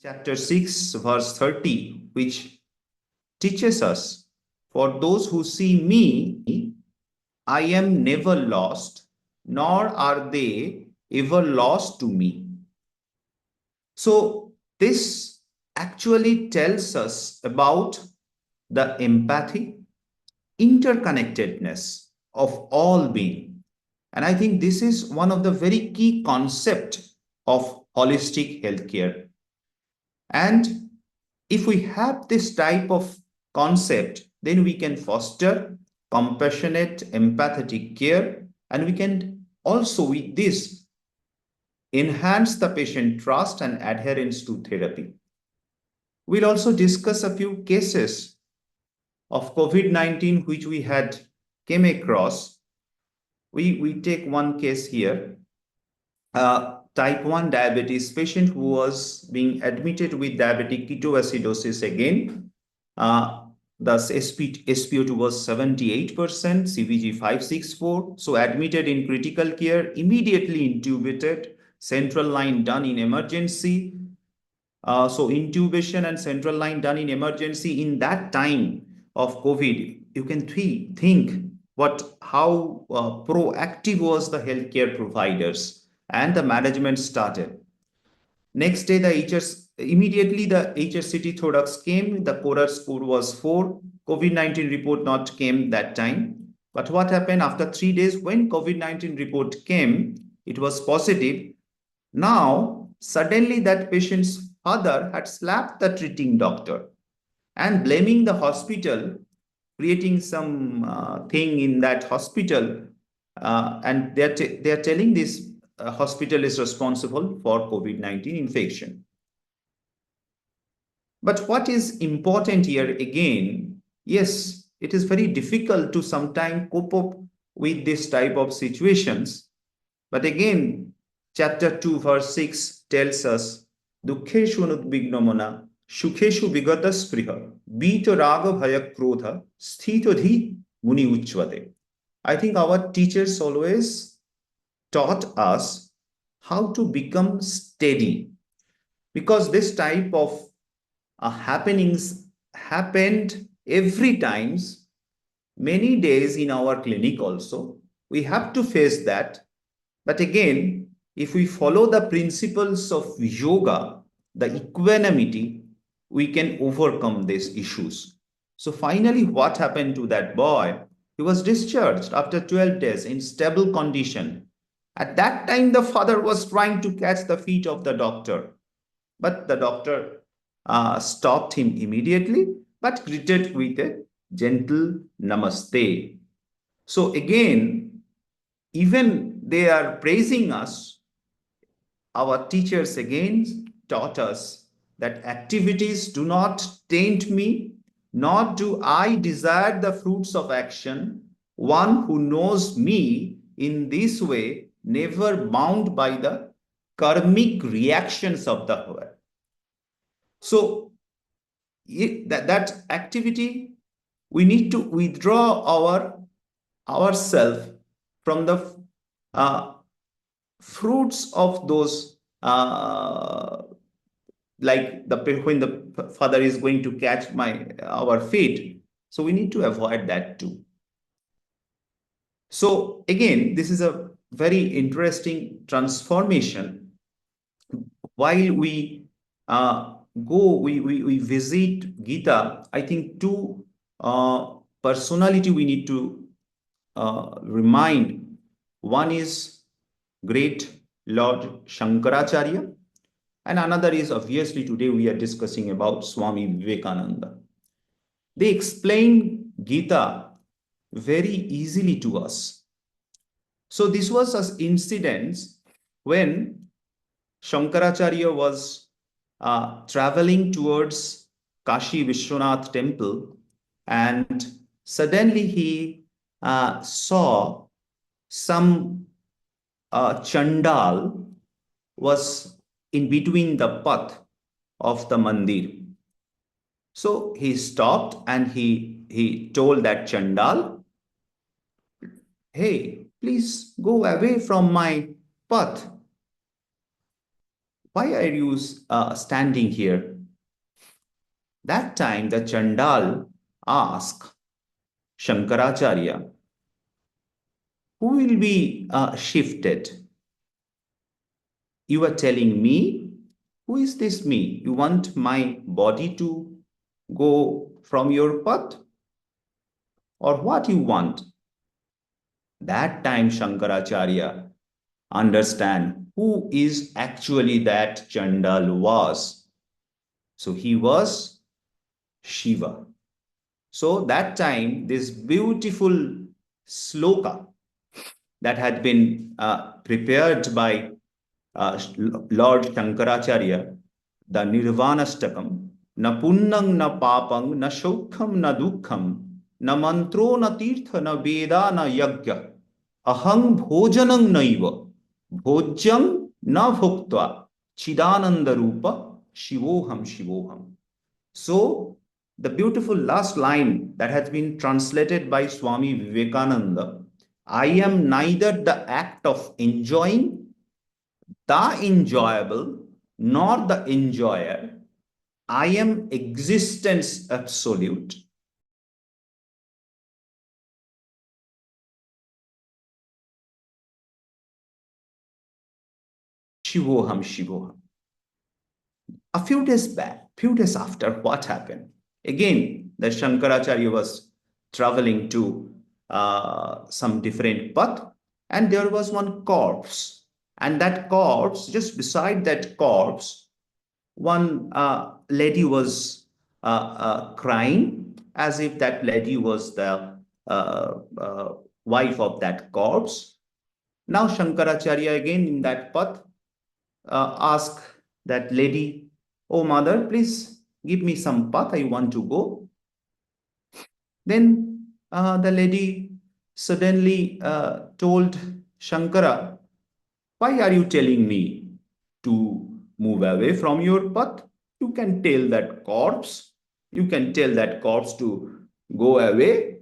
chapter 6, verse 30, which teaches us, "For those who see me, I am never lost, nor are they ever lost to me." So, this actually tells us about the empathy, interconnectedness of all being. And I think this is one of the very key concept of holistic healthcare. And if we have this type of concept, then we can foster compassionate, empathetic care, and we can also, with this, enhance the patient trust and adherence to therapy. We'll also discuss a few cases of COVID-19 which we had came across. We take one case here. Type 1 diabetes patient who was being admitted with diabetic ketoacidosis again. Thus, SpO2 was 78%, CVG 564. So admitted in critical care, immediately intubated, central line done in emergency. So intubation and central line done in emergency in that time of COVID, you can think how proactive was the healthcare providers and the management started. Next day, immediately the HSCT thorax came. The Corer score was 4. COVID-19 report not came that time. But what happened after 3 days when COVID-19 report came, it was positive. Now, suddenly that patient's father had slapped the treating doctor and blaming the hospital, creating some thing in that hospital. And they're telling this hospital is responsible for COVID-19 infection. But what is important here again, yes, it is very difficult to sometimes cope up with this type of situations. But again, chapter 2, verse 6 tells us, "Dukkheshu anudbignomana, shukheshu vigata spriha, bita raga bhaya krodha, sthitodhi muni uchvate." I think our teachers always taught us how to become steady, because this type of happenings happened every times, many days in our clinic also. We have to face that. But again, if we follow the principles of yoga, the equanimity, we can overcome these issues. So finally, what happened to that boy? He was discharged after 12 days in stable condition. At that time, the father was trying to catch the feet of the doctor, but the doctor stopped him immediately, but greeted with a gentle namaste. So again, even they are praising us, our teachers again taught us that activities do not taint me, nor do I desire the fruits of action. One who knows me in this way, never bound by the karmic reactions of the world. So that activity, we need to withdraw ourselves from the fruits of those, like when the father is going to catch our feet. So we need to avoid that too. So again, this is a very interesting transformation. While we we visit Gita, I think two personality we need to remind. One is great Lord Shankaracharya, and another is, obviously, today we are discussing about Swami Vivekananda. They explain Gita very easily to us. So this was an incident when Shankaracharya was traveling towards Kashi Vishwanath temple, and suddenly he saw some Chandal was in between the path of the mandir. So he stopped and he told that Chandal, "Hey, please go away from my path." why are you standing here? That time the Chandal asked Shankaracharya, who will be shifted? You are telling me? Who is this me? You want my body to go from your path? Or what you want? That time Shankaracharya understand who is actually that Chandal was. So he was Shiva. So that time, this beautiful sloka that had been prepared by Lord Shankaracharya, the Nirvanastakam, na punnang na papang na shaukham na dukkham na mantro na tirtha na veda na yagya ahang bhojanang naiva bhojyang na bhuktva chidananda rupa shivoham shivoham. So, the beautiful last line that has been translated by Swami Vivekananda, I am neither the act of enjoying, the enjoyable, nor the enjoyer. I am existence absolute. Shivoham, Shivoham. A few days after, what happened? Again, the Shankaracharya was traveling to some different path, and there was one corpse. And that corpse, just beside that corpse, one lady was crying, as if that lady was the wife of that corpse. Now Shankaracharya again in that path asked that lady, oh mother, please give me some path, I want to go. Then the lady suddenly told Shankara, why are you telling me to move away from your path? You can tell that corpse, you can tell that corpse to go away.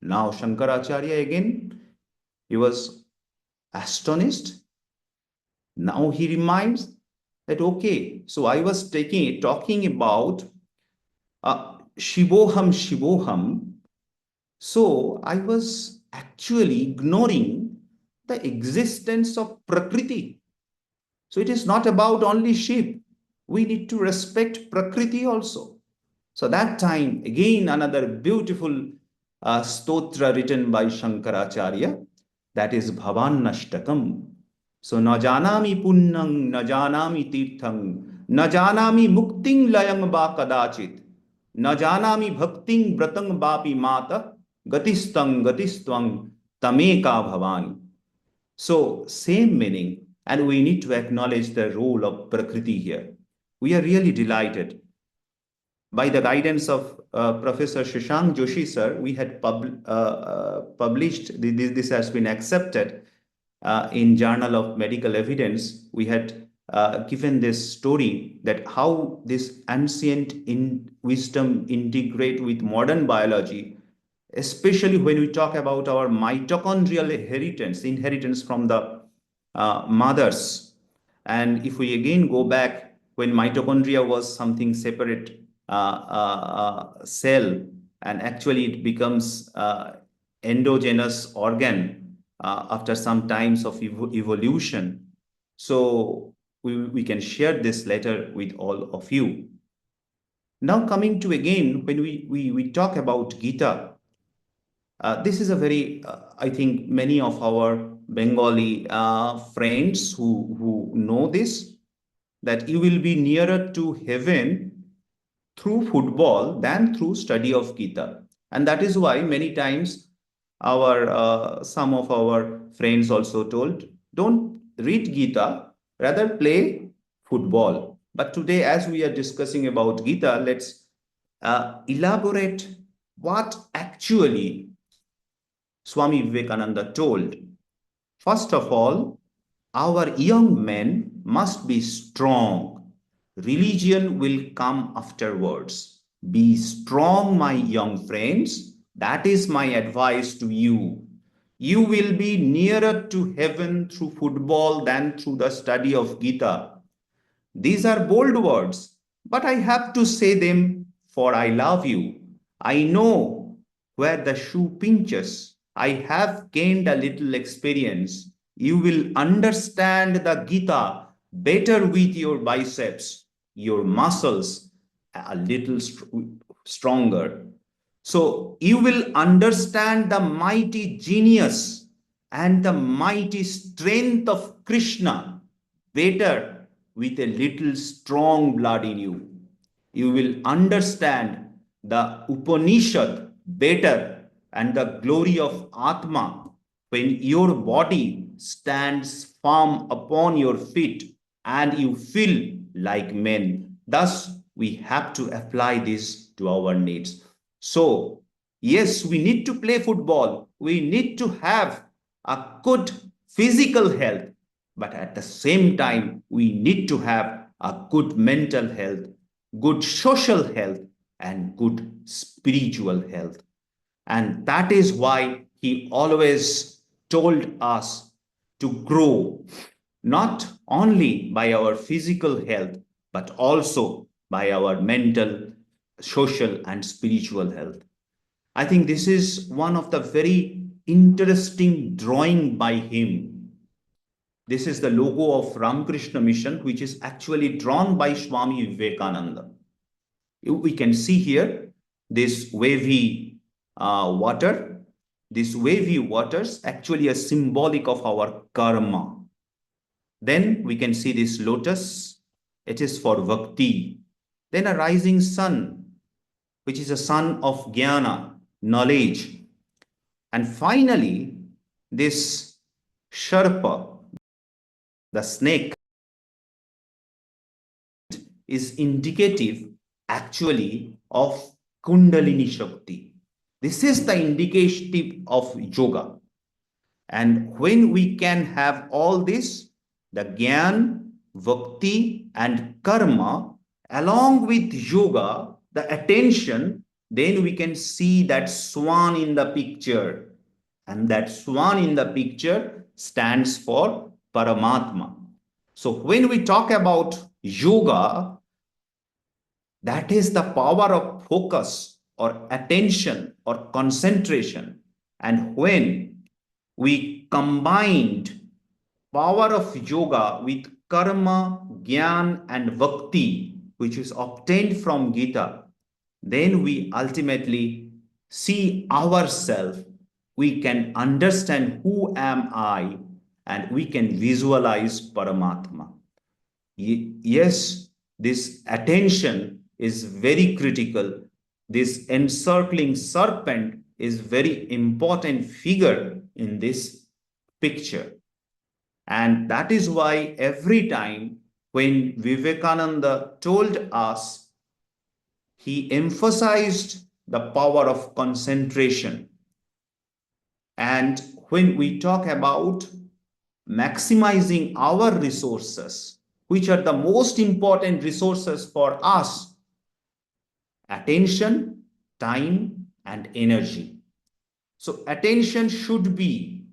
Now Shankaracharya again, he was astonished. Now he reminds that, okay, so I was talking about Shivoham, Shivoham. So I was actually ignoring the existence of Prakriti. So it is not about only sheep. We need to respect Prakriti also. So that time, again, another beautiful stotra written by Shankaracharya, that is Bhavannashtakam. So na janami punnang, na janami tirthang, na janami mukting layang ba kadachit, na janami bhakting bratang bapi mata, gatistang gatistvang tameka bhavani. So same meaning, and we need to acknowledge the role of Prakriti here. We are really delighted. By the guidance of Professor Shashank Joshi sir, we had published, this has been accepted in Journal of Medical Evidence. We had given this story that how this ancient wisdom integrate with modern biology, especially when we talk about our mitochondrial inheritance from the mothers. And if we again go back when mitochondria was something separate cell, and actually it becomes endogenous organ after some times of evolution. So we can share this later with all of you. Now coming to again, when we talk about Gita, this is a very, I think many of our Bengali friends who know this, that you will be nearer to heaven through football than through study of Gita. And that is why many times our some of our friends also told, don't read Gita, rather play football. But today, as we are discussing about Gita, let's elaborate what actually Swami Vivekananda told. First of all, our young men must be strong. Religion will come afterwards. Be strong, my young friends. That is my advice to you. You will be nearer to heaven through football than through the study of Gita. These are bold words, but I have to say them, for I love you. I know where the shoe pinches. I have gained a little experience. You will understand the Gita better with your biceps, your muscles a little stronger. So you will understand the mighty genius and the mighty strength of Krishna better with a little strong blood in you. You will understand the Upanishad better and the glory of Atma when your body stands firm upon your feet and you feel like men. Thus, we have to apply this to our needs. So, yes, we need to play football. We need to have a good physical health, but at the same time, we need to have a good mental health, good social health, and good spiritual health. And that is why he always told us to grow not only by our physical health, but also by our mental, social, and spiritual health. I think this is one of the very interesting drawing by him. This is the logo of Ramakrishna Mission, which is actually drawn by Swami Vivekananda. We can see here this wavy water. This wavy waters actually are symbolic of our karma. Then we can see this lotus. It is for bhakti. Then a rising sun, which is a sun of jnana, knowledge. And finally, this Sharpa, the snake, is indicative actually of Kundalini Shakti. This is the indicative of yoga. And when we can have all this, the Gyan, Bhakti, and Karma, along with yoga, the attention, then we can see that swan in the picture. And that swan in the picture stands for Paramatma. So when we talk about yoga, that is the power of focus or attention or concentration. And when we combined power of yoga with karma, gyan, and bhakti, which is obtained from Gita, then we ultimately see ourselves. We can understand who am I, and we can visualize Paramatma. Yes, this attention is very critical. This encircling serpent is very important figure in this picture. And that is why every time when Vivekananda told us, he emphasized the power of concentration. And when we talk about maximizing our resources, which are the most important resources for us, attention, time, and energy. So attention should be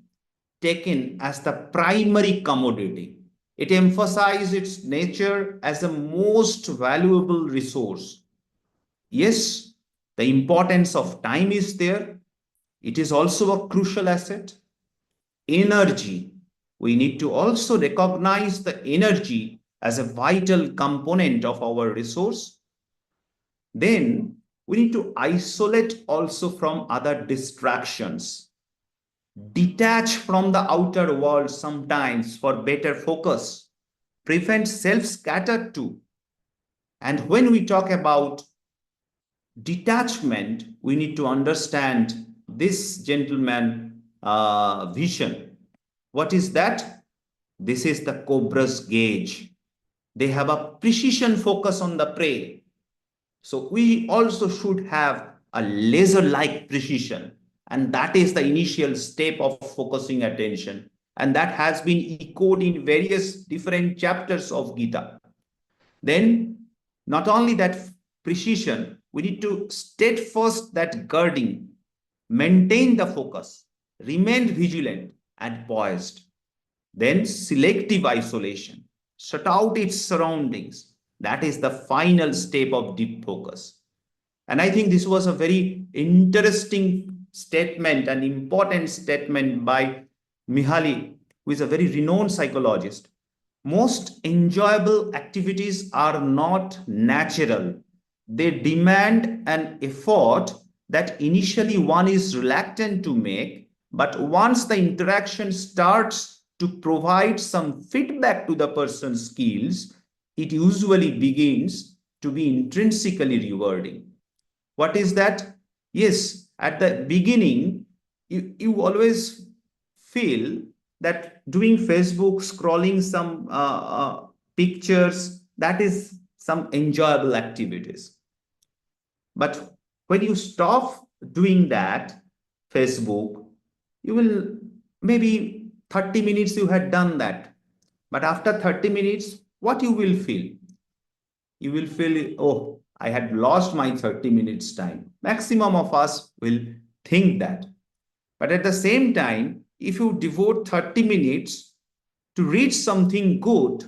taken as the primary commodity. It emphasizes its nature as the most valuable resource. Yes, the importance of time is there. It is also a crucial asset. Energy. We need to also recognize the energy as a vital component of our resource. Then we need to isolate also from other distractions. Detach from the outer world sometimes for better focus. Prevent self-scatter too. And when we talk about detachment, we need to understand this gentleman vision. What is that? This is the cobra's gauge. They have a precision focus on the prey. So we also should have a laser-like precision. And that is the initial step of focusing attention. And that has been echoed in various different chapters of Gita. Then, not only that precision, we need to steadfast that guarding, maintain the focus, remain vigilant and poised. Then selective isolation. shut out its surroundings. That is the final step of deep focus. And I think this was a very interesting statement, an important statement by Mihaly, who is a very renowned psychologist. Most enjoyable activities are not natural. They demand an effort that initially one is reluctant to make, but once the interaction starts to provide some feedback to the person's skills, it usually begins to be intrinsically rewarding. What is that? Yes, at the beginning, you always feel that doing Facebook, scrolling some pictures, that is some enjoyable activities. But when you stop doing that, Facebook, you will maybe 30 minutes you had done that. But after 30 minutes, what you will feel? You will feel, oh, I had lost my 30 minutes time. Maximum of us will think that. But at the same time, if you devote 30 minutes to read something good,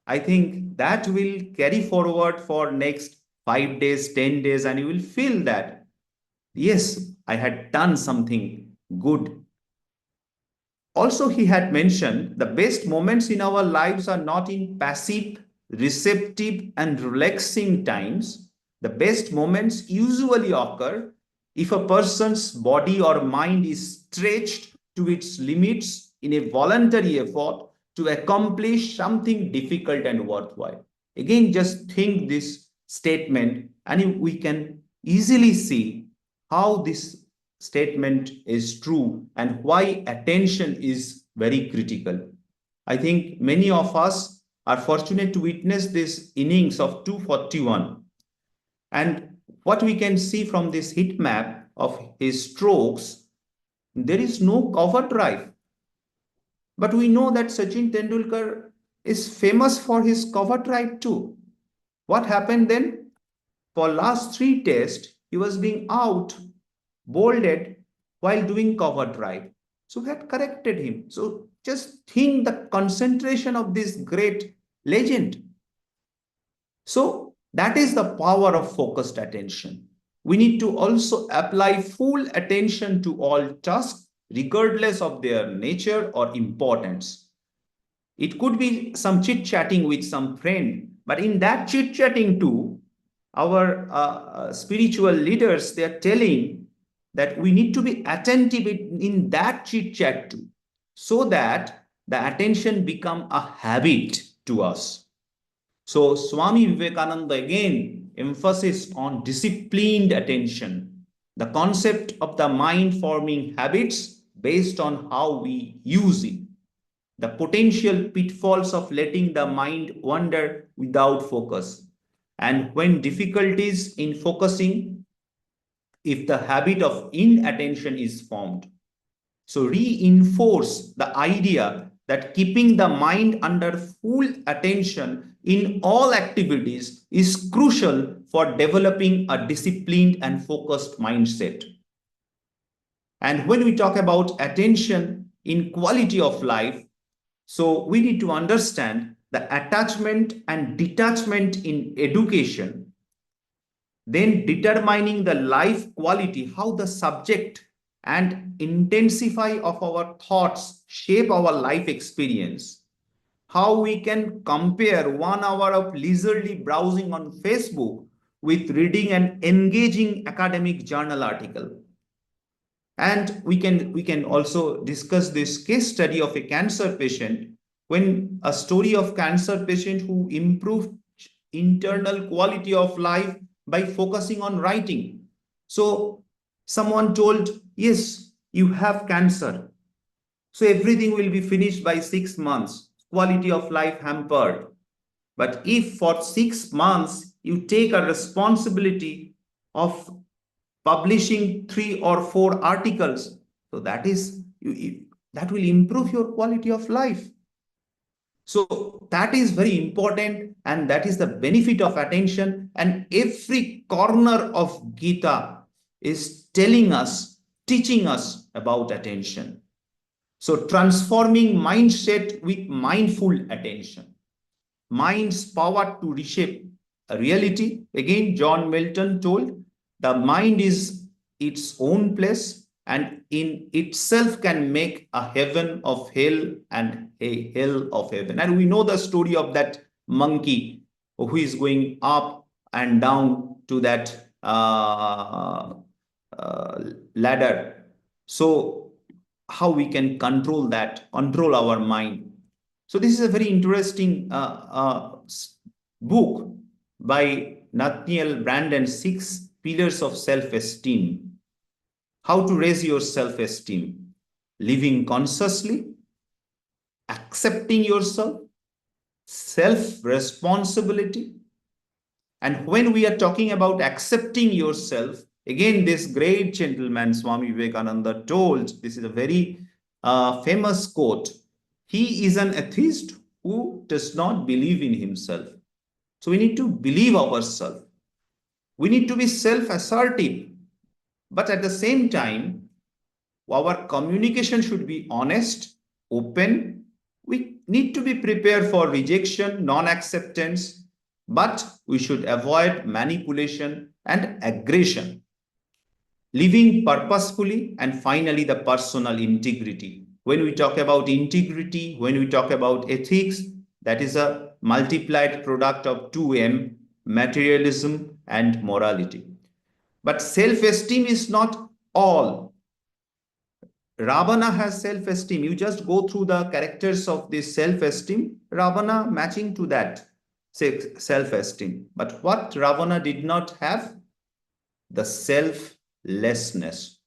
I think that will carry forward for next 5 days, 10 days, and you will feel that, yes, I had done something good. Also, he had mentioned the best moments in our lives are not in passive, receptive, and relaxing times. The best moments usually occur if a person's body or mind is stretched to its limits in a voluntary effort to accomplish something difficult and worthwhile. Again, just think this statement, and we can easily see how this statement is true and why attention is very critical. I think many of us are fortunate to witness this innings of 241. And what we can see from this heat map of his strokes, there is no cover drive. But we know that Sachin Tendulkar is famous for his cover drive too. What happened then? For last 3 tests, he was being out, bolded while doing cover drive. So we had corrected him. So just think the concentration of this great legend. So that is the power of focused attention. We need to also apply full attention to all tasks, regardless of their nature or importance. It could be some chit-chatting with some friend, but in that chit-chatting too, our spiritual leaders, they are telling that we need to be attentive in that chit-chat too, so that the attention become a habit to us. So Swami Vivekananda again emphasis on disciplined attention, the concept of the mind forming habits based on how we use it, the potential pitfalls of letting the mind wander without focus, and when difficulties in focusing, if the habit of inattention is formed. So reinforce the idea that keeping the mind under full attention in all activities is crucial for developing a disciplined and focused mindset. And when we talk about attention in quality of life, so we need to understand the attachment and detachment in education, then determining the life quality, how the subject and intensify of our thoughts shape our life experience, how we can compare 1 hour of leisurely browsing on Facebook with reading an engaging academic journal article. And we can also discuss this case study of a cancer patient, when a story of cancer patient who improved internal quality of life by focusing on writing. So someone told, yes, you have cancer, so everything will be finished by 6 months, quality of life hampered. But if for 6 months you take a responsibility of publishing 3 or 4 articles, so that will improve your quality of life. So that is very important, and that is the benefit of attention. And every corner of Gita is telling us, teaching us about attention. So transforming mindset with mindful attention. mind's power to reshape reality. Again, John Milton told the mind is its own place and in itself can make a heaven of hell and a hell of heaven. And we know the story of that monkey who is going up and down to that ladder. So how we can control that, control our mind. So this is a very interesting book by Nathaniel Branden, Six Pillars of Self-Esteem. How to raise your self-esteem: living consciously, accepting yourself, self-responsibility. And when we are talking about accepting yourself, again, this great gentleman, Swami Vivekananda, told, this is a very famous quote, he is an atheist who does not believe in himself. So we need to believe ourselves. We need to be self-assertive. But at the same time, our communication should be honest, open. We need to be prepared for rejection, non-acceptance, but we should avoid manipulation and aggression. Living purposefully, and finally, the personal integrity. When we talk about integrity, when we talk about ethics, that is a multiplied product of 2M, materialism and morality. But self-esteem is not all. Ravana has self-esteem. You just go through the characters of this self-esteem, Ravana matching to that self-esteem. But what Ravana did not have? The selflessness,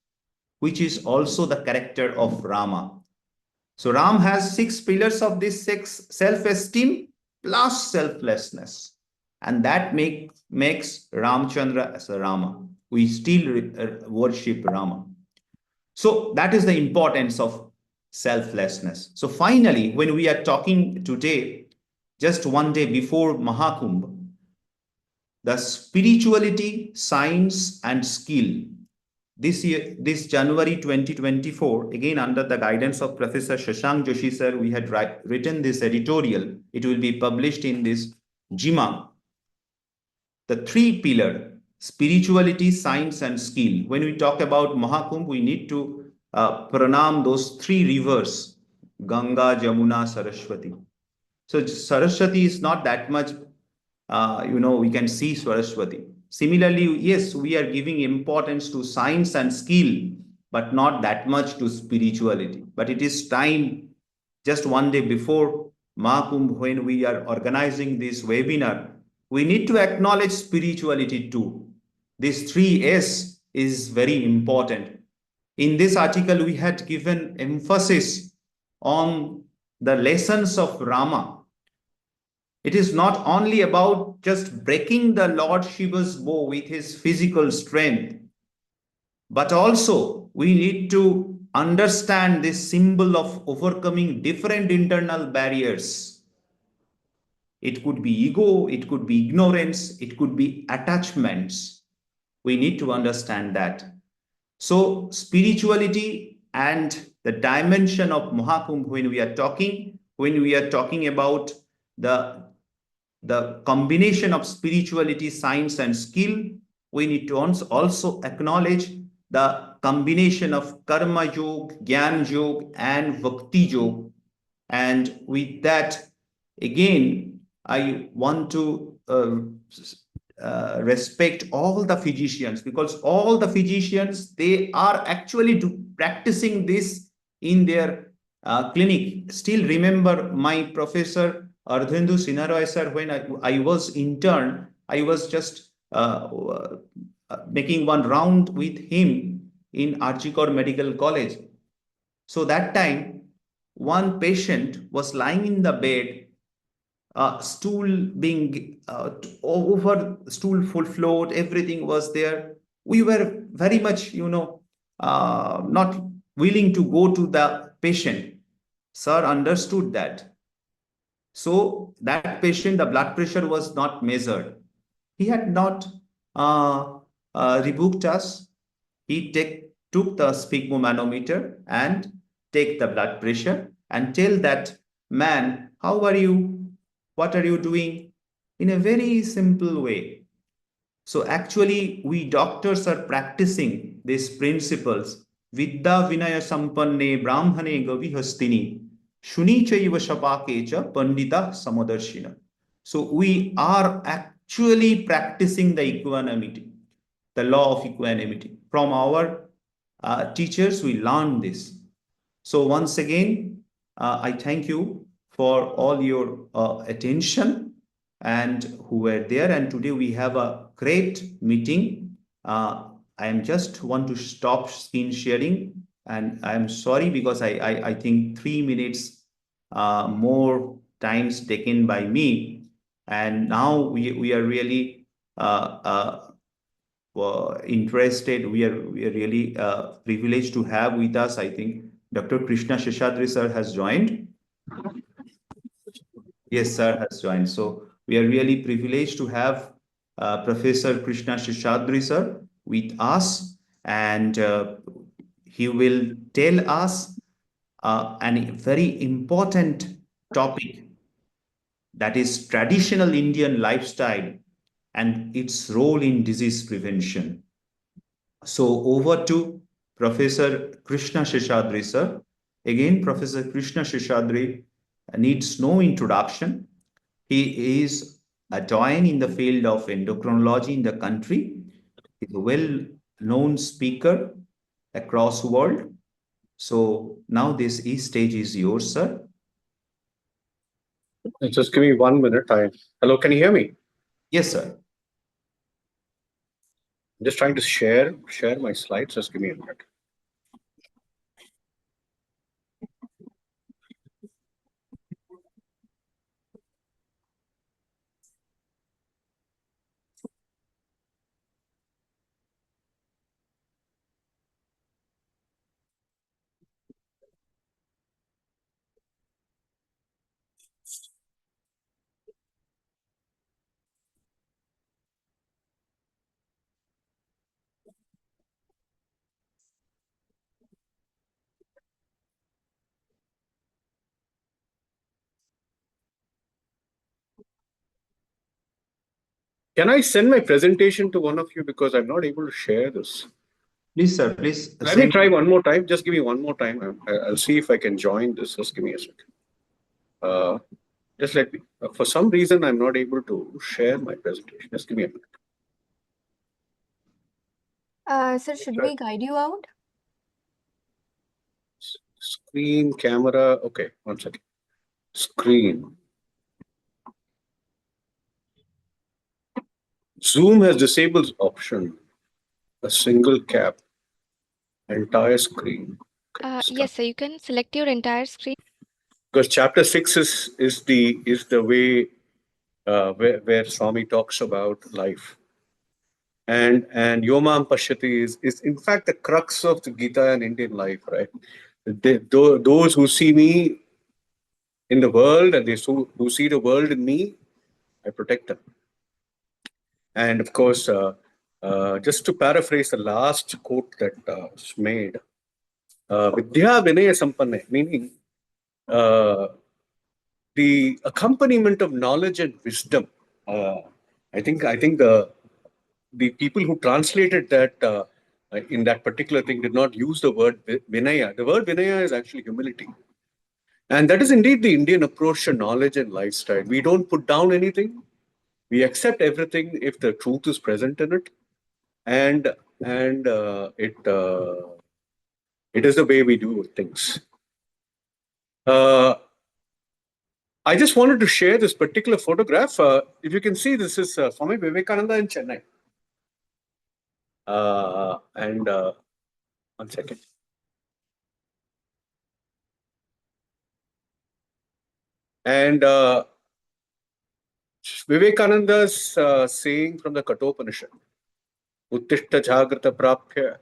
which is also the character of Rama. So Ram has 6 pillars of this self-esteem plus selflessness. And that makes Ramchandra as a Rama. We still worship Rama. So that is the importance of selflessness. So finally, when we are talking today, just one day before Mahakumbh, the spirituality, science, and skill. This year, this January 2024, again under the guidance of Professor Shashank Joshi sir, we had written this editorial. It will be published in this JIMA. The 3 pillar, spirituality, science, and skill. When we talk about Mahakumbh, we need to pranam those 3 rivers, Ganga, Jamuna, Saraswati. So Saraswati is not that much, we can see Saraswati. Similarly, yes, we are giving importance to science and skill, but not that much to spirituality. But it is time, just one day before Mahakumbh, when we are organizing this webinar, we need to acknowledge spirituality too. This 3S is very important. In this article, we had given emphasis on the lessons of Rama. It is not only about just breaking the Lord Shiva's bow with his physical strength, but also we need to understand this symbol of overcoming different internal barriers. It could be ego, it could be ignorance, it could be attachments. We need to understand that. So spirituality and the dimension of Mahakumbh, when we are talking about the combination of spirituality, science, and skill, we need to also acknowledge the combination of karma yoga, jnana yoga, and bhakti yoga. And with that, again, I want to respect all the physicians, because all the physicians, they are actually practicing this in their clinic. Still remember my professor Ardhendu Sinha sir, when I was intern, I was just making one round with him in Archikor Medical College. So that time, one patient was lying in the bed, stool being over, stool full float, everything was there. We were very much, not willing to go to the patient. Sir understood that. So that patient, the blood pressure was not measured. He had not rebuked us. He took the sphygmomanometer and take the blood pressure and tell that man, how are you? What are you doing? In a very simple way. So actually, we doctors are practicing these principles. Vidya Vinaya Sampanne Brahmane Gavihastini Shuni Chaiva Shapake cha Pandita Samadarshina. So we are actually practicing the equanimity, the law of equanimity. From our teachers, we learn this. So once again, I thank you for all your attention and who were there. And today we have a great meeting. I am just want to stop screen sharing, and I am sorry because I think 3 minutes more times taken by me, and now we are really interested. We are really privileged to have with us. I think Dr. Krishna Sheshadri sir has joined. Yes, sir has joined. So we are really privileged to have Professor Krishna Sheshadri sir with us, and he will tell us a very important topic, that is traditional Indian lifestyle and its role in disease prevention. So over to Professor Krishna Sheshadri, sir. Again, Professor Krishna Sheshadri needs no introduction. He is a giant in the field of endocrinology in the country. He's a well-known speaker across the world. So now this stage is yours, sir. Just give me 1 minute. Hello, can you hear me? Yes, sir. I'm just trying to share my slides. Just give me a minute. Can I send my presentation to one of you because I'm not able to share this? Please, sir, please Let me send. try one more time. Just give me one more time. I'll see if I can join this. Just give me a second. Just let me. For some reason, I'm not able to share my presentation. Just give me a minute. Sir, should we guide you out? Screen, camera. Okay, one second. Screen. Zoom has disabled option. A single cap. Entire screen. Okay, Yes, sir. You can select your entire screen. because chapter 6 is the way where Swami talks about life, and Yomam Pashyati is in fact the crux of the Gita and Indian life, right? Those who see me in the world and who see the world in me, I protect them. And of course, just to paraphrase the last quote that was made, Vidya Vinaya Sampanne, meaning the accompaniment of knowledge and wisdom. I think the people who translated that in that particular thing did not use the word vinaya. The word vinaya is actually humility, and that is indeed the Indian approach to knowledge and lifestyle. We don't put down anything. We accept everything if the truth is present in it, and it is the way we do things. Uh, I just wanted to share this particular photograph. If you can see, this is Swami Vivekananda in Chennai. And one second. And Vivekananda's saying from the Kathopanishad, Uttishta Jagrata Prapya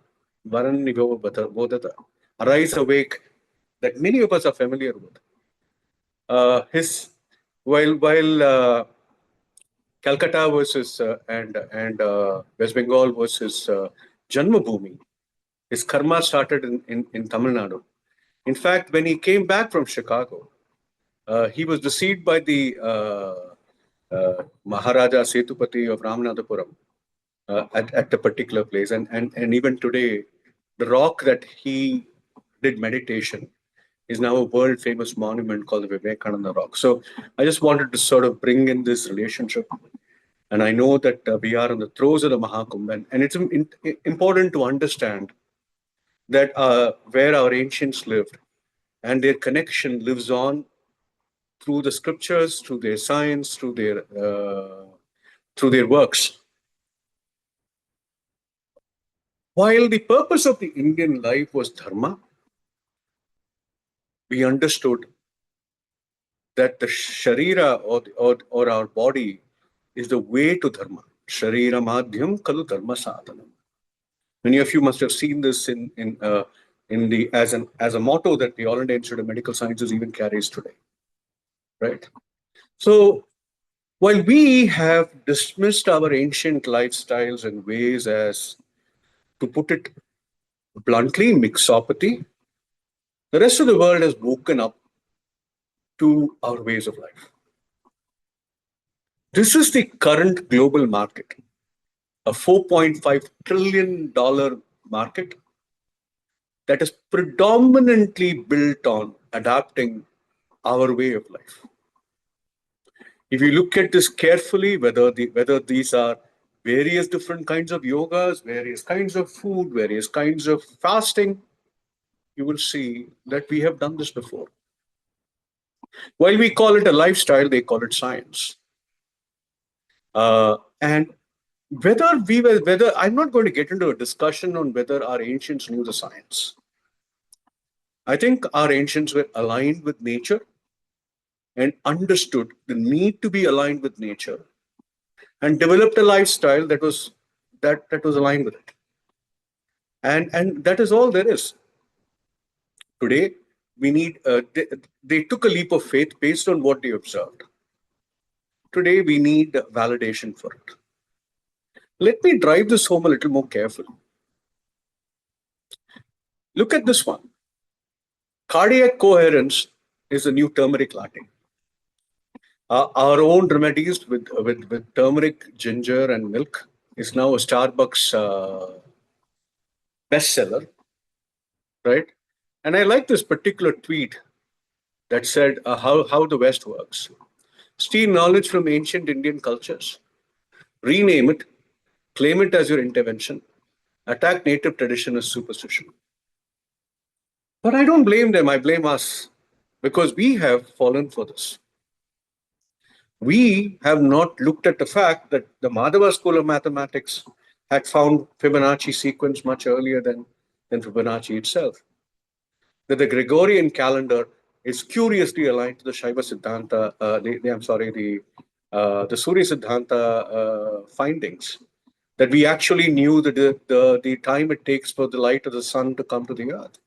Varannivo Bodhata, arise awake, that many of us are familiar with. His while Calcutta was his and West Bengal was his Janma Bhumi. His karma started in Tamil Nadu. In fact, when he came back from Chicago, He was deceived by the Maharaja Setupati of Ramanathapuram at a particular place. And even today, the rock that he did meditation is now a world famous monument called the Vivekananda Rock. So I just wanted to sort of bring in this relationship. And I know that we are in the throes of the Mahakumbh, and it's important to understand that where our ancients lived and their connection lives on through the scriptures, through their science, through their works. While the purpose of the Indian life was dharma, we understood that the sharira or our body is the way to dharma. Sharira madhyam kalu dharma sadhanam. Many of you must have seen this in the as a motto that the All India Institute of Medical Sciences even carries today, right? So while we have dismissed our ancient lifestyles and ways as, to put it bluntly, mixopathy, the rest of the world has woken up to our ways of life. This is the current global market, a $4.5 trillion market that is predominantly built on adapting our way of life. If you look at this carefully, whether these are various different kinds of yogas, various kinds of food, various kinds of fasting, you will see that we have done this before. While we call it a lifestyle, they call it science. And whether I'm not going to get into a discussion on whether our ancients knew the science. I think our ancients were aligned with nature and understood the need to be aligned with nature and developed a lifestyle that was aligned with it. And that is all there is. Today, we need, they took a leap of faith based on what they observed. Today, we need validation for it. Let me drive this home a little more carefully. Look at this one. Cardiac coherence is the new turmeric latte. Our own remedies with turmeric, ginger, and milk is now a Starbucks bestseller, right? And I like this particular tweet that said how the West works. Steal knowledge from ancient Indian cultures, rename it, claim it as your intervention, attack native tradition as superstition. But I don't blame them, I blame us, because we have fallen for this. We have not looked at the fact that the Madhava School of Mathematics had found Fibonacci sequence much earlier than Fibonacci itself. That the Gregorian calendar is curiously aligned to the Shaiva Siddhanta, the Surya Siddhanta findings. That we actually knew that the time it takes for the light of the sun to come to the earth.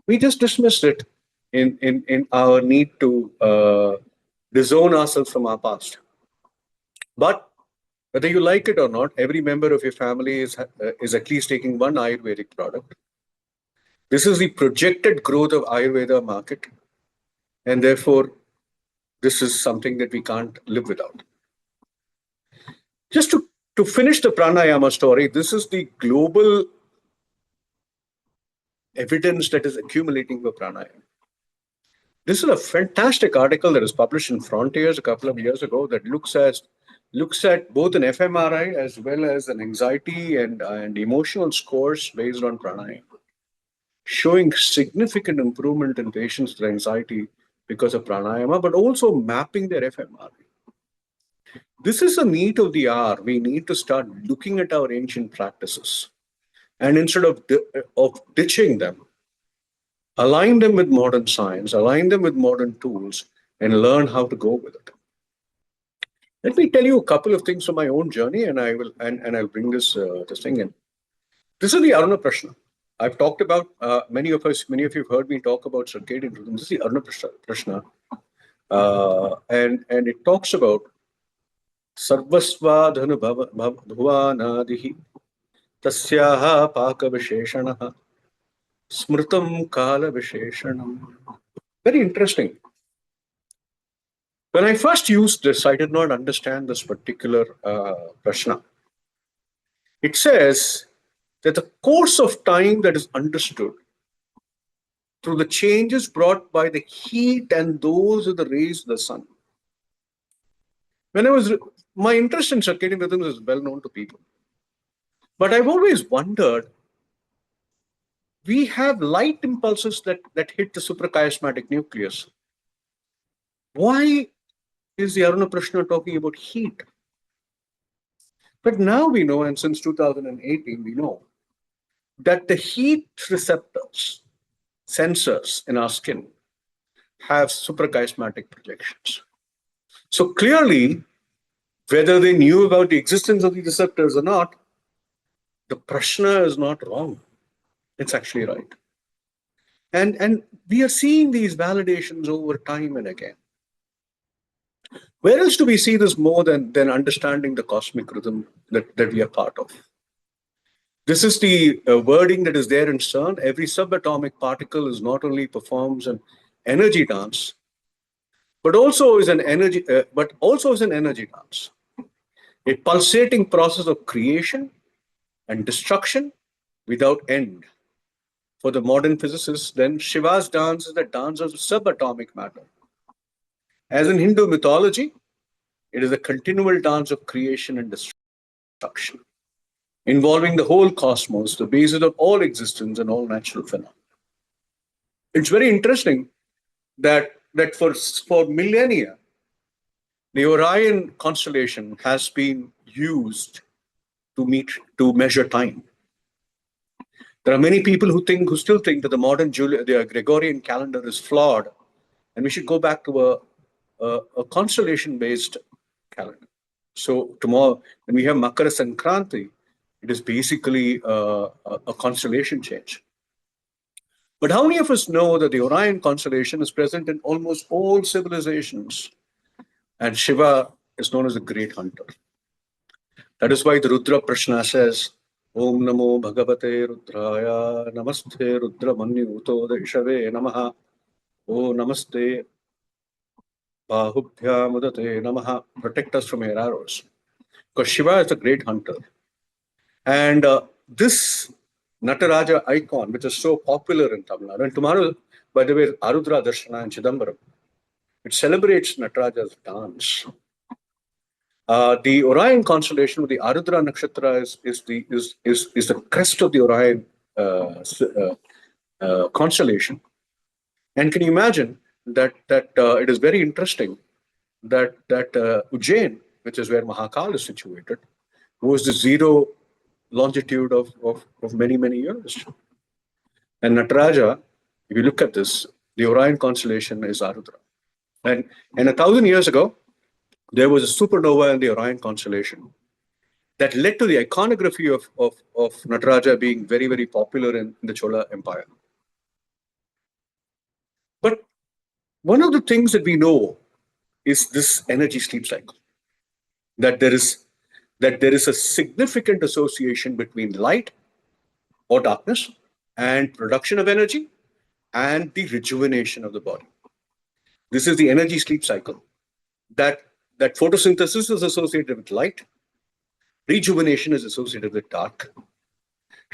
We just dismissed it in our need to disown ourselves from our past. But whether you like it or not, every member of your family is at least taking one Ayurvedic product. This is the projected growth of Ayurveda market, and therefore, this is something that we can't live without. Just to finish the pranayama story, this is the global evidence that is accumulating for pranayama. This is a fantastic article that was published in Frontiers a couple of years ago that looks at both an fMRI as well as an anxiety and emotional scores based on pranayama, showing significant improvement in patients with anxiety because of pranayama, but also mapping their fMRI. This is a need of the hour. We need to start looking at our ancient practices, and instead of ditching them, align them with modern science, align them with modern tools, and learn how to go with it. Let me tell you a couple of things from my own journey, and I'll bring this thing in. This is the Aruna Prashna. I've talked about many of you have heard me talk about circadian rhythm. This is the Aruna Prashna, and it talks about Sarvasva dhanu bhuvanadihi tasyaha paka visheshanaha smritam kala visheshanam. Very interesting. When I first used this, I did not understand this particular prashna. It says that the course of time that is understood through the changes brought by the heat and those of the rays of the sun. My interest in circadian rhythms is well known to people. But I've always wondered, we have light impulses that hit the suprachiasmatic nucleus. Why is the Aruna Prashna talking about heat? But now we know, and since 2018, we know that the heat receptors, sensors in our skin, have suprachiasmatic projections. So clearly, whether they knew about the existence of these receptors or not, the prashna is not wrong. It's actually right. And we are seeing these validations over time and again. Where else do we see this more than understanding the cosmic rhythm that we are part of? This is the wording that is there in CERN. Every subatomic particle is not only performs an energy dance, but also is an energy dance. A pulsating process of creation and destruction without end. For the modern physicists, then Shiva's dance is the dance of subatomic matter. As in Hindu mythology, it is a continual dance of creation and destruction, involving the whole cosmos, the basis of all existence and all natural phenomena. It's very interesting that for millennia, the Orion constellation has been used to measure time. There are many people who still think that the Gregorian calendar is flawed, and we should go back to a constellation-based calendar. So tomorrow, when we have Makara Sankranti, it is basically a constellation change. But how many of us know that the Orion constellation is present in almost all civilizations, and Shiva is known as the great hunter? That is why the Rudra Prashna says, Om Namo Bhagavate Rudraya Namaste Rudra Manyuto Ishave Namaha O Namaste Bahubhya Mudate Namaha. Protect us from your arrows. Because Shiva is the great hunter. And this Nataraja icon, which is so popular in Tamil Nadu, and tomorrow, by the way, Arudra Darshana in Chidambaram, it celebrates Nataraja's dance. The Orion constellation with the Arudra Nakshatra is the crest of the Orion constellation. And can you imagine that it is very interesting that Ujjain, which is where Mahakal is situated, was the zero longitude of many, many years. And Nataraja, if you look at this, the Orion constellation is Arudra. And 1,000 years ago, there was a supernova in the Orion constellation that led to the iconography of Nataraja being very, very popular in the Chola Empire. But one of the things that we know is this energy sleep cycle, that there is a significant association between light or darkness and production of energy and the rejuvenation of the body. This is the energy sleep cycle. That photosynthesis is associated with light, rejuvenation is associated with dark,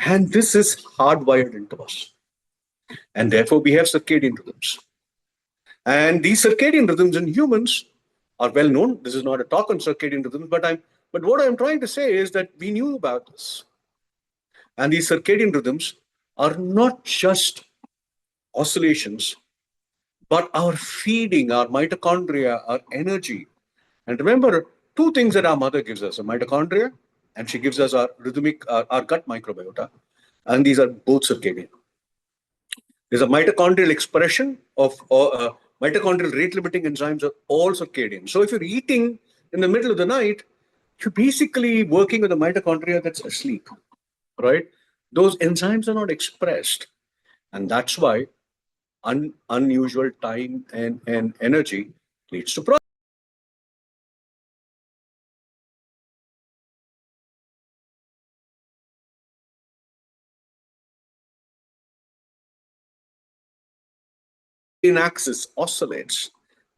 and this is hardwired into us. And therefore, we have circadian rhythms. And these circadian rhythms in humans are well known. This is not a talk on circadian rhythms, but what I'm trying to say is that we knew about this. And these circadian rhythms are not just oscillations, but our feeding, our mitochondria, our energy. And remember, two things that our mother gives us, a mitochondria, and she gives us our our gut microbiota. And these are both circadian. There's a mitochondrial expression of mitochondrial rate limiting enzymes are all circadian. So if you're eating in the middle of the night, you're basically working with a mitochondria that's asleep, right? Those enzymes are not expressed. And that's why unusual time and energy leads to problems. Axis oscillates,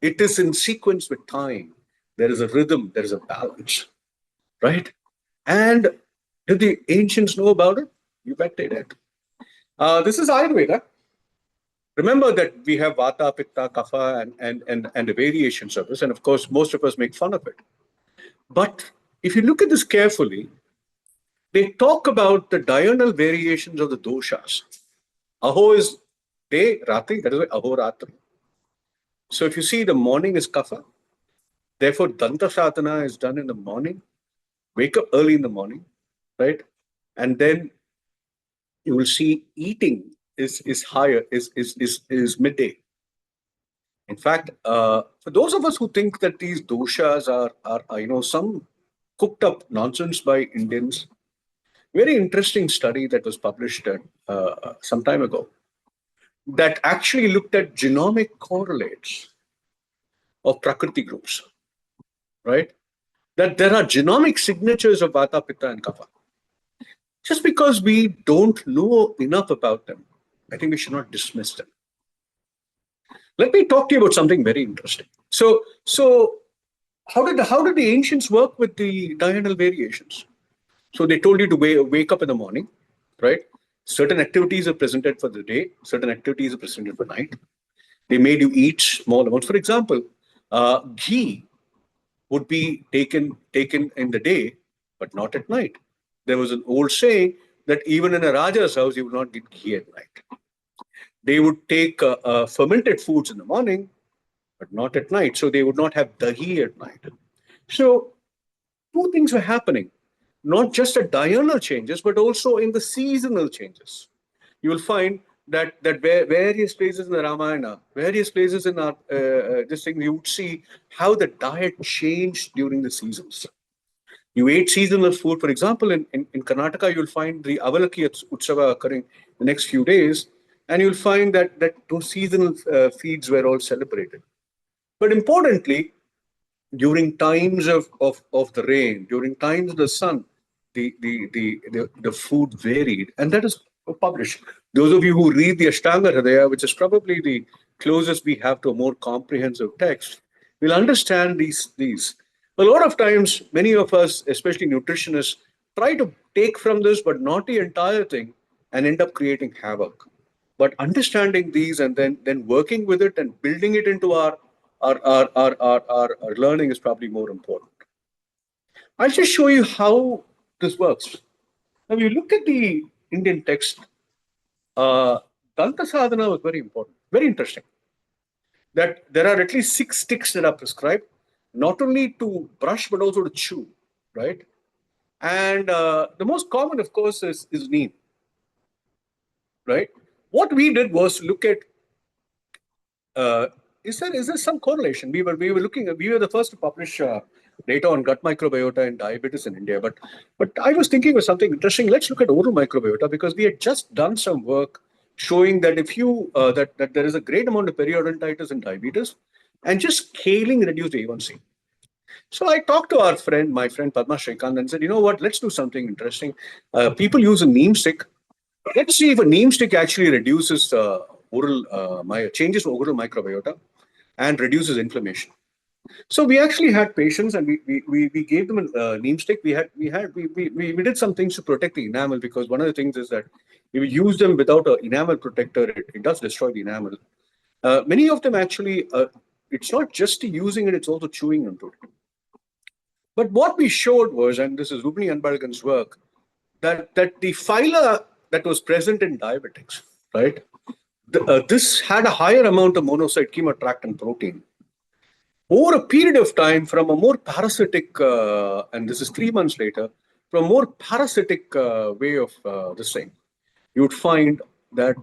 It is in sequence with time. There is a rhythm, there is a balance, right? And did the ancients know about it? You bet they did. This is Ayurveda. Remember that we have Vata, Pitta, Kapha, and the variations of this. And of course, most of us make fun of it. But if you look at this carefully, they talk about the diurnal variations of the doshas. Aho is day, Ratri, that is why Aho Ratri. So if you see the morning is Kapha, therefore Danta Sadhana is done in the morning, wake up early in the morning, right? And then you will see eating is higher, is midday. In fact, for those of us who think that these doshas are some cooked up nonsense by Indians, very interesting study that was published some time ago that actually looked at genomic correlates of Prakriti groups, right? That there are genomic signatures of Vata, Pitta, and Kapha. Just because we don't know enough about them, I think we should not dismiss them. Let me talk to you about something very interesting. So how did the ancients work with the diurnal variations? So they told you to wake up in the morning, right? Certain activities are presented for the day, certain activities are presented for night. They made you eat small amounts. For example, ghee would be taken in the day, but not at night. There was an old saying that even in a Raja's house, you will not get ghee at night. They would take fermented foods in the morning, but not at night. So they would not have dahi at night. So two things were happening, not just at diurnal changes, but also in the seasonal changes. You will find that various places in the Ramayana, various places in our this thing, you would see how the diet changed during the seasons. You ate seasonal food. For example, in Karnataka, you'll find the Avalaki Utsava occurring the next few days, and you'll find that those seasonal feeds were all celebrated. But importantly, during times of the rain, during times of the sun, the food varied, and that is published. Those of you who read the Ashtanga Hridaya, which is probably the closest we have to a more comprehensive text, will understand these. A lot of times, many of us, especially nutritionists, try to take from this, but not the entire thing, and end up creating havoc. But understanding these and then working with it and building it into our learning is probably more important. I'll just show you how this works. Now, you look at the Indian text, Danta Sadhana was very important, very interesting. That there are at least 6 sticks that are prescribed, not only to brush, but also to chew, right? And the most common, of course, is neem, right? What we did was look at is there some correlation? We were looking at, we were the first to publish data on gut microbiota and diabetes in India, but I was thinking of something interesting. Let's look at oral microbiota, because we had just done some work showing that if you that there is a great amount of periodontitis in diabetes, and just scaling reduced A1C. So I talked to my friend Padma Shrikant, and said, you know what, let's do something interesting. People use a neem stick. Let's see if a neem stick actually reduces changes oral microbiota and reduces inflammation. So we actually had patients, and we gave them a neem stick. We did some things to protect the enamel, because one of the things is that if you use them without an enamel protector, it does destroy the enamel. Many of them actually, it's not just using it, it's also chewing onto it. But what we showed was, and this is Rubini Anbalgan's work, that the phyla that was present in diabetics, right? This had a higher amount of monocyte chemoattractant protein. Over a period of time, from a more parasitic, and this is 3 months later, from a more parasitic way of this thing, you would find that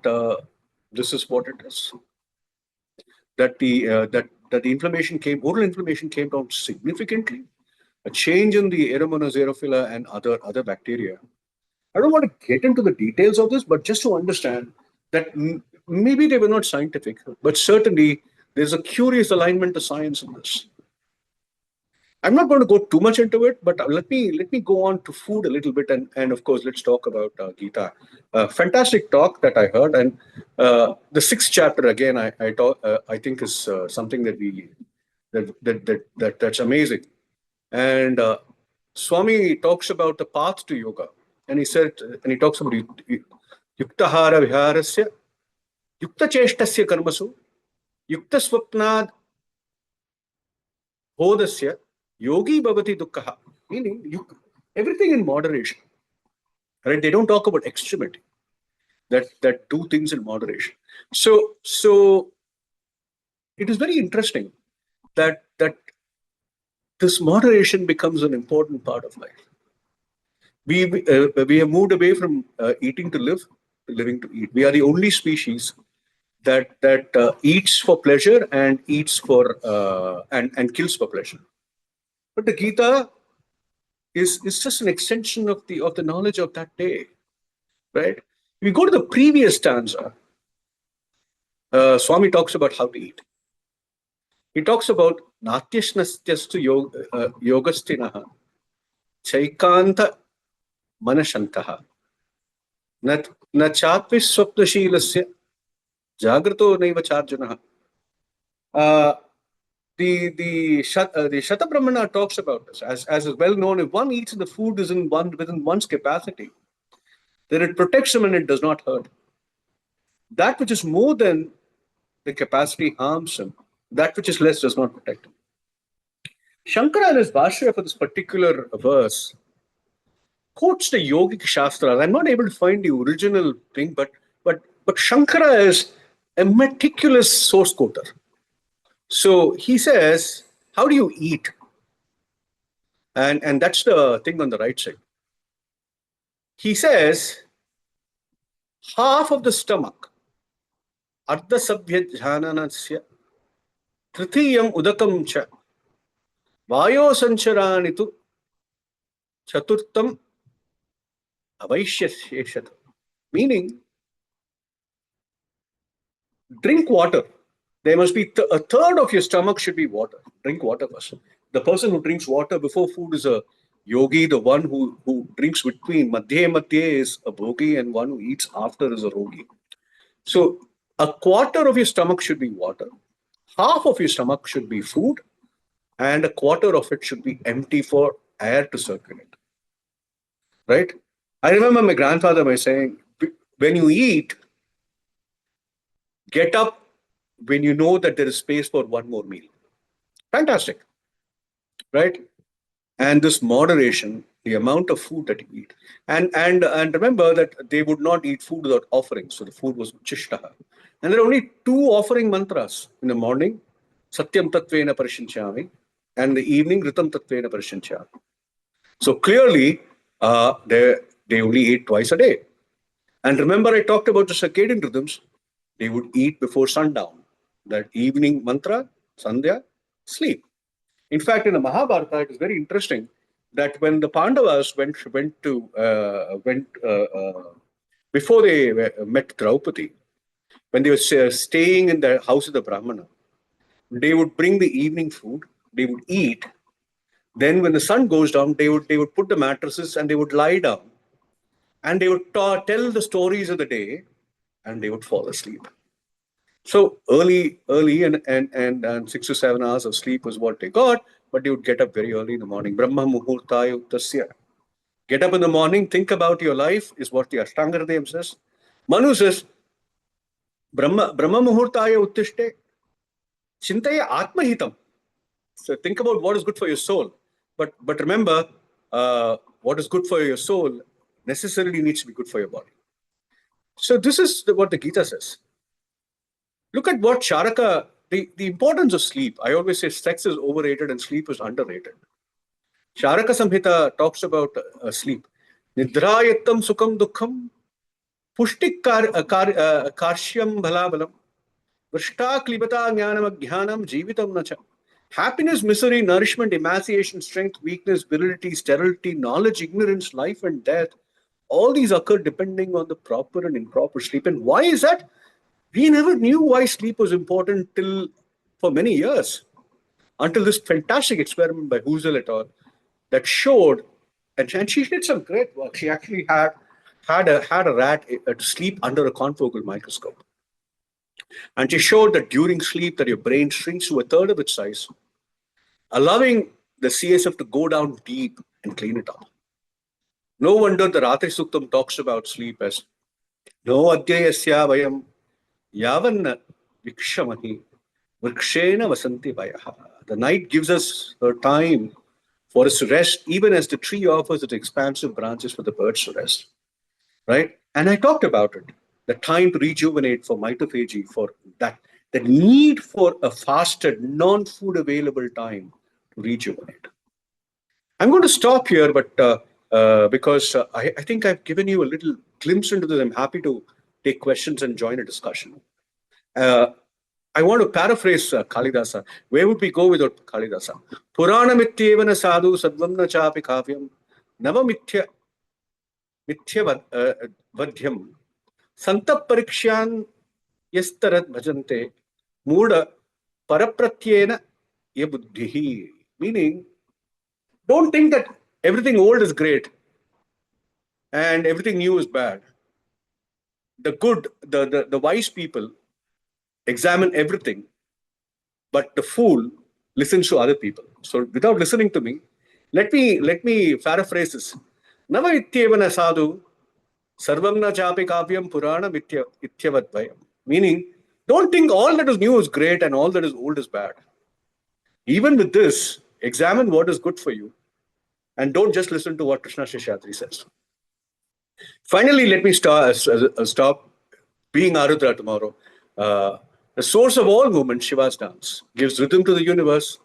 this is what it is. That the oral inflammation came down significantly. A change in the Aeromonas aerophila and other bacteria. I don't want to get into the details of this, but just to understand that maybe they were not scientific, but certainly there's a curious alignment to science in this. I'm not going to go too much into it, but let me go on to food a little bit, and of course, let's talk about Gita. Fantastic talk that I heard, and the 6th chapter again, I think is something that That's amazing. And Swami talks about the path to yoga, and he talks about yuktahara viharasya, yukta cheshtasya karmasu, yukta swapnad bodhasya, yogi bhavati dukkha. Meaning, everything in moderation. Right? They don't talk about extremity. That do things in moderation. So it is very interesting that this moderation becomes an important part of life. We have moved away from eating to live to living to eat. We are the only species that eats for pleasure and eats for and kills for pleasure. But the Gita is just an extension of the knowledge of that day, right? If we go to the previous stanza, Swami talks about how to eat. He talks about natyasnastu yogastinaha chaikanta manashantaha na chatvis swapnashilasya jagrato naiva charjanaha. The Shatabrahmana talks about this as is well known. If one eats and the food is within one's capacity, then it protects him and it does not hurt. That which is more than the capacity harms him. That which is less does not protect him. Shankara in his Bhashya for this particular verse quotes the yogic shastras. I'm not able to find the original thing, but Shankara is a meticulous source quoter. So he says, how do you eat? And that's the thing on the right side. He says, half of the stomach, ardha sabhya jhananasya, trithiyam udakam cha, vayo sancharanitu, chaturtam avaishyaseshat. Meaning, drink water. There must be a third of your stomach should be water. Drink water first. The person who drinks water before food is a yogi. The one who drinks between madhye is a bhogi, and one who eats after is a rogi. So a quarter of your stomach should be water. Half of your stomach should be food, and a quarter of it should be empty for air to circulate. Right? I remember my grandfather saying, when you eat, get up when you know that there is space for one more meal. Fantastic. Right? And this moderation, the amount of food that you eat. And remember that they would not eat food without offerings. So the food was chishtaha. And there are only two offering mantras in the morning, Satyam Tatvena Parishinchami, and in the evening, Ritam Tatvena Parishinchami. So clearly, they only ate twice a day. And remember, I talked about the circadian rhythms. They would eat before sundown. That evening mantra, Sandhya, sleep. In fact, in the Mahabharata, it is very interesting that when the Pandavas went before they met Draupadi, when they were staying in the house of the Brahmana, they would bring the evening food, they would eat. Then when the sun goes down, they would put the mattresses and they would lie down. And they would tell the stories of the day and they would fall asleep. So early and 6 to 7 hours of sleep was what they got, but they would get up very early in the morning. Brahma muhurtaya uttasya. Get up in the morning, think about your life, is what the Ashtanga Hridayam says. Manu says, Brahma muhurtaya uttishte, chintaya atmahitam. So think about what is good for your soul. But remember, what is good for your soul necessarily needs to be good for your body. So this is what the Gita says. Look at what Charaka, the importance of sleep. I always say sex is overrated and sleep is underrated. Charaka Samhita talks about sleep. Nidrayattam sukham dukkham, pushtik karshyam bhalavalam, vrishta klibata jnanam ajnanam jivitam nacha. Happiness, misery, nourishment, emaciation, strength, weakness, virility, sterility, knowledge, ignorance, life and death, all these occur depending on the proper and improper sleep. And why is that? We never knew why sleep was important for many years, until this fantastic experiment by Husserl et al. That showed, and she did some great work. She actually had a rat to sleep under a confocal microscope, and she showed that during sleep that your brain shrinks to a third of its size, allowing the CSF to go down deep and clean it up. No wonder the Ratri Suktam talks about sleep as no adhyayasya vayam yavan vikshamahi vrikshena vasanti vayaha. The night gives us a time for us to rest, even as the tree offers its expansive branches for the birds to rest. Right? And I talked about it. The time to rejuvenate for mitophagy, for that, the need for a fasted, non-food available time to rejuvenate. I'm going to stop here, but because I think I've given you a little glimpse into this, I'm happy to take questions and join a discussion. Uh, I want to paraphrase Kalidasa. Where would we go without Kalidasa? Purana mityevana sadhu sadvamna chapi kavyam nava mithya vadhyam santap parikshan yastarat bhajante mooda parapratyena ye buddhihi. Meaning, don't think that everything old is great and everything new is bad. The good, the wise people examine everything, but the fool listens to other people. So without listening to me, let me paraphrase this. Nava ityevana sadhu sarvam na chapi kavyam purana ityavadvayam. Meaning, don't think all that is new is great and all that is old is bad. Even with this, examine what is good for you and don't just listen to what Krishna Sheshatri says. Finally, let me stop being Arudra tomorrow. The source of all movement, Shiva's dance, gives rhythm to the universe.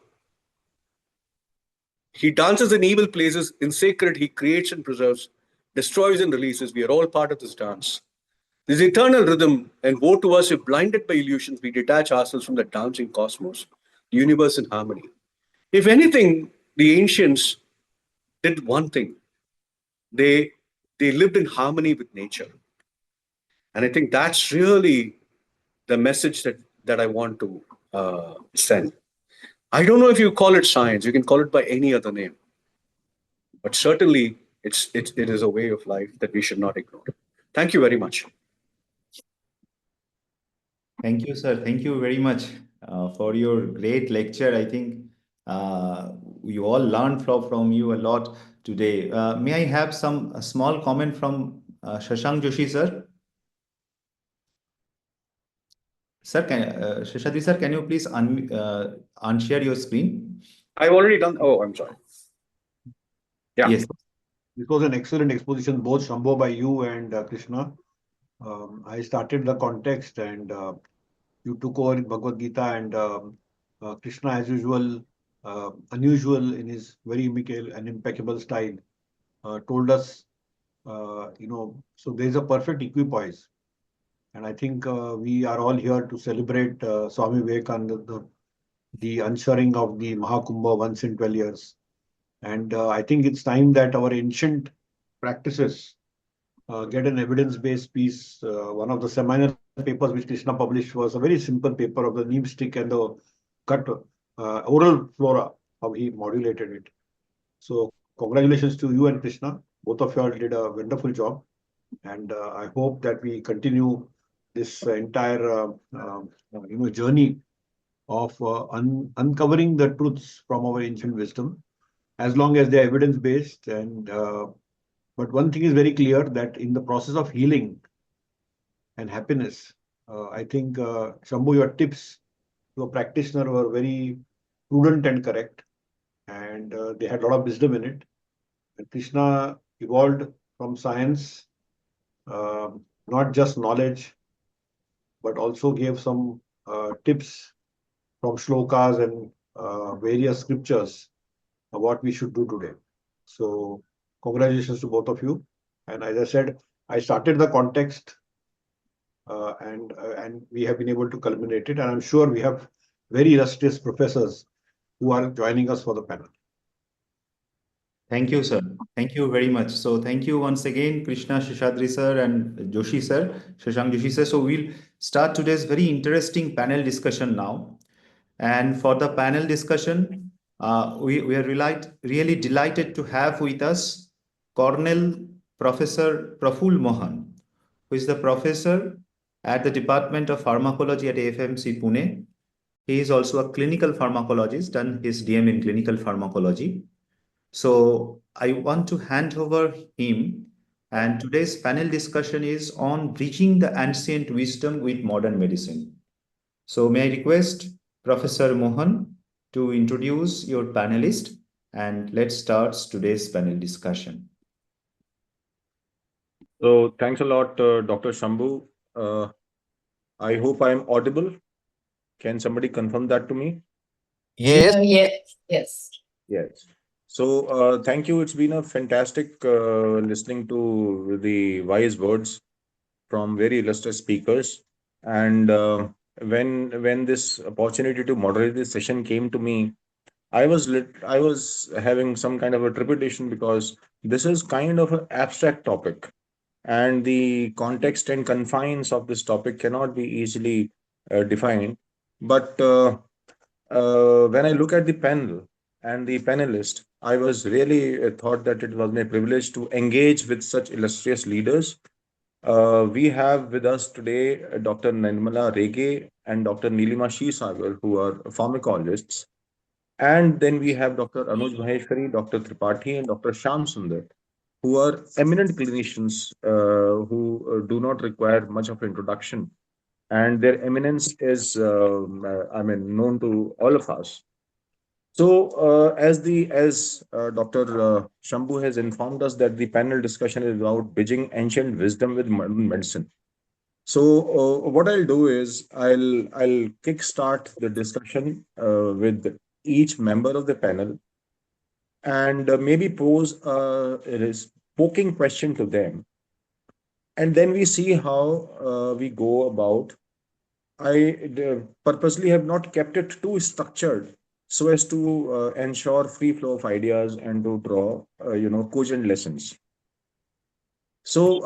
He dances in evil places. In sacred, he creates and preserves, destroys and releases. We are all part of this dance. This eternal rhythm, and woe to us if blinded by illusions, we detach ourselves from the dancing cosmos, the universe in harmony. If anything, the ancients did one thing. They lived in harmony with nature. And I think that's really the message that I want to send. I don't know if you call it science. You can call it by any other name. But certainly, it is a way of life that we should not ignore. Thank you very much. Thank you, sir. Thank you very much for your great lecture. I think we all learned from you a lot today. May I have a small comment from Shashank Joshi, sir? Sir, Shashadri sir, can you please unshare your screen? I've already done. Oh, I'm sorry. Yeah. Yes. This was an excellent exposition, both Shambho by you and Krishna. I started the context and you took over in Bhagavad Gita and Krishna, as usual, unusual in his very impeccable style, told us, so there's a perfect equipoise. And I think we are all here to celebrate Swami Vivekananda, the unshoring of the Mahakumbha once in 12 years. And I think it's time that our ancient practices get an evidence-based piece. One of the seminal papers which Krishna published was a very simple paper of the neem stick and the cut oral flora, how he modulated it. So congratulations to you and Krishna. Both of you all did a wonderful job. And I hope that we continue this entire journey of uncovering the truths from our ancient wisdom, as long as they're evidence-based. And but one thing is very clear, that in the process of healing and happiness, I think Shambhu, your tips to a practitioner were very prudent and correct, and they had a lot of wisdom in it. And Krishna evolved from science, not just knowledge, but also gave some tips from shlokas and various scriptures of what we should do today. So congratulations to both of you. And as I said, I started the context and we have been able to culminate it. And I'm sure we have very illustrious professors who are joining us for the panel. Thank you, sir. Thank you very much. So thank you once again, Krishna, Sheshadri sir, and Joshi sir, Shashank Joshi sir. So we'll start today's very interesting panel discussion now. And for the panel discussion, we are really delighted to have with us Cornell Professor Praful Mohan, who is the professor at the Department of Pharmacology at AFMC Pune. He is also a clinical pharmacologist, done his DM in clinical pharmacology. So I want to hand over him. And today's panel discussion is on bridging the ancient wisdom with modern medicine. So may I request Professor Mohan to introduce your panelist, and let's start today's panel discussion. So thanks a lot, Dr. Shambhu. I hope I'm audible. Can somebody confirm that to me? Yes. Yes. Yes. So thank you. It's been a fantastic listening to the wise words from very illustrious speakers. And when this opportunity to moderate this session came to me, I was having some kind of a trepidation because this is kind of an abstract topic, and the context and confines of this topic cannot be easily defined. But when I look at the panel and the panelist, I was really thought that it was my privilege to engage with such illustrious leaders. We have with us today Dr. Nirmala Rege and Dr. Nilima Shisagar, who are pharmacologists. And then we have Dr. Anuj Maheshwari, Dr. Tripathi, and Dr. Sham Sundar, who are eminent clinicians who do not require much of introduction. And their eminence is, I mean, known to all of us. So, as Dr. Shambhu has informed us that the panel discussion is about bridging ancient wisdom with modern medicine. So, what I'll do is I'll kickstart the discussion with each member of the panel and maybe pose a poking question to them, and then we see how we go about. Purposely have not kept it too structured so as to ensure free flow of ideas and to draw, cogent lessons. So,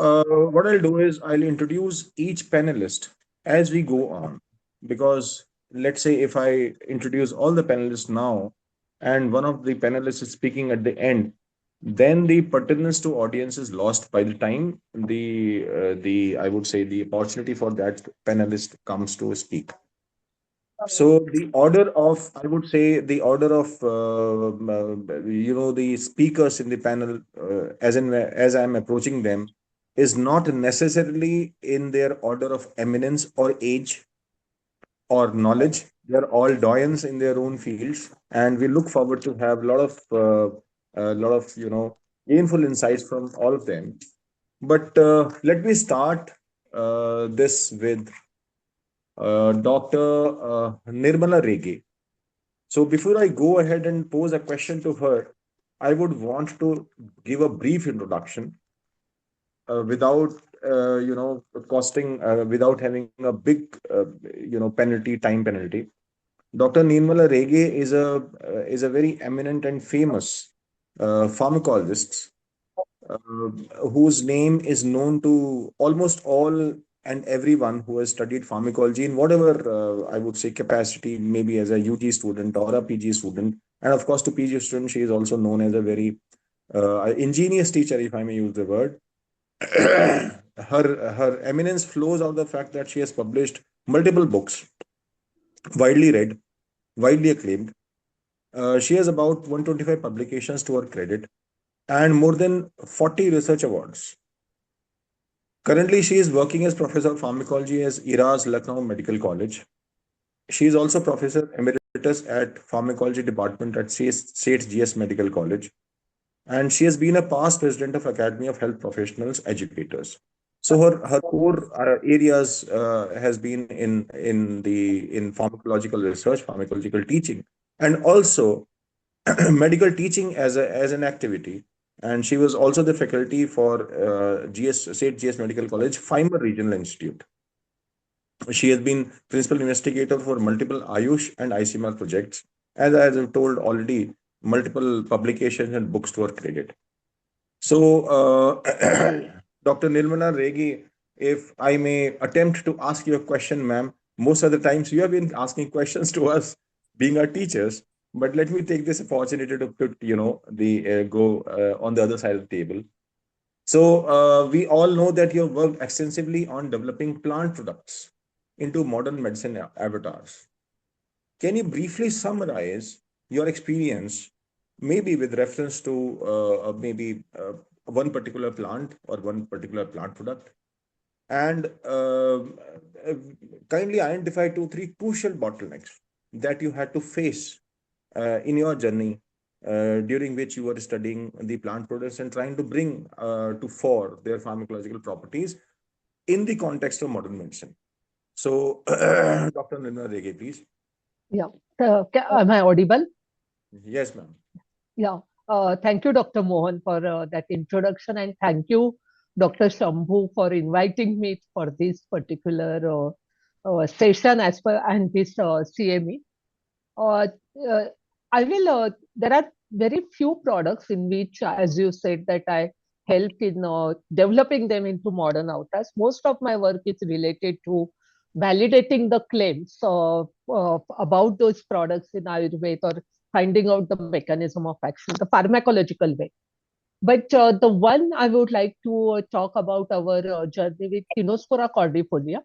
what I'll do is I'll introduce each panelist as we go on. Because let's say if I introduce all the panelists now and one of the panelists is speaking at the end, then the pertinence to audience is lost by the time the I would say the opportunity for that panelist comes to speak. So the order of, I would say, the order of, the speakers in the panel, as I'm approaching them, is not necessarily in their order of eminence or age or knowledge. They're all doyens in their own fields, and we look forward to have a lot of, gainful insights from all of them. But let me start this with Dr. Nirmala Rege. So before I go ahead and pose a question to her, I would want to give a brief introduction without costing without having a big time penalty. Dr. Nirmala Rege is a very eminent and famous pharmacologist uh, whose name is known to almost all and everyone who has studied pharmacology in whatever I would say capacity, maybe as a UG student or a PG student. And of course, to PG student, she is also known as a very ingenious teacher, if I may use the word. Her eminence flows out of the fact that she has published multiple books, widely read, widely acclaimed. She has about 125 publications to her credit and more than 40 research awards. Currently, she is working as professor of pharmacology as IRA's Lucknow Medical College. She is also professor emeritus at pharmacology department at State GS Medical College, and she has been a past president of Academy of Health Professionals Educators. So her core areas has been in pharmacological research, pharmacological teaching, and also medical teaching as an activity. And she was also the faculty for State GS Medical College, Fimer Regional Institute. She has been principal investigator for multiple Ayush and ICMR projects. As I have told already, multiple publications and books to her credit. So, Dr. Nirmala Rege, if I may attempt to ask you a question, ma'am, most of the times you have been asking questions to us, being our teachers. But let me take this opportunity to put, the go on the other side of the table. So, we all know that you have worked extensively on developing plant products into modern medicine avatars. Can you briefly summarize your experience, maybe with reference to maybe one particular plant or one particular plant product, and uh, kindly identify two, three crucial bottlenecks that you had to face in your journey during which you were studying the plant products and trying to bring to fore their pharmacological properties in the context of modern medicine. So, Dr. Nirna Rege, please. Yeah. Am I audible? Yes, ma'am. Yeah. Thank you, Dr. Mohan, for that introduction, and thank you, Dr. Shambhu, for inviting me for this particular session as per and this CME. Uh, uh, I will. There are very few products in which, as you said, that I help in developing them into modern avatars. Most of my work is related to validating the claims about those products in Ayurveda, or finding out the mechanism of action, the pharmacological way. But the one I would like to talk about our journey with Tinospora cordifolia,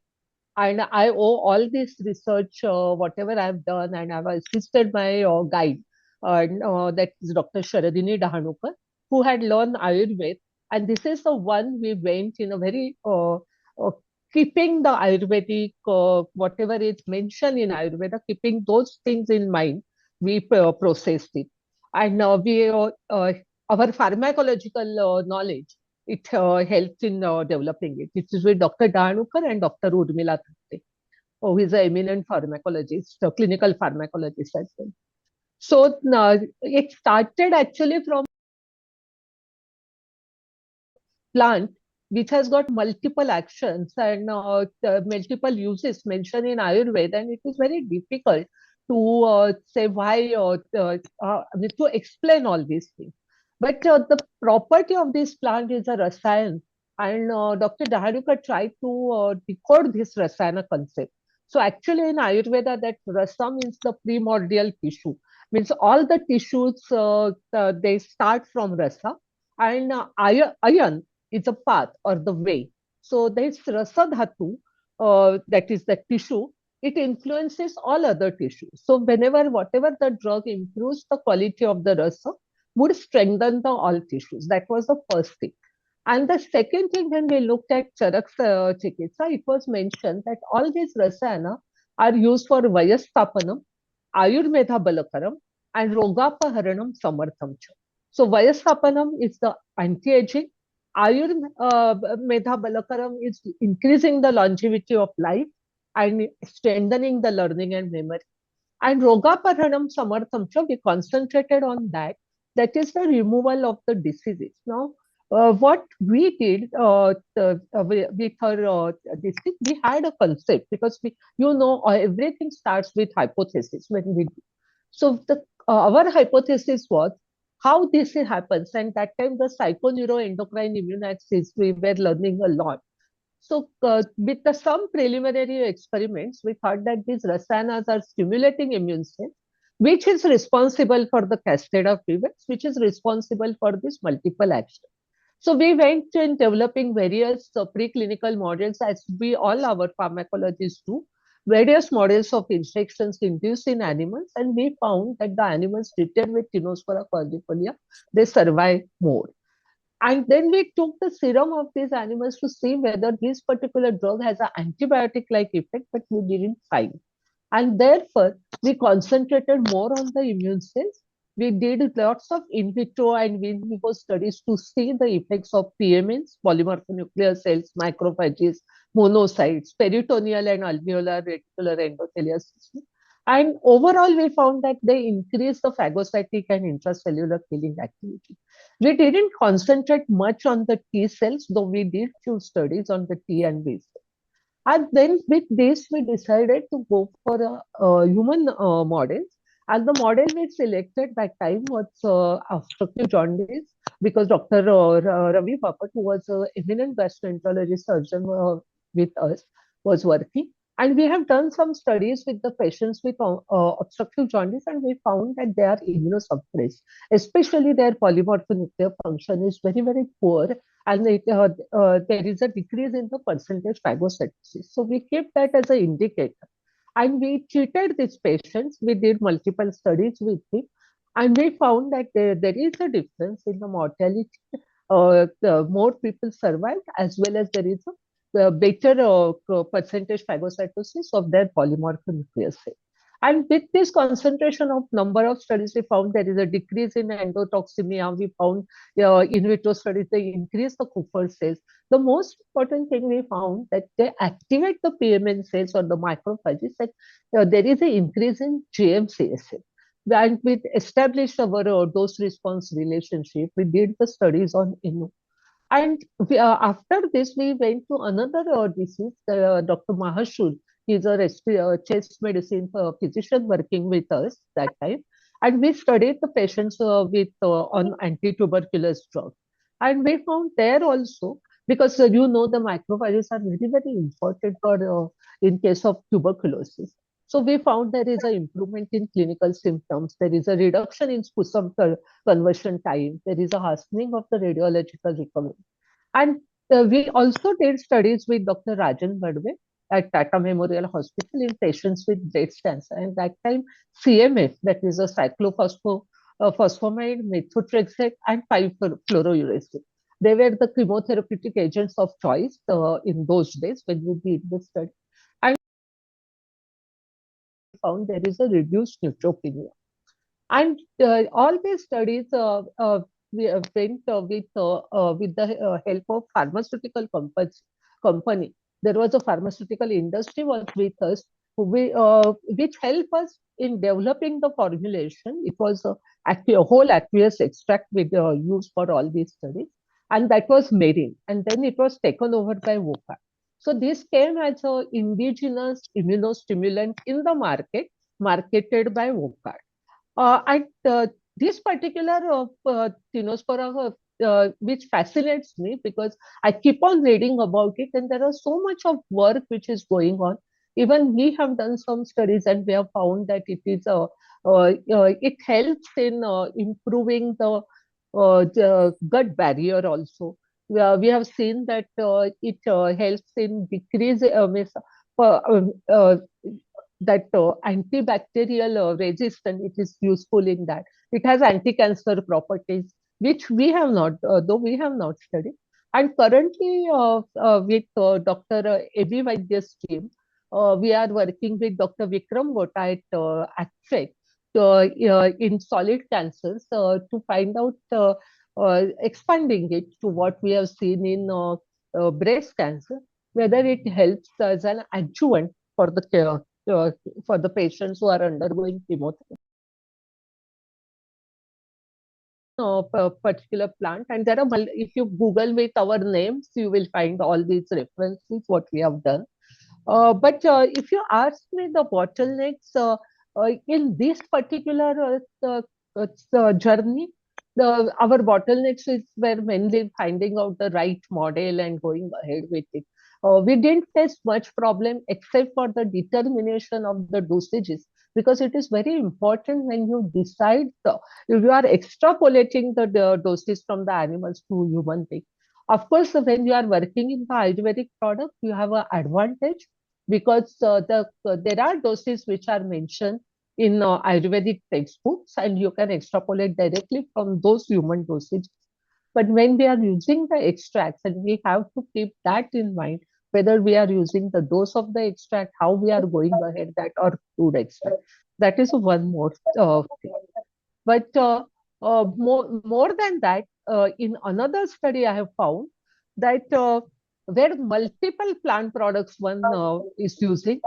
and I owe all this research, whatever I've done, and I've assisted my guide, that is Dr. Sharadini Dahanukar, who had learned Ayurveda. And this is the one we went in a very keeping the Ayurvedic, whatever is mentioned in Ayurveda, keeping those things in mind, we processed it. And our pharmacological knowledge, it helps in developing it. It is with Dr. Dahanukar and Dr. Urmila Thakte, who is an eminent pharmacologist, a clinical pharmacologist as well. So it started actually from plant which has got multiple actions and multiple uses mentioned in Ayurveda, and it is very difficult to say why or to explain all these things. But the property of this plant is a rasayan, and Dr. Dahanuka tried to decode this rasayana concept. So actually in Ayurveda, that rasa means the primordial tissue, means all the tissues, they start from rasa, and ayan is a path or the way. So this rasa dhatu, that is the tissue, it influences all other tissues. So whenever, whatever the drug improves the quality of the rasa, would strengthen the all tissues. That was the first thing. And the second thing, when we looked at Charak Chikitsa, it was mentioned that all these rasayana are used for Vayastapanam, Ayurveda Balakaram, and Rogapaharanam Samartham. So Vayastapanam is the anti-aging, Ayurveda Balakaram is increasing the longevity of life and strengthening the learning and memory. And Rogaparanam Samarthamcha, we concentrated on that. That is the removal of the diseases. Now, what we did with her this thing, we had a concept, because we, everything starts with hypothesis when we do. So our hypothesis was how this happens, and that time the psychoneuroendocrine immunaxis we were learning a lot. So with some preliminary experiments, we thought that these rasayanas are stimulating immune cells, which is responsible for the cascade of events, which is responsible for this multiple action. So we went in developing various preclinical models, as we all our pharmacologists do, various models of infections induced in animals, and we found that the animals treated with Tinospora cordifolia, they survive more. And then we took the serum of these animals to see whether this particular drug has an antibiotic-like effect, but we didn't find. And therefore, we concentrated more on the immune cells. We did lots of in vitro and in vivo studies to see the effects of PMNs, polymorphonuclear cells, macrophages, monocytes, peritoneal and alveolar reticular endothelial system. And overall, we found that they increase the phagocytic and intracellular killing activity. We didn't concentrate much on the T cells, though we did few studies on the T and B cells. And then with this, we decided to go for a human models. And the model we selected that time was obstructive jaundice, because Dr. Ravi Bapat, who was an eminent gastroenterologist surgeon with us, was working. And we have done some studies with the patients with obstructive jaundice, and we found that they are immunosuppressed, especially their polymorphonuclear function is very, very poor, and there is a decrease in the percentage phagocytosis. So we keep that as an indicator. And we treated these patients. We did multiple studies with them, and we found that there is a difference in the mortality. The more people survived, as well as there is a better percentage phagocytosis of their polymorph nucleus cell. And with this concentration of number of studies, we found there is a decrease in endotoxemia. We found in vitro studies, they increase the Kupffer cells. The most important thing we found that they activate the PMN cells or the macrophages, that there is an increase in GM-CSF. And we established our dose response relationship. We did the studies on INU. And after this, we went to another disease. Dr. Mahashul, he's a chest medicine physician working with us that time. And we studied the patients with on anti-tuberculous drug. And we found there also, because the macrophages are very, very important for in case of tuberculosis. So we found there is an improvement in clinical symptoms. There is a reduction in sputum conversion time. There is a hastening of the radiological recovery. And we also did studies with Dr. Rajan Badwe at Tata Memorial Hospital in patients with breast cancer. And that time, CMF, that is a cyclophosphamide, methotrexate, and 5-fluorouracil. They were the chemotherapeutic agents of choice in those days when we did the study. And found there is a reduced neutropenia. And all these studies we went with the help of pharmaceutical company. There was a pharmaceutical industry was with us, which helped us in developing the formulation. It was a whole aqueous extract we used for all these studies, and that was Merin. And then it was taken over by Woka. So this came as an indigenous immunostimulant in the market, marketed by Woka. And this particular Tinospora, which fascinates me because I keep on reading about it, and there is so much of work which is going on. Even we have done some studies, and we have found that it helps in improving the gut barrier also. We have seen that it helps in decrease that antibacterial resistance. It is useful in that. It has anti-cancer properties, which we have not, though we have not studied. And currently, with Dr. A.B. Vaidya's team, we are working with Dr. Vikram Gota at ACFEC in solid cancers to find out expanding it to what we have seen in breast cancer, whether it helps as an adjuvant for the care for the patients who are undergoing chemotherapy. Particular plant, and there are, if you Google with our names, you will find all these references what we have done. But if you ask me the bottlenecks in this particular journey, our bottlenecks were mainly finding out the right model and going ahead with it. We didn't face much problem except for the determination of the dosages, because it is very important when you decide if you are extrapolating the doses from the animals to human being. Of course, when you are working in the Ayurvedic product, you have an advantage because there are doses which are mentioned in Ayurvedic textbooks, and you can extrapolate directly from those human dosages. But when we are using the extracts, and we have to keep that in mind, whether we are using the dose of the extract, how we are going ahead that, or crude extract. That is one more thing. But more than that, in another study, I have found that where multiple plant products one is using,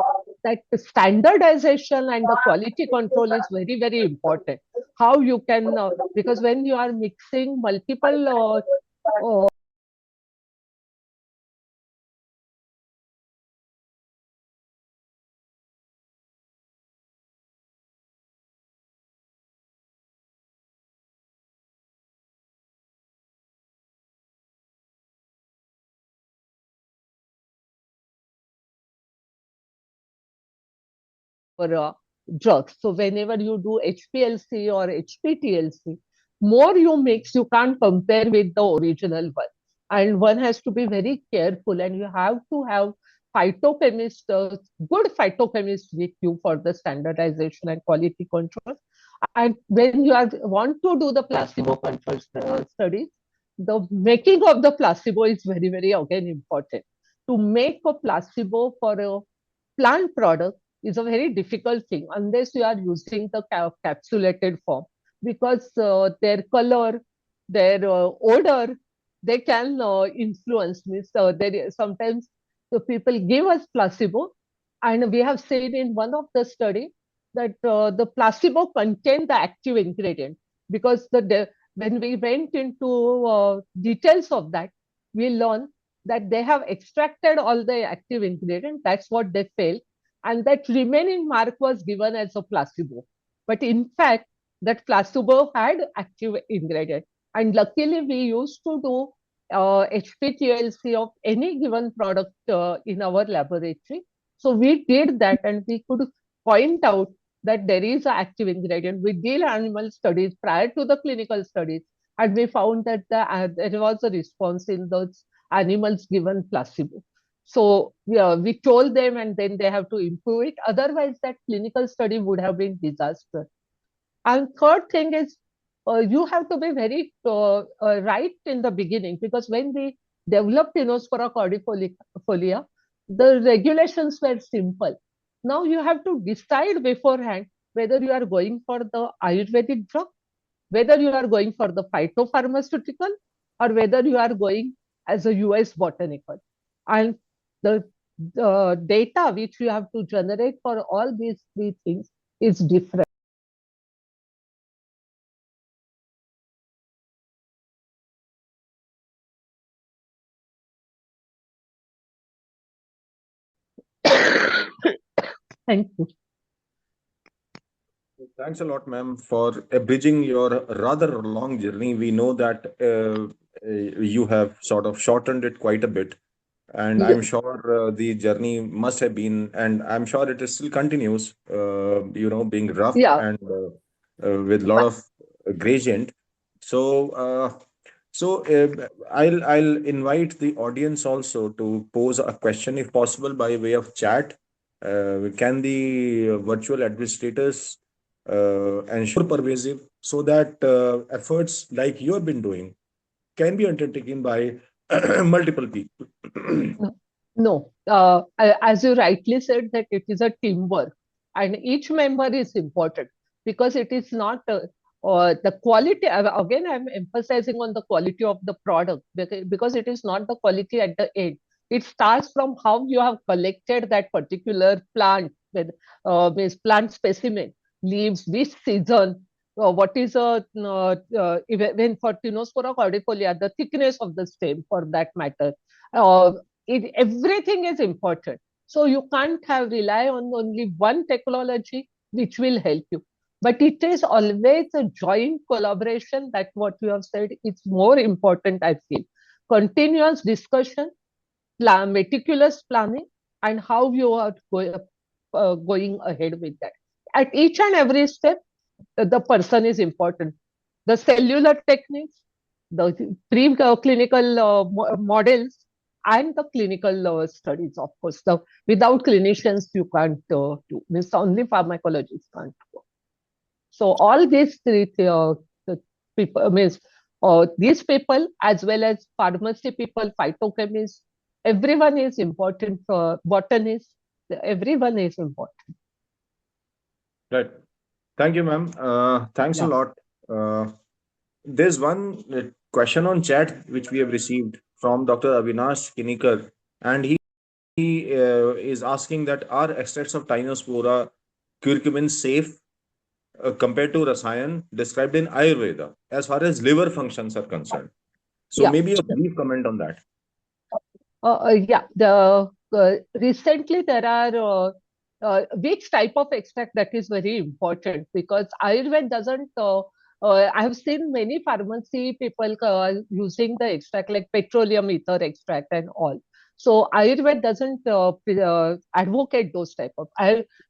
that standardization and the quality control is very, very important. How you can, because when you are mixing multiple drugs. So whenever you do HPLC or HPTLC, more you mix, you can't compare with the original one. And one has to be very careful, and you have to have phytochemist, good phytochemist with you for the standardization and quality control. And when you want to do the placebo control studies, the making of the placebo is very, very again important. To make a placebo for a plant product is a very difficult thing unless you are using the capsulated form, because their color, their odor, they can influence me. So sometimes the people give us placebo, and we have seen in one of the study that the placebo contained the active ingredient, because when we went into details of that, we learned that they have extracted all the active ingredient. That's what they failed, and that remaining mark was given as a placebo. But in fact, that placebo had active ingredient. And luckily, we used to do HPTLC of any given product in our laboratory. So we did that, and we could point out that there is an active ingredient. We did animal studies prior to the clinical studies, and we found that there was a response in those animals given placebo. So yeah, we told them, and then they have to improve it. Otherwise, that clinical study would have been disaster. And third thing is, you have to be very right in the beginning, because when we developed Inospora cordifolia, the regulations were simple. Now you have to decide beforehand whether you are going for the Ayurvedic drug, whether you are going for the phytopharmaceutical, or whether you are going as a US botanical. And the data which you have to generate for all these three things is different. Thank you. Thanks a lot, ma'am, for bridging your rather long journey. We know that you have sort of shortened it quite a bit, and I'm Yes. sure the journey must have been, and I'm sure it is still continues, being rough Yeah. and with a lot of gradient. So, I'll invite the audience also to pose a question, if possible, by way of chat. Can the virtual administrators ensure pervasive so that efforts like you have been doing can be undertaken by multiple people? No, no. As you rightly said, that it is a teamwork, and each member is important, because it is not the quality. Again, I'm emphasizing on the quality of the product, because it is not the quality at the end. It starts from how you have collected that particular plant, with means plant specimen, leaves, which season, what is even for Tinospora cordifolia, the thickness of the stem, for that matter. Uh, Everything is important. So you can't have rely on only one technology which will help you. But it is always a joint collaboration. That what you have said, it's more important, I feel. Continuous discussion, meticulous planning, and how you are going ahead with that. At each and every step, the person is important. The cellular techniques, the preclinical models, and the clinical studies, of course. So without clinicians, you can't do. Means only pharmacologists can't do. So all these three the people means these people, as well as pharmacy people, phytochemists, everyone is important. For botanists, everyone is important. Right. Thank you, ma'am. Thanks a Yeah. lot. There's one question on chat which we have received from Dr. Avinash Kinikar, and he is asking that are extracts of Tinospora curcumin safe compared to Rasayan described in Ayurveda as far as liver functions are concerned? So Yeah. maybe a brief comment on that. Yeah, recently there are which type of extract, that is very important, because Ayurveda doesn't. I have seen many pharmacy people using the extract like petroleum ether extract and all. So Ayurveda doesn't advocate those type of.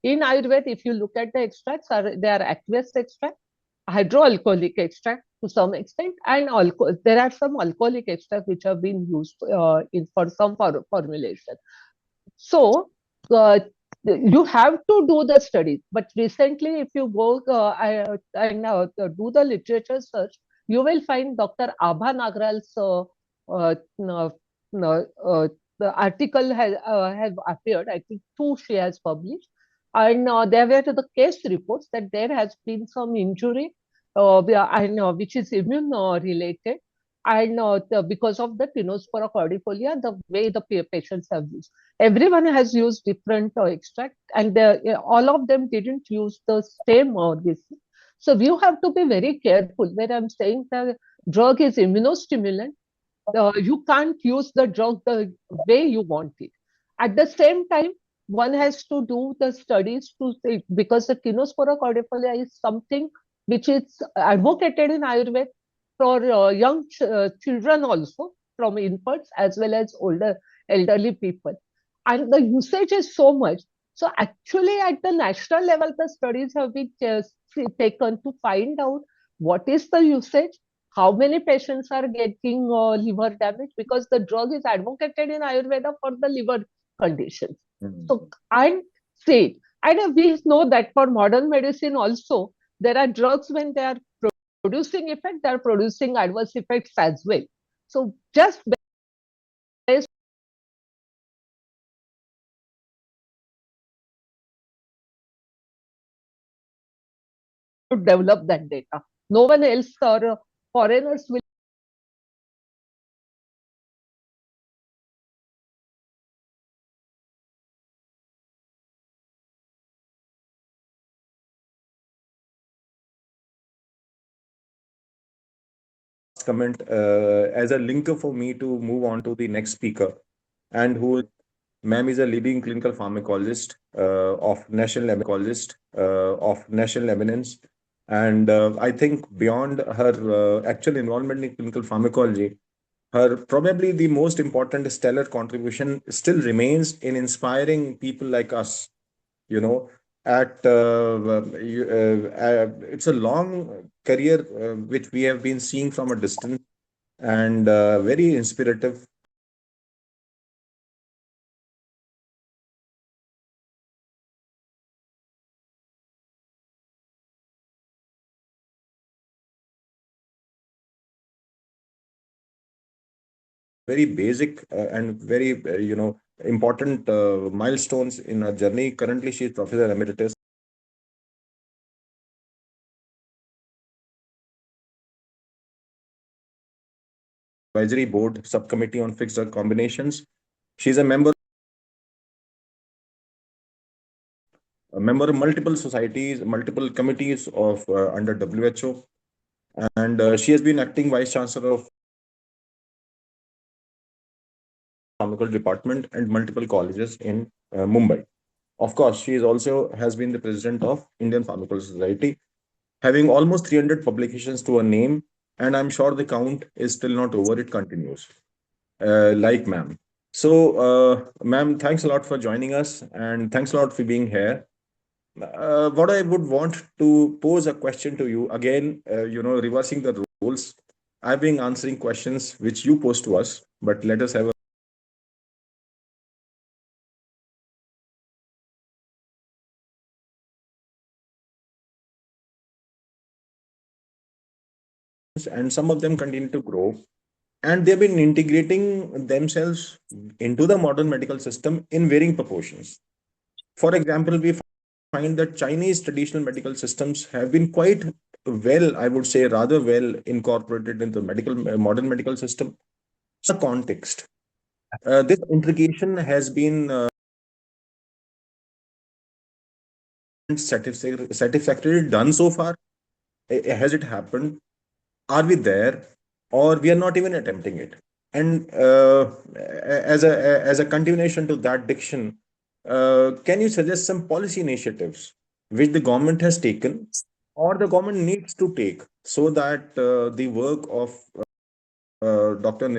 In Ayurveda, if you look at the extracts, they are aqueous extract, hydroalcoholic extract to some extent, and there are some alcoholic extracts which have been used in for some formulation. So uh, you have to do the studies. But recently, if you go and do the literature search, you will find Dr. Abha Nagral's uh, uh, the article has appeared. I think two she has published, and there were the case reports that there has been some injury, and which is immune related, and because of the Tinospora cordifolia, the way the patients have used. Everyone has used different extract, and all of them didn't use the same this. So you have to be very careful when I'm saying the drug is immunostimulant. You can't use the drug the way you want it. At the same time, one has to do the studies to say, because the Tinospora cordifolia is something which is advocated in Ayurveda for young children also, from infants as well as older elderly people. And the usage is so much. So actually, at the national level, the studies have been taken to find out what is the usage, how many patients are getting liver damage, because the drug is advocated in Ayurveda for the liver conditions. So, and say, and we know that for modern medicine also, there are drugs when they are producing effect, they are producing adverse effects as well. So, just based to develop that data. No one else or foreigners will comment as a linker for me to move on to the next speaker, and who ma'am is a leading clinical pharmacologist of national eminence. And I think beyond her actual involvement in clinical pharmacology, her probably the most important stellar contribution still remains in inspiring people like us, you know, at it's a long career which we have been seeing from a distance, and very inspirative. Very basic and very important milestones in her journey. Currently, she is Professor Emeritus, Advisory Board Subcommittee on Fixed Drug Combinations. She's a member of multiple societies, multiple committees of under WHO, and she has been acting Vice Chancellor of Pharmaceutical Department and multiple colleges in Mumbai. Of course, she is also has been the president of Indian Pharmaceutical Society, having almost 300 publications to her name, and I'm sure the count is still not over. It continues. Like ma'am. So, ma'am, thanks a lot for joining us, and thanks a lot for being here. What I would want to pose a question to you again, reversing the roles. I've been answering questions which you pose to us, but let us have a and some of them continue to grow, and they've been integrating themselves into the modern medical system in varying proportions. For example, we find that Chinese traditional medical systems have been quite well, I would say, rather well incorporated into medical modern medical system. So, context. This integration has been satisfactorily done so far. Has it happened? Are we there, or we are not even attempting it? And as a continuation to that diction, can you suggest some policy initiatives which the government has taken or the government needs to take, so that the work of Dr.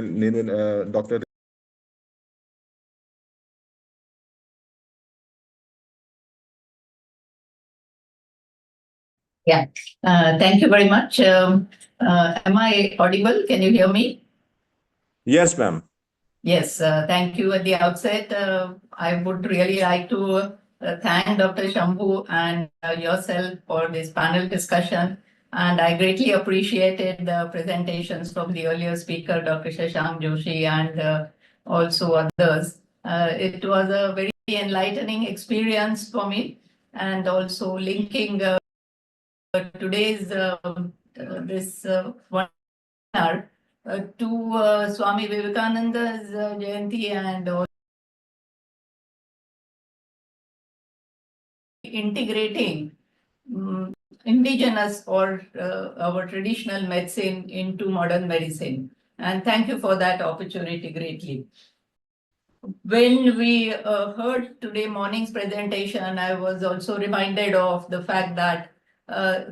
Yeah, thank you very much. Am I audible? Can you hear me? Yes, ma'am. Yes, thank you. At the outset, I would really like to thank Dr. Shambhu and yourself for this panel discussion. And I greatly appreciated the presentations from the earlier speaker, Dr. Shashank Joshi, and also others. It was a very enlightening experience for me, and also linking today's this webinar to Swami Vivekananda's Jayanti and integrating indigenous or our traditional medicine into modern medicine. And thank you for that opportunity greatly. When we heard today morning's presentation, I was also reminded of the fact that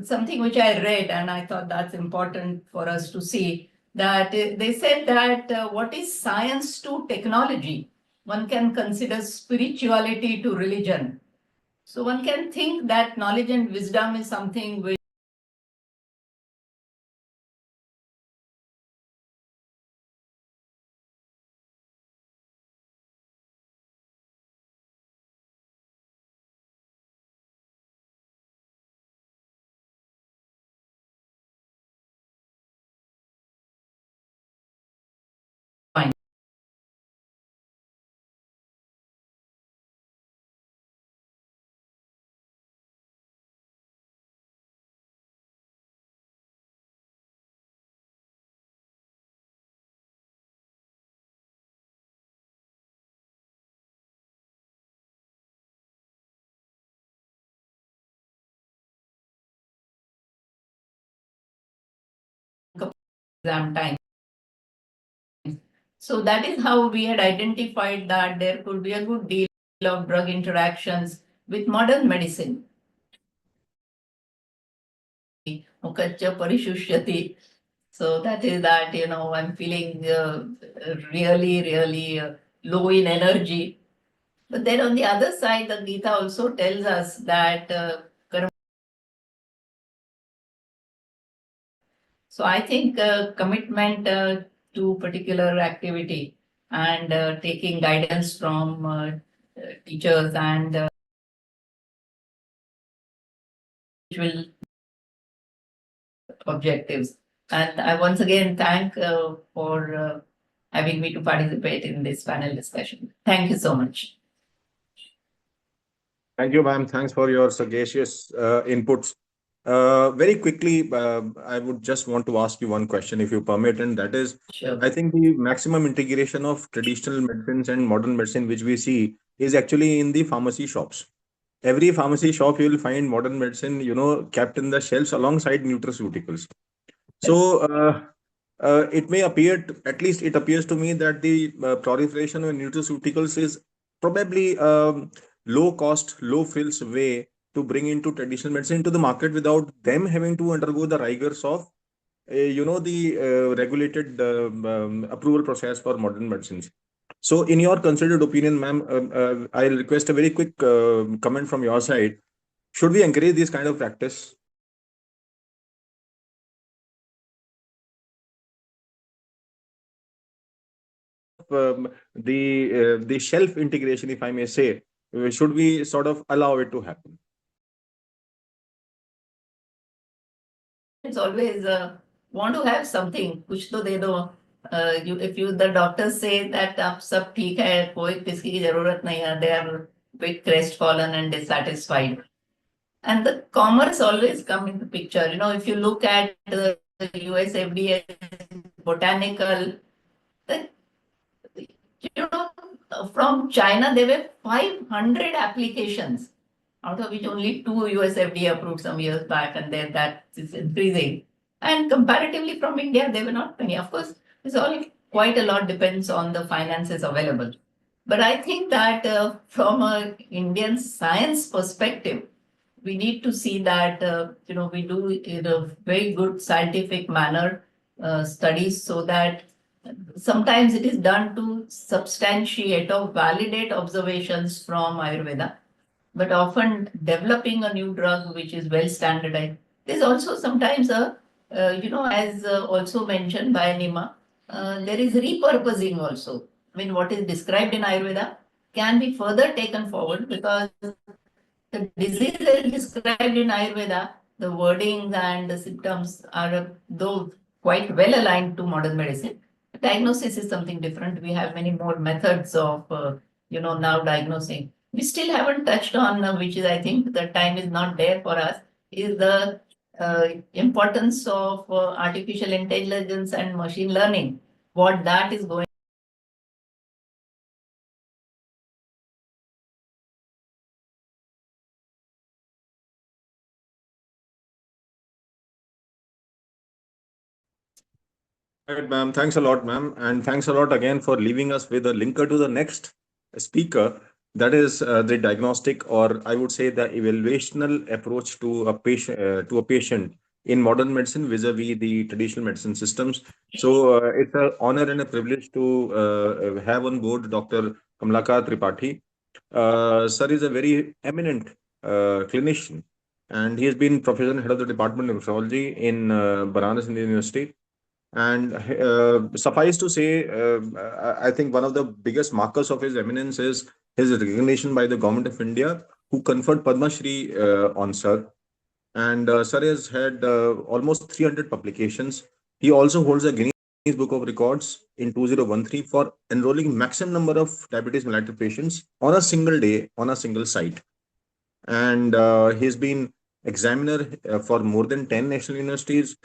something which I read, and I thought that's important for us to see, that they said that what is science to technology? One can consider spirituality to religion. So one can think that knowledge and wisdom is something which exam time. So that is how we had identified that there could be a good deal of drug interactions with modern medicine. Mukhacha parishushyati. So that is that, I'm feeling really low in energy. But then on the other side, the Gita also tells us that so I think commitment to particular activity and taking guidance from teachers and which will objectives. And I once again thank for having me to participate in this panel discussion. Thank you so much. Thank you, ma'am. Thanks for your sagacious inputs. Very quickly, I would just want to ask you one question, if you permit, and that is, Sure. I think the maximum integration of traditional medicines and modern medicine, which we see, is actually in the pharmacy shops. Every pharmacy shop, you will find modern medicine, kept in the shelves alongside nutraceuticals. So, it may appear, at least it appears to me, that the proliferation of nutraceuticals is probably low cost, low fills way to bring into traditional medicine into the market without them having to undergo the rigors of, the regulated approval process for modern medicines. So, in your considered opinion, ma'am, I'll request a very quick comment from your side. Should we encourage this kind of practice? The shelf integration, if I may say, should we sort of allow it to happen? It's always want to have something, कुछ तो दे दो. If you the doctors say that आप सब ठीक है, कोई किसी की जरूरत नहीं है, they are bit crestfallen and dissatisfied. And the commerce always come in the picture. If you look at the US FDA botanical, from China, there were 500 applications, out of which only 2 US FDA approved some years back, and then that is increasing. And comparatively from India, there were not many. Of course, it's all quite a lot depends on the finances available. But I think that from an Indian science perspective, we need to see that we do in a very good scientific manner studies, so that sometimes it is done to substantiate or validate observations from Ayurveda, but often developing a new drug which is well standardized. There's also sometimes as also mentioned by Nima, there is repurposing also. what is described in Ayurveda can be further taken forward, because the diseases described in Ayurveda, the wordings and the symptoms are though quite well aligned to modern medicine. Diagnosis is something different. We have many more methods of, now diagnosing. We still haven't touched on, which is, I think, the time is not there for us, is the importance of artificial intelligence and machine learning. What that is going. Right, ma'am. Thanks a lot, ma'am. And thanks a lot again for leaving us with a linker to the next speaker. That is the diagnostic, or I would say the evaluational approach to a patient in modern medicine vis-a-vis the traditional medicine systems. So it's an honor and a privilege to have on board Dr. Kamlaka Tripathi. Sir is a very eminent clinician, and he has been professor and head of the Department of Nephrology in Banaras Indian University. And suffice to say, I think one of the biggest markers of his eminence is his recognition by the government of India, who conferred Padma Shri on Sir. And Sir has had almost 300 publications. He also holds a Guinness Book of Records in 2013 for enrolling maximum number of diabetes mellitus patients on a single day on a single site. And he's been examiner for more than 10 national universities.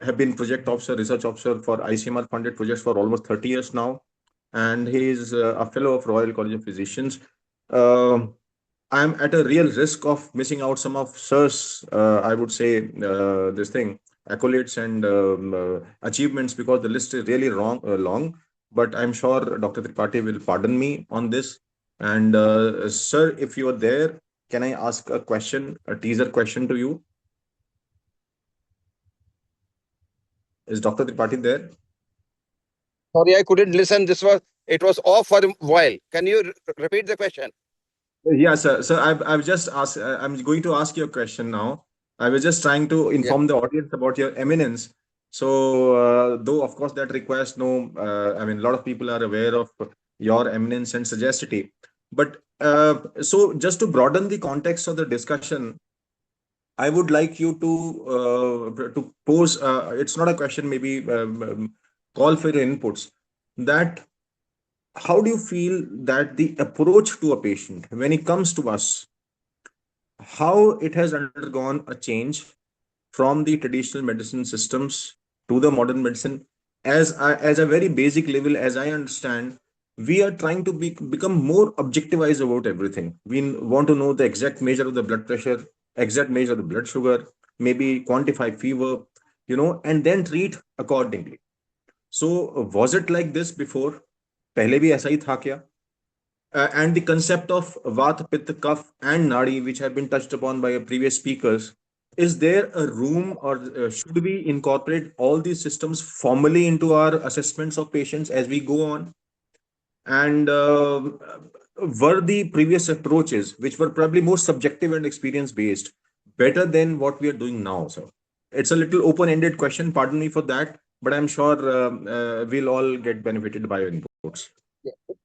Have been project officer, research officer for ICMR funded projects for almost 30 years now. And he is a fellow of Royal College of Physicians. I'm at a real risk of missing out some of Sir's, I would say, accolades and achievements, because the list is really long. But I'm sure Dr. Tripathi will pardon me on this. And Sir, if you are there, can I ask a question, a teaser question to you? Is Dr. Tripathi there? Sorry, I couldn't listen. It was off for a while. Can you repeat the question? Yeah, sir. So I've just asked, I'm going to ask you a question now. I was just trying to inform the audience about your eminence. So, though of course that requires no, I mean, a lot of people are aware of your eminence and sagacity. But so just to broaden the context of the discussion, I would like you to pose. It's not a question, maybe call for your inputs. That how do you feel that the approach to a patient when he comes to us, how it has undergone a change from the traditional medicine systems to the modern medicine? As a very basic level, as I understand, we are trying to become more objectivized about everything. We want to know the exact measure of the blood pressure, exact measure of the blood sugar, maybe quantify fever, and then treat accordingly. So was it like this before? पहले भी ऐसा ही था क्या? And the concept of Vata, Pitta, Kapha, and Nadi, which have been touched upon by previous speakers, is there a room, or should we incorporate all these systems formally into our assessments of patients as we go on? And were the previous approaches, which were probably more subjective and experience based, better than what we are doing now? So it's a little open-ended question. Pardon me for that, but I'm sure we'll all get benefited by your inputs.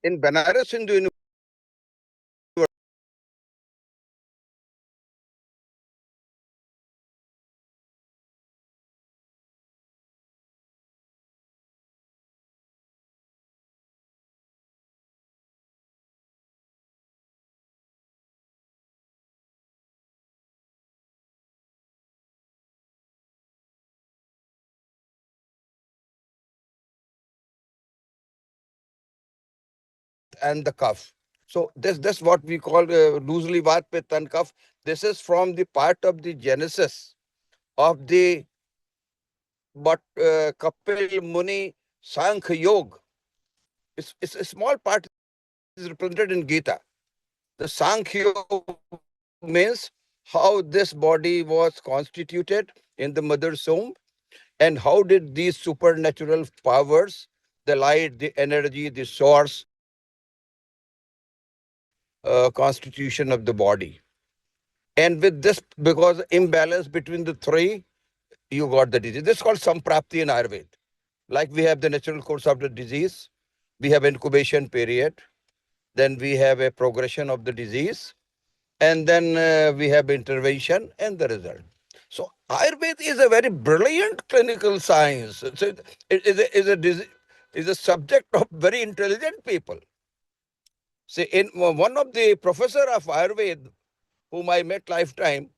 In Banaras Hindu University, and the cuff. So this what we call loosely Vat, Pitta, and Kapha. This is from the part of the genesis of the Kapil Muni Sankhya Yoga. It's a small part is represented in Gita. The Sankhya Yoga means how this body was constituted in the mother's womb, and how did these supernatural powers, the light, the energy, the source, constitution of the body. And with this, because imbalance between the three, you got the disease. This is called Samprapti in Ayurveda. Like we have the natural course of the disease, we have incubation period, then we have a progression of the disease, and then we have intervention and the result. So Ayurveda is a very brilliant clinical science. Is a subject of very intelligent people. See, in one of the professor of Ayurveda, whom I met lifetime,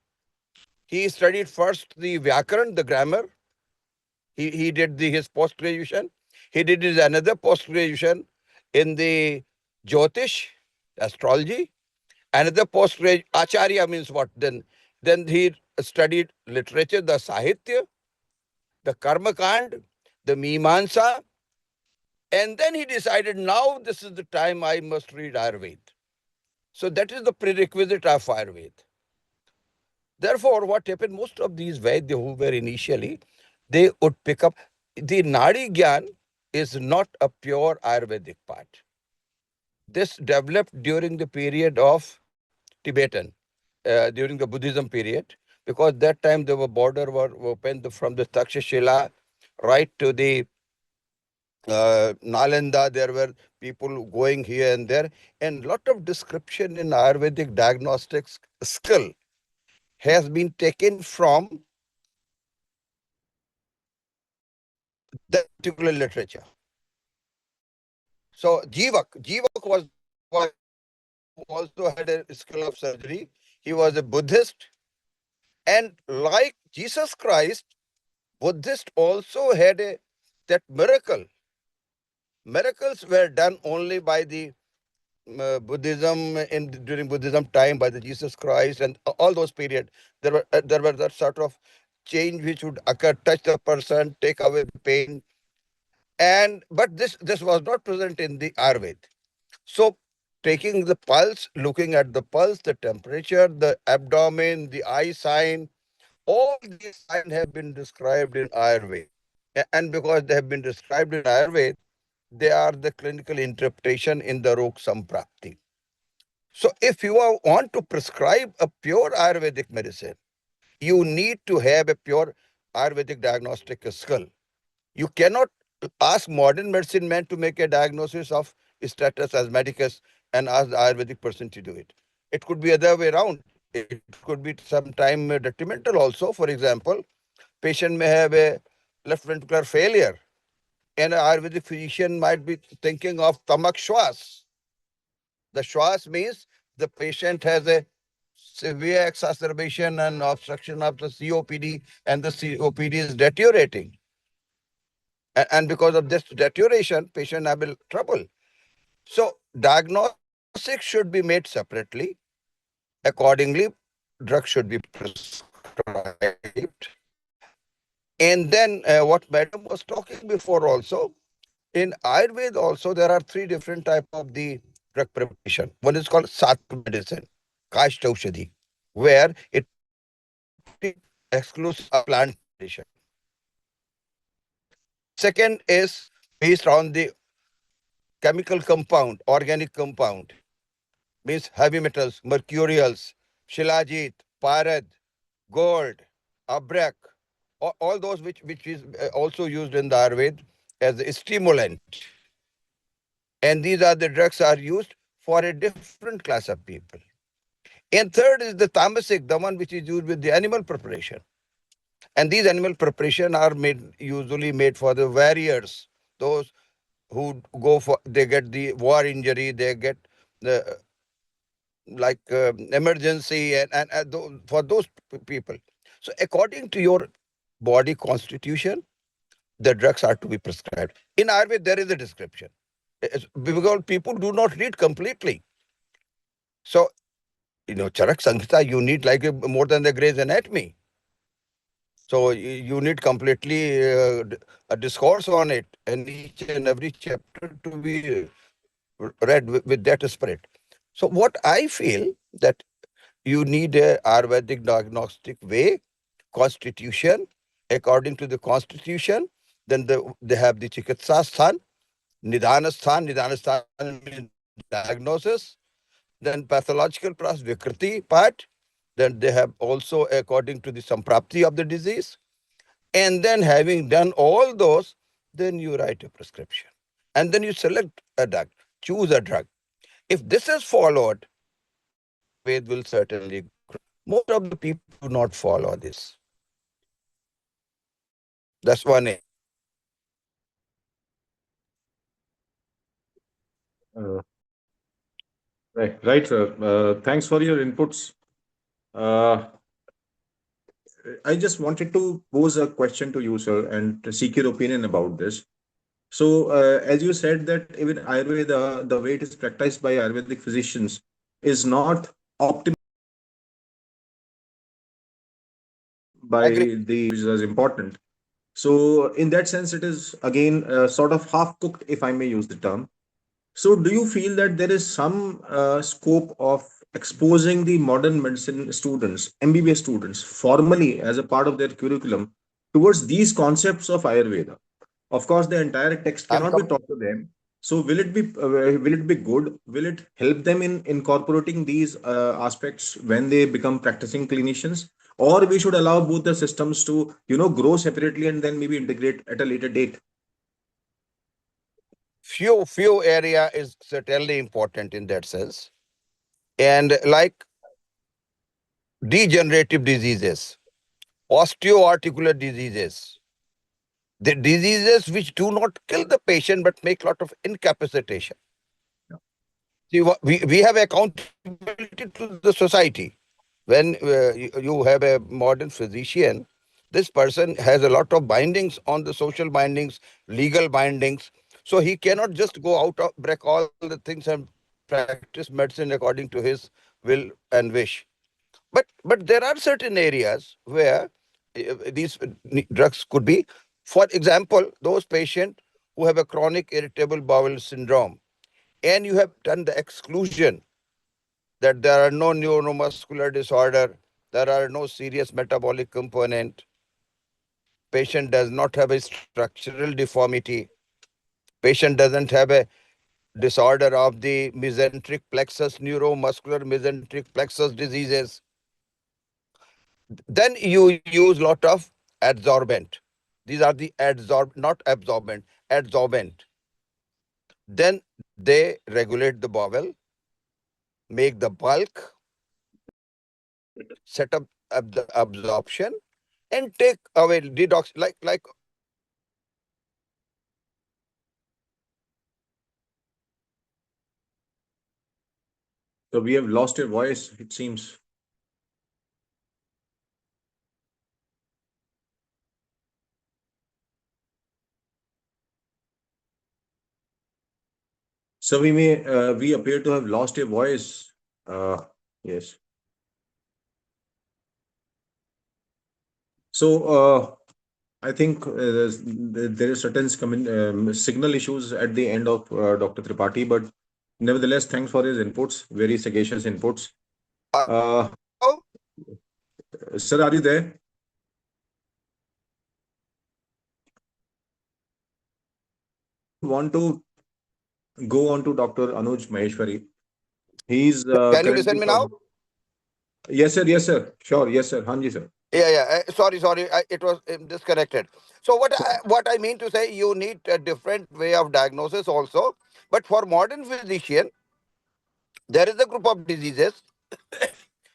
he studied first the Vyakaran, the grammar. He did his post-graduation. He did his another post-graduation in the Jyotish, astrology. Another post-graduate, Acharya means what then? Then he studied literature, the Sahitya, the Karma Kand, the Mimamsa, and then he decided now this is the time I must read Ayurveda. So that is the prerequisite of Ayurveda. Therefore, what happened, most of these Vaidya who were initially, they would pick up, the Nadi Gyan is not a pure Ayurvedic part. This developed during the period of Tibetan, during the Buddhism period, because that time the border were open from the Takshashila right to the Nalanda. There were people going here and there, and lot of description in Ayurvedic diagnostics skill has been taken from that particular literature. So Jivak was also had a skill of surgery. He was a Buddhist, and like Jesus Christ, Buddhist also had that miracle. Miracles were done only by the Buddhism during Buddhism time, by the Jesus Christ and all those period. There were that sort of change which would occur, touch the person, take away the pain, but this was not present in the Ayurveda. So taking the pulse, looking at the pulse, the temperature, the abdomen, the eye sign, all these signs have been described in Ayurveda. And because they have been described in Ayurveda, they are the clinical interpretation in the Rog Samprapti. So if you want to prescribe a pure Ayurvedic medicine, you need to have a pure Ayurvedic diagnostic skill. You cannot ask modern medicine man to make a diagnosis of status asthmaticus and ask the Ayurvedic person to do it. It could be other way around. It could be sometime detrimental also. For example, patient may have a left ventricular failure, and an Ayurvedic physician might be thinking of tamak shwas. The shwas means the patient has a severe exacerbation and obstruction of the COPD, and the COPD is deteriorating. And because of this deterioration, patient have trouble. So diagnostics should be made separately. Accordingly, drugs should be prescribed. And then what Madam was talking before also, in Ayurveda also there are three different type of the drug preparation. One is called Sattva medicine, Kashtaushadhi, where it excludes a plant tradition. Second is based on the chemical compound, organic compound, means heavy metals, mercurials, shilajit, parad, gold, abrak, all those which is also used in the Ayurveda as a stimulant. And these are the drugs are used for a different class of people. And third is the tamasic, the one which is used with the animal preparation. And these animal preparation are usually made for the warriors, those who go for, they get the war injury, they get the emergency, and for those people. So according to your body constitution, the drugs are to be prescribed. In Ayurveda, there is a description. Because people do not read completely. So, Charak Sanghita, you need like more than the Gray's Anatomy. So you need completely a discourse on it, and each and every chapter to be read with that spirit. So what I feel that you need a Ayurvedic diagnostic way, constitution. According to the constitution, then they have the Chikitsa Sthan, Nidhana Sthan means diagnosis, then pathological process, Vikriti part, then they have also according to the Samprapti of the disease, and then having done all those, then you write a prescription. and then you select a drug, choose a drug. If this is followed, Ayurveda will certainly grow. Most of the people do not follow this. That's one area. Uh, right, sir. Thanks for your inputs. Uh, I just wanted to pose a question to you, sir, and to seek your opinion about this. So, as you said that even Ayurveda, the way it is practiced by Ayurvedic physicians, is not optimal by Agree. the which is important. So, in that sense, it is again sort of half cooked, if I may use the term. So, do you feel that there is some scope of exposing the modern medicine students, MBBS students, formally as a part of their curriculum towards these concepts of Ayurveda? Of course, the entire text I'm cannot be taught to them. So, will it be good? Will it help them in incorporating these aspects when they become practicing clinicians? Or we should allow both the systems to grow separately and then maybe integrate at a later date. few area is certainly important in that sense. And like degenerative diseases, osteoarticular diseases, the diseases which do not kill the patient but make lot of incapacitation. See, we have accountability to the society. When you have a modern physician, this person has a lot of bindings on the social bindings, legal bindings. So he cannot just go out of break all the things and practice medicine according to his will and wish. But there are certain areas where these drugs could be. For example, those patients who have a chronic irritable bowel syndrome, and you have done the exclusion that there are no neuromuscular disorder, there are no serious metabolic component, patient does not have a structural deformity, patient doesn't have a disorder of the mesenteric plexus, neuromuscular mesenteric plexus diseases, then you use lot of adsorbent. These are the not absorbent, adsorbent. Then they regulate the bowel, make the bulk, set up the absorption, and take away detox like So we have lost your voice, it seems. So we appear to have lost your voice. Yes. So I think there is certain signal issues at the end of Dr. Tripathi, but nevertheless, thanks for his inputs, very sagacious inputs. Uh, oh, sir, are you there? Want to go on to Dr. Anuj Maheshwari. He's can you listen currently me now? Yes, sir. Yes, sir. Sure. Yes, sir. Hanji, sir. Yeah. Sorry. It was disconnected. So what I mean to say, you need a different way of diagnosis also. But for modern physician, there is a group of diseases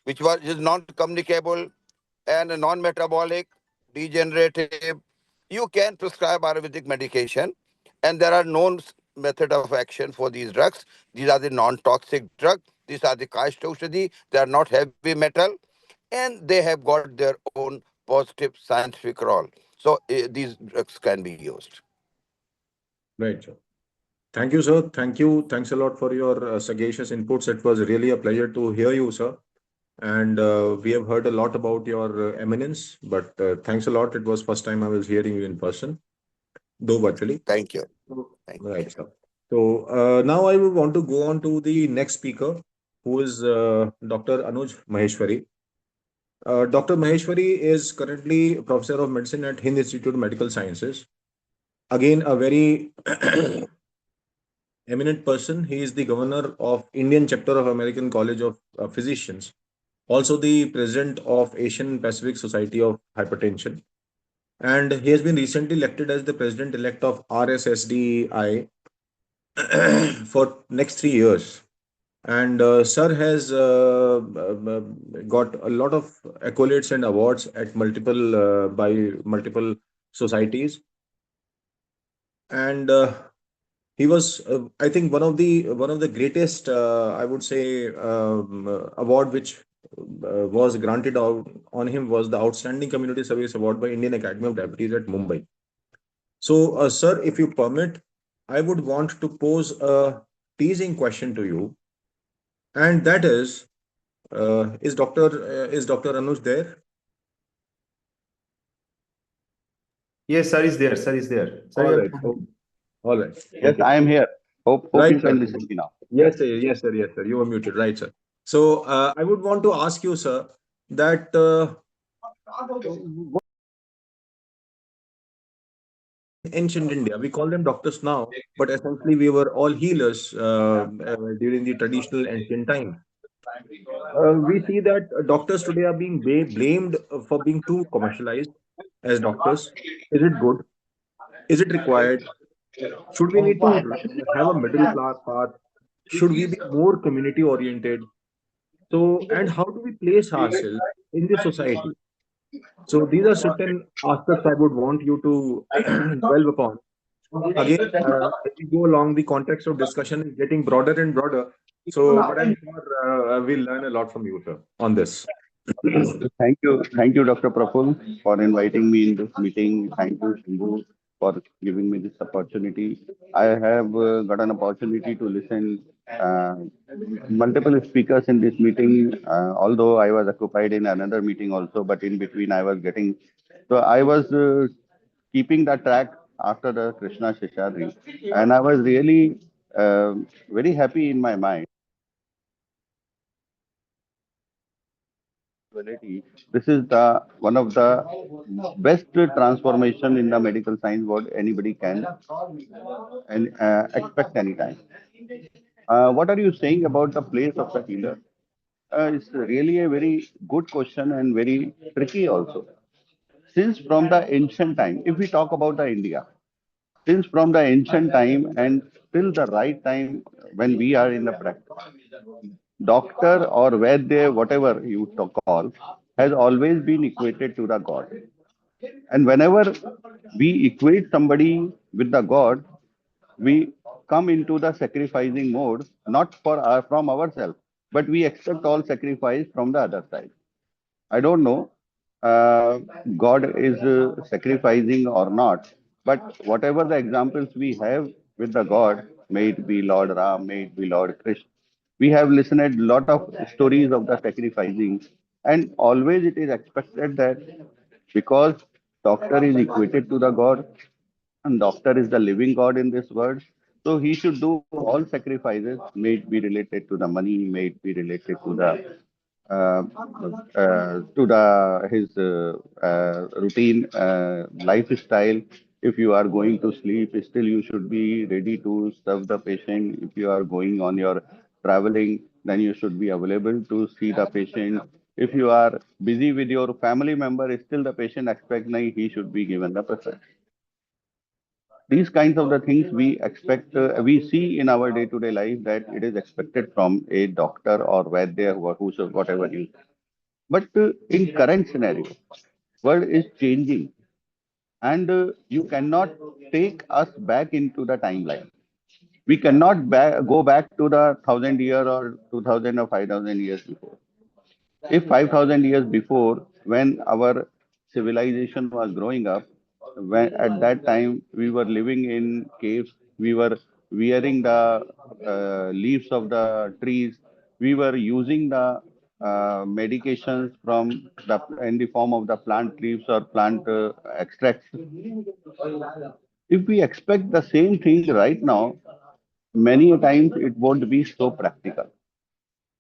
which is non-communicable and non-metabolic, degenerative. You can prescribe Ayurvedic medication, and there are known method of action for these drugs. These are the non-toxic drugs. These are the Kashtoshadi. They are not heavy metal, and they have got their own positive scientific role. So these drugs can be used. Right, sir. Thank you, sir. Thank you. Thanks a lot for your sagacious inputs. It was really a pleasure to hear you, sir. And we have heard a lot about your eminence, but thanks a lot. It was first time I was hearing you in person, though virtually. Thank you. Thank you. Right, sir. So now I would want to go on to the next speaker, who is Dr. Anuj Maheshwari. Dr. Maheshwari is currently professor of medicine at Hind Institute of Medical Sciences. Again, a very eminent person. He is the governor of Indian chapter of American College of Physicians, also the president of Asian Pacific Society of Hypertension. And he has been recently elected as the president-elect of RSSDI, for next 3 years. And sir has got a lot of accolades and awards at multiple by multiple societies. And he was, I think, one of the greatest, I would say, award which was granted out on him was the Outstanding Community Service Award by Indian Academy of Diabetes at Mumbai. So, sir, if you permit, I would want to pose a teasing question to you, and that is Dr. Anuj there? Yes, sir is there. Sir is there. Sir, All you right. have. All right. Yes, Okay. I am here. Hope Right, you sir. can listen me now. Yes, sir. Yes, sir. Yes, sir. You were muted. Right, sir. So, I would want to ask you, sir, that ancient India, we call them doctors now, but essentially we were all healers during the traditional ancient time. We see that doctors today are being blamed for being too commercialized as doctors. Is it good? Is it required? Should we need to have a middle class path? Should we be more community oriented? So, and how do we place ourselves in the society? So, these are certain aspects I would want you to dwell upon. Again, as we go along, the context of discussion is getting broader and broader. So, but I'm sure we'll learn a lot from you, sir, on this. Thank you, Dr. Praful, for inviting me in this meeting. Thank you, Shimbu, for giving me this opportunity. I have got an opportunity to listen uh, multiple speakers in this meeting, although I was occupied in another meeting also, but in between I was getting, so I was keeping the track after the Krishna Shishadri, and I was really very happy in my mind. This is the one of the best transformation in the medical science what anybody can and expect anytime. What are you saying about the place of the healer? It's really a very good question and very tricky also. Since from the ancient time, if we talk about the India, since from the ancient time and till the right time when we are in the practice, doctor or Vaidya, whatever you call, has always been equated to the God. And whenever we equate somebody with the God, we come into the sacrificing mode, not from ourselves, but we accept all sacrifice from the other side. I don't know, uh, God is sacrificing or not, but whatever the examples we have with the God, may it be Lord Ram, may it be Lord Krishna, we have listened a lot of stories of the sacrificing, and always it is expected that because doctor is equated to the God, and doctor is the living God in this world. So he should do all sacrifices, may it be related to the money, may it be related uh, to the his routine lifestyle. If you are going to sleep, still you should be ready to serve the patient. If you are going on your traveling, then you should be available to see the patient. If you are busy with your family member, still the patient expect nahi, he should be given the preference. These kinds of the things we expect, we see in our day-to-day life that it is expected from a doctor or Vaidya, whosoever, whatever you. But in current scenario, world is changing, and you cannot take us back into the timeline. We cannot go back to the 1,000 year or 2,000 or 5,000 years before. If 5,000 years before, when our civilization was growing up, when at that time we were living in caves, we were wearing the leaves of the trees, we were using the medications from the in the form of the plant leaves or plant extracts. If we expect the same thing right now, many a times it won't be so practical.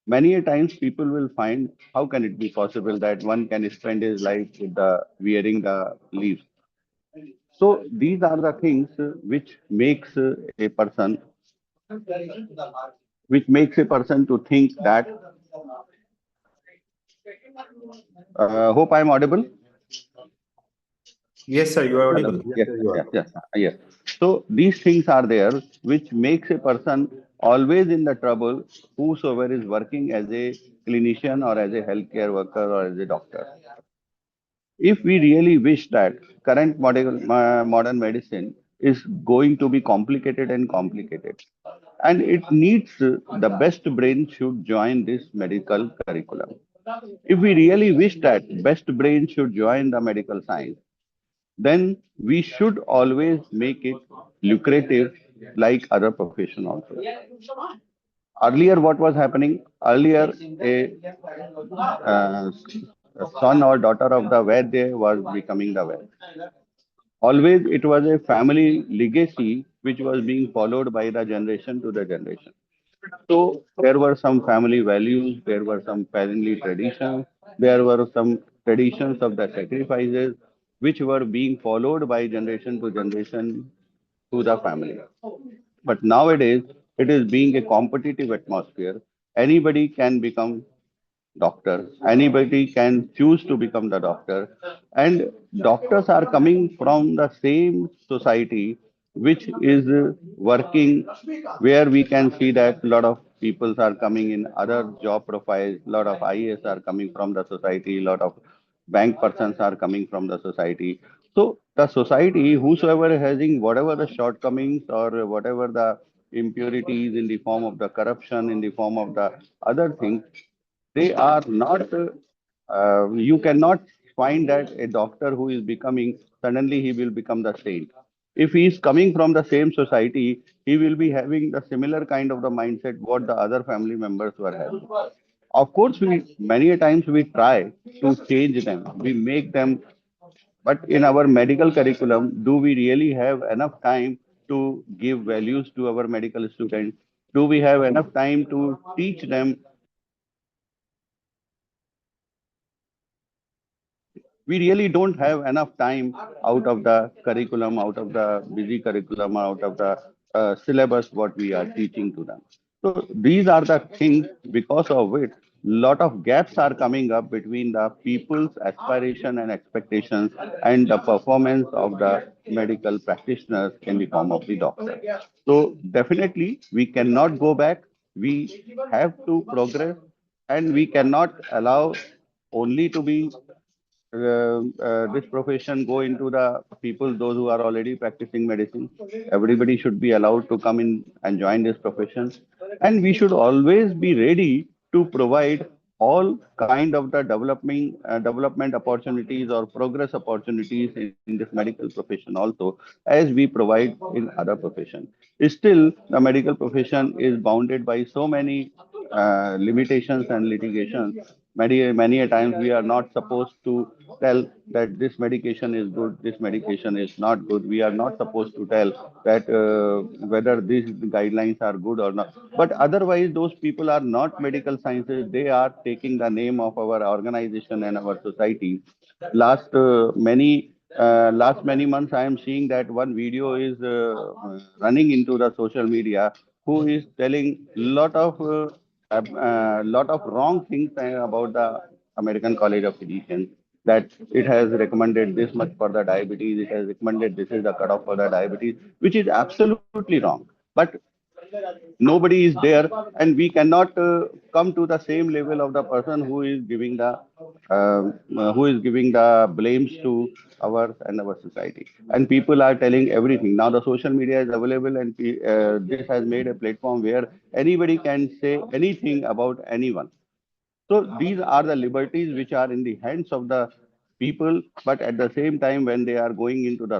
Many a times people will find how can it be possible that one can spend his life with the wearing the leaves. So these are the things which makes a person to think that hope I'm audible. Yes, sir, you are Hello. audible. Yes, Yes, sir, you are. yes, yes, yes. So these things are there, which makes a person always in the trouble, whosoever is working as a clinician or as a healthcare worker or as a doctor. If we really wish that current modern medicine is going to be complicated and complicated, and it needs the best brain should join this medical curriculum. If we really wish that best brain should join the medical science, then we should always make it lucrative like other profession also. Earlier, what was happening? Earlier, uh, a son or daughter of the Vaidya was becoming the Vaidya. Always, it was a family legacy which was being followed by the generation to the generation. So there were some family values, there were some family traditions, there were some traditions of the sacrifices which were being followed by generation to generation to the family. But nowadays, it is being a competitive atmosphere. Anybody can become doctor. Anybody can choose to become the doctor. And doctors are coming from the same society which is working, where we can see that a lot of people are coming in other job profiles, a lot of IAS are coming from the society, a lot of bank persons are coming from the society. So the society, whosoever having whatever the shortcomings or whatever the impurities in the form of the corruption, in the form of the other things, they are not, you cannot find that a doctor who is becoming, suddenly he will become the saint. If he is coming from the same society, he will be having the similar kind of the mindset what the other family members were having. Of course, we many a times we try to change them, we make them, but in our medical curriculum, do we really have enough time to give values to our medical students? Do we have enough time to teach them? We really don't have enough time out of the curriculum, out of the busy curriculum, out of the syllabus what we are teaching to them. So these are the things because of which lot of gaps are coming up between the people's aspiration and expectations and the performance of the medical practitioners in the form of the doctor. So definitely we cannot go back. We have to progress, and we cannot allow only to be this profession go into the people, those who are already practicing medicine. Everybody should be allowed to come in and join this profession. And we should always be ready to provide all kind of the development opportunities or progress opportunities in this medical profession also, as we provide in other profession. Still, the medical profession is bounded by so many limitations and litigations. Many a times we are not supposed to tell that this medication is good, this medication is not good. We are not supposed to tell that whether these guidelines are good or not. But otherwise, those people are not medical sciences. They are taking the name of our organization and our society. Last many months, I am seeing that one video is running into the social media, who is telling lot of wrong things about the American College of Physicians, that it has recommended this much for the diabetes, it has recommended this is the cutoff for the diabetes, which is absolutely wrong. But nobody is there, and we cannot come to the same level of the person who is giving the blames to our and our society. And people are telling everything. Now the social media is available, and this has made a platform where anybody can say anything about anyone. So these are the liberties which are in the hands of the people, but at the same time, when they are going into the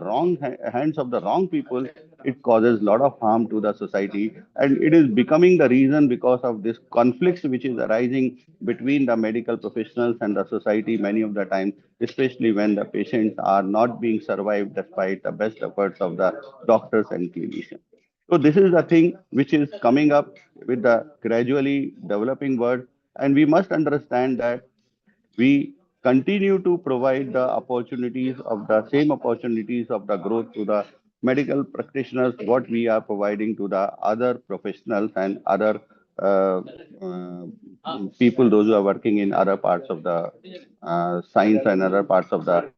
hands of the wrong people, it causes a lot of harm to the society, and it is becoming the reason because of this conflicts which is arising between the medical professionals and the society many of the time, especially when the patients are not being survived despite the best efforts of the doctors and clinicians. So this is the thing which is coming up with the gradually developing world, and we must understand that we continue to provide the opportunities of the same opportunities of the growth to the medical practitioners what we are providing to the other professionals and other uh, uh, people, those who are working in other parts of the science and other parts of the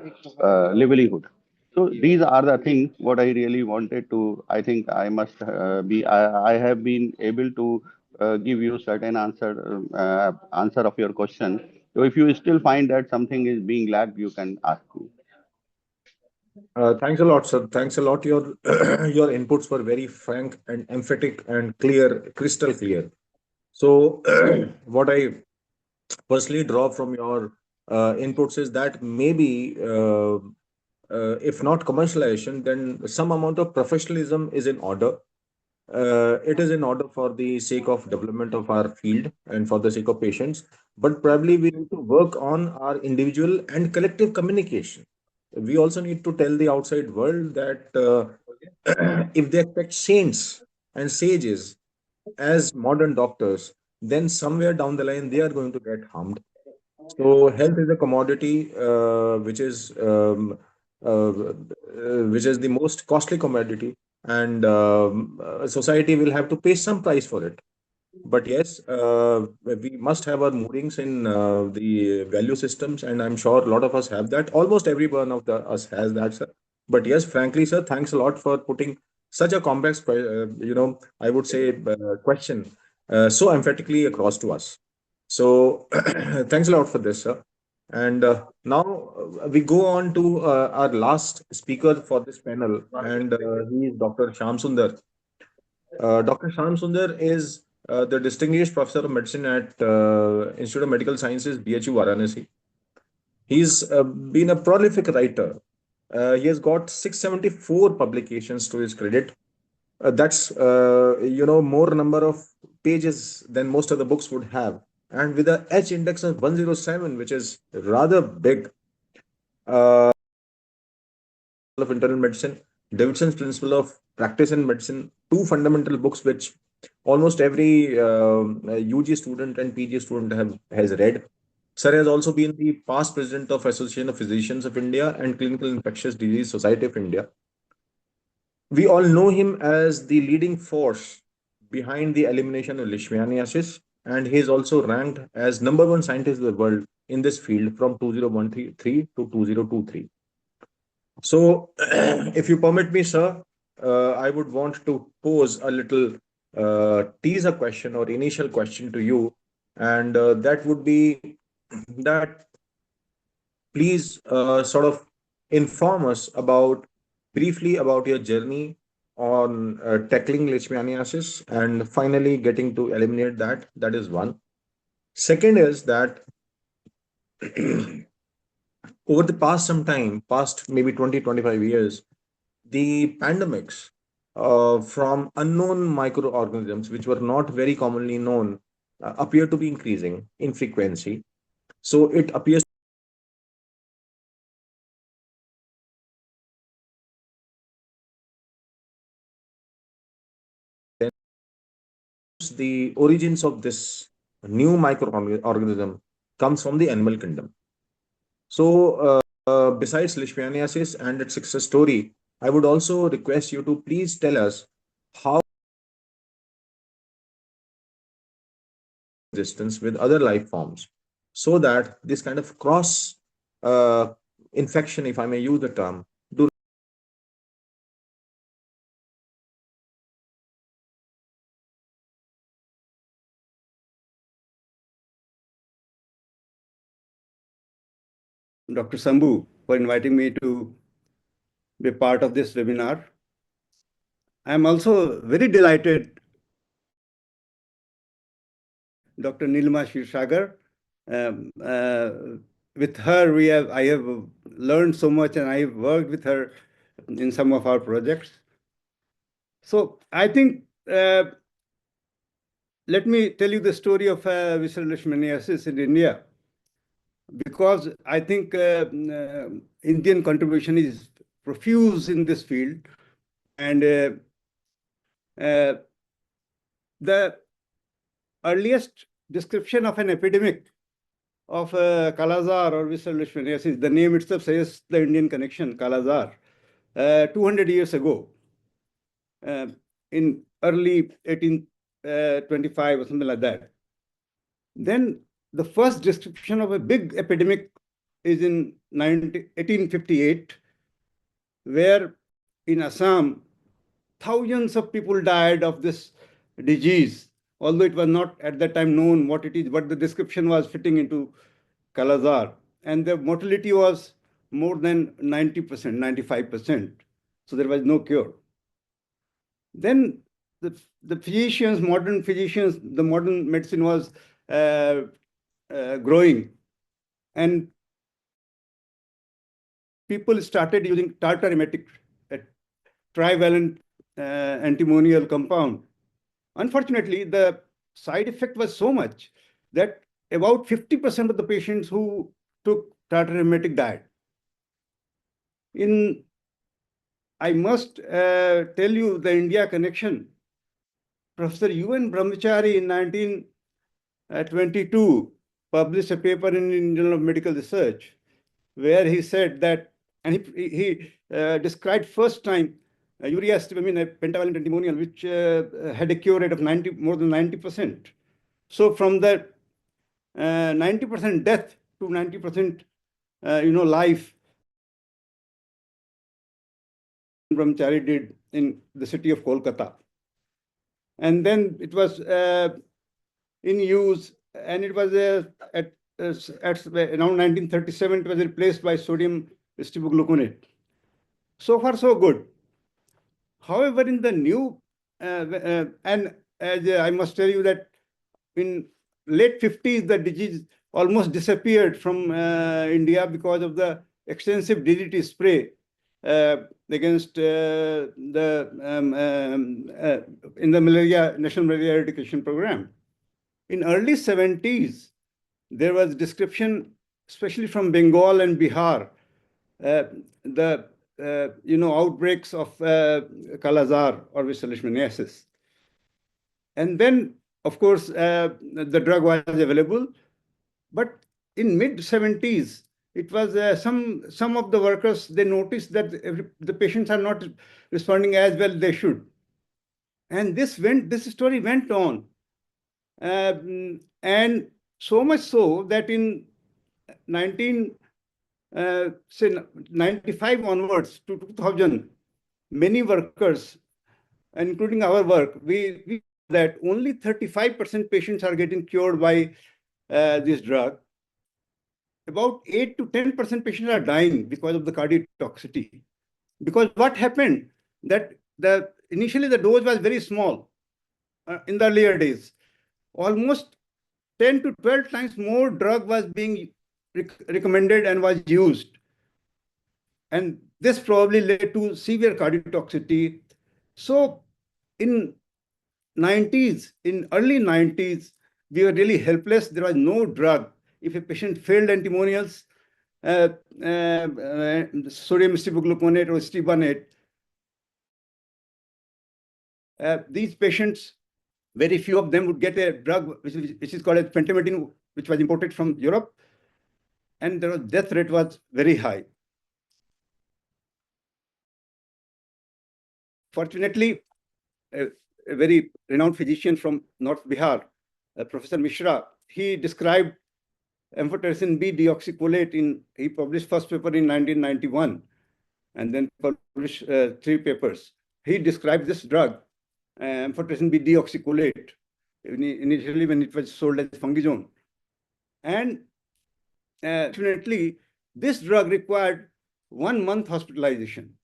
livelihood. So these are the things what I really wanted to. I think I must be. I have been able to give you certain answer of your question. So if you still find that something is being lacked, you can ask me. Thanks a lot, sir. Thanks a lot. Your your inputs were very frank and emphatic and clear, crystal clear. So, what I personally draw from your inputs is that maybe, if not commercialization, then some amount of professionalism is in order. It is in order for the sake of development of our field and for the sake of patients, but probably we need to work on our individual and collective communication. We also need to tell the outside world that if they expect saints and sages as modern doctors, then somewhere down the line they are going to get harmed. So health is a commodity which is the most costly commodity, and society will have to pay some price for it. But yes, we must have our moorings in the value systems, and I'm sure a lot of us have that. Almost every one of us has that, sir. But yes, frankly, sir, thanks a lot for putting such a complex, I would say, question so emphatically across to us. So thanks a lot for this, sir. And now we go on to our last speaker for this panel, and he is Dr. Sham Sundar. Dr. Sham Sundar is the distinguished professor of medicine at Institute of Medical Sciences, BHU Varanasi. He's been a prolific writer. He has got 674 publications to his credit. That's more number of pages than most of the books would have, and with a H index of 107, which is rather big. Of internal medicine, Davidson's principle of practice in medicine, two fundamental books which almost every UG student and PG student has read. Sir has also been the past president of Association of Physicians of India and Clinical Infectious Disease Society of India. We all know him as the leading force behind the elimination of leishmaniasis, and he is also ranked as number one scientist in the world in this field from 2013 to 2023. So, if you permit me, sir, I would want to pose a little teaser question or initial question to you, and that would be that please sort of inform us about briefly about your journey on tackling leishmaniasis and finally getting to eliminate that. That is one. Second is that over the past some time, past maybe 20-25 years, the pandemics from unknown microorganisms, which were not very commonly known, appear to be increasing in frequency. So it appears the origins of this new microorganism comes from the animal kingdom. So, besides leishmaniasis and its success story, I would also request you to please tell us how resistance with other life forms, so that this kind of cross uh, infection, if I may use the term, do Dr. Sambhu, for inviting me to be part of this webinar. I am also very delighted, Dr. Nilma Shirsagar. With her, I have learned so much, and I have worked with her in some of our projects. So I think, let me tell you the story of visceral leishmaniasis in India, because I think Indian contribution is profuse in this field, and the earliest description of an epidemic of Kala-Azar or visceral leishmaniasis, the name itself says the Indian connection, Kala-Azar, 200 years ago, in early 1825 or something like that. Then the first description of a big epidemic is in 1858, where in Assam, thousands of people died of this disease, although it was not at that time known what it is, but the description was fitting into Kalazar. And the mortality was more than 90%, 95%. So there was no cure. Then the physicians, modern physicians, the modern medicine was growing. And people started using tartar-emetic, trivalent antimonial compound. Unfortunately, the side effect was so much that about 50% of the patients who took tartar-emetic died. I must tell you the India connection. Professor U.N. Brahmachari in 1922 published a paper in the Journal of Medical Research where he said that, and he described first time urea a pentavalent antimonial, which had a cure rate of more than 90%. So from that 90% death to 90% life, Brahmachari did in the city of Kolkata. And then it was in use, and it was at around 1937, it was replaced by sodium stibogluconate. So far, so good. However, in the new, and as I must tell you that in late 50s, the disease almost disappeared from India because of the extensive DDT spray against in the National Malaria Eradication Program. In early 70s, there was description, especially from Bengal and Bihar, the outbreaks of Kalazar or visceral leishmaniasis. And then, of course, the drug was available. But in mid-70s, it was some of the workers, they noticed that the patients are not responding as well they should. And this story went on. And so much so that in 95 onwards to 2000, many workers, including our work, we that only 35% patients are getting cured by this drug. About 8 to 10% patients are dying because of the cardiotoxicity. Because what happened, that initially the dose was very small in the earlier days. Almost 10 to 12 times more drug was being recommended and was used. And this probably led to severe cardiotoxicity. So in early 90s, we were really helpless. There was no drug. If a patient failed antimonials, sodium stibogluconate or stibonate, these patients, very few of them would get a drug which is called as pentamidine, which was imported from Europe, and the death rate was very high. Fortunately, a very renowned physician from North Bihar, Professor Mishra, he described amphotericin B deoxycholate he published first paper in 1991 and then published 3 papers. He described this drug, amphotericin B deoxycholate, initially when it was sold as fungizone. And fortunately, this drug required 1 month hospitalization.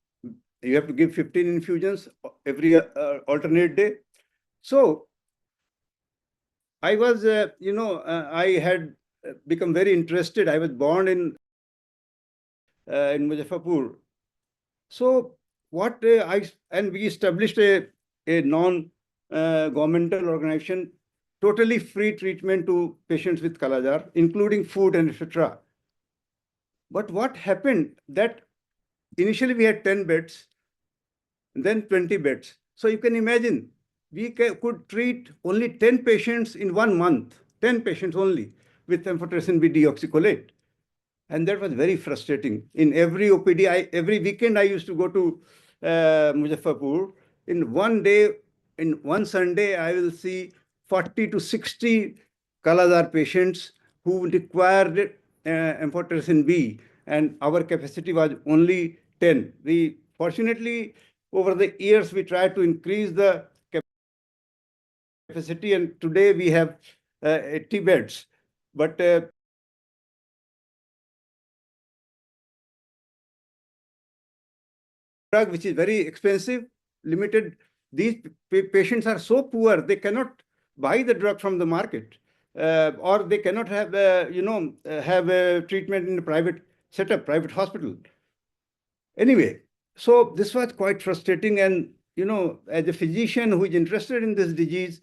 You have to give 15 infusions every alternate day. So I was, I had become very interested. I was born in Muzaffarpur. So what we established a non-governmental organization, totally free treatment to patients with Kalazar, including food and etc. But what happened that initially we had 10 beds, then 20 beds. So you can imagine, we could treat only 10 patients in 1 month, 10 patients only with amphotericin B deoxycholate. And that was very frustrating. In every OPD, every weekend I used to go to Muzaffarpur. In one day, in one Sunday, I will see 40 to 60 Kalazar patients who required amphotericin B, and our capacity was only 10. We Fortunately, over the years, we tried to increase the capacity, and today we have 80 beds. But drug which is very expensive, limited. These patients are so poor, they cannot buy the drug from the market, or they cannot have, have a treatment in a private setup, private hospital. Anyway, so this was quite frustrating. And, as a physician who is interested in this disease,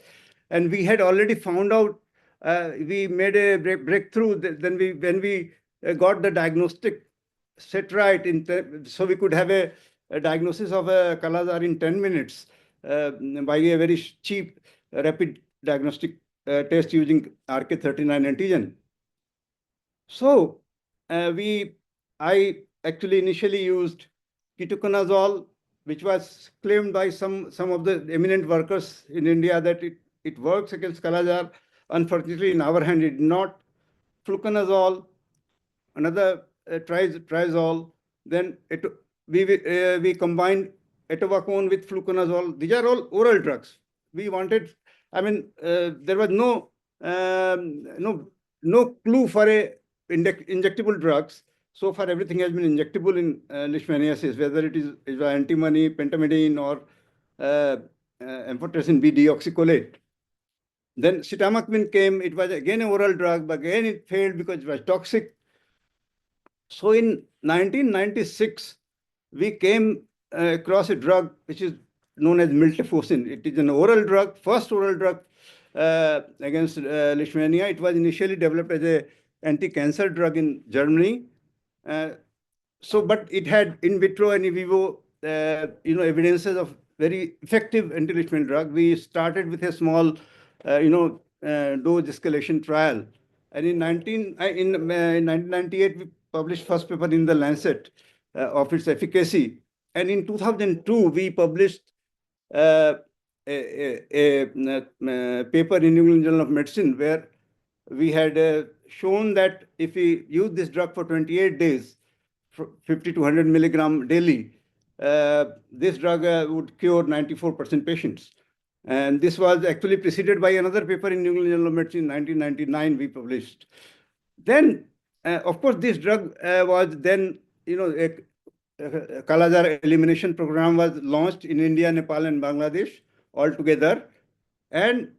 and we had already found out, we made a breakthrough. Then when we got the diagnostic set right, so we could have a diagnosis of a Kala-Azar in 10 minutes by a very cheap rapid diagnostic test using RK39 antigen. So I actually initially used ketoconazole, which was claimed by some of the eminent workers in India that it works against Kala-Azar. Unfortunately, in our hand, it did not. Fluconazole, another triazole. Then we combined etovaquone with fluconazole. These are all oral drugs. We wanted, there was no clue for a injectable drugs. So far, everything has been injectable in leishmaniasis, whether it is antimony, pentamidine, or amphotericin B deoxycholate. Then sitamakvin came. It was again an oral drug, but again it failed because it was toxic. So in 1996, we came across a drug which is known as miltefosine. It is an oral drug, first oral drug against leishmania. It was initially developed as an anti-cancer drug in Germany. But it had in vitro and in vivo, evidences of very effective anti-leishman drug. We started with a small, dose escalation trial, and in 1998 we published first paper in the Lancet of its efficacy, and in 2002 we published a paper in New England Journal of Medicine where we had shown that if we use this drug for 28 days, 50 to 100 milligram daily, this drug would cure 94% patients. And this was actually preceded by another paper in New England Journal of Medicine in 1999 we published. Then, of course, this drug was then, a Kala-Azar elimination program was launched in India, Nepal, and Bangladesh altogether. And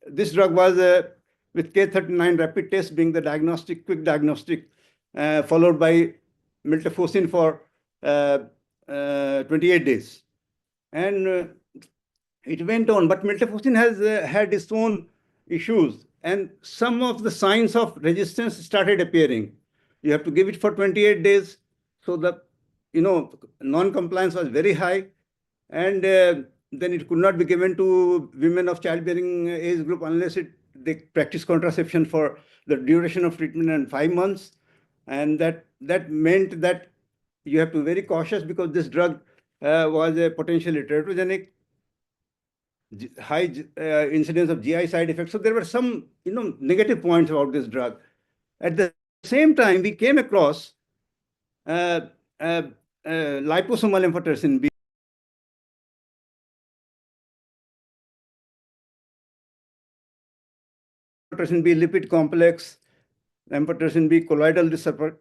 this drug was with K39 rapid test being the quick diagnostic, followed by miltefosine for 28 days. And it went on, but miltefosine has had its own issues, and some of the signs of resistance started appearing. You have to give it for 28 days, so the non-compliance was very high, and then it could not be given to women of childbearing age group unless they practice contraception for the duration of treatment and 5 months, and that meant that you have to be very cautious because this drug was a potentially teratogenic, high incidence of GI side effects. So there were some, negative points about this drug. At the same time, we came across liposomal amphotericin B. Amphotericin B lipid complex, amphotericin B colloidal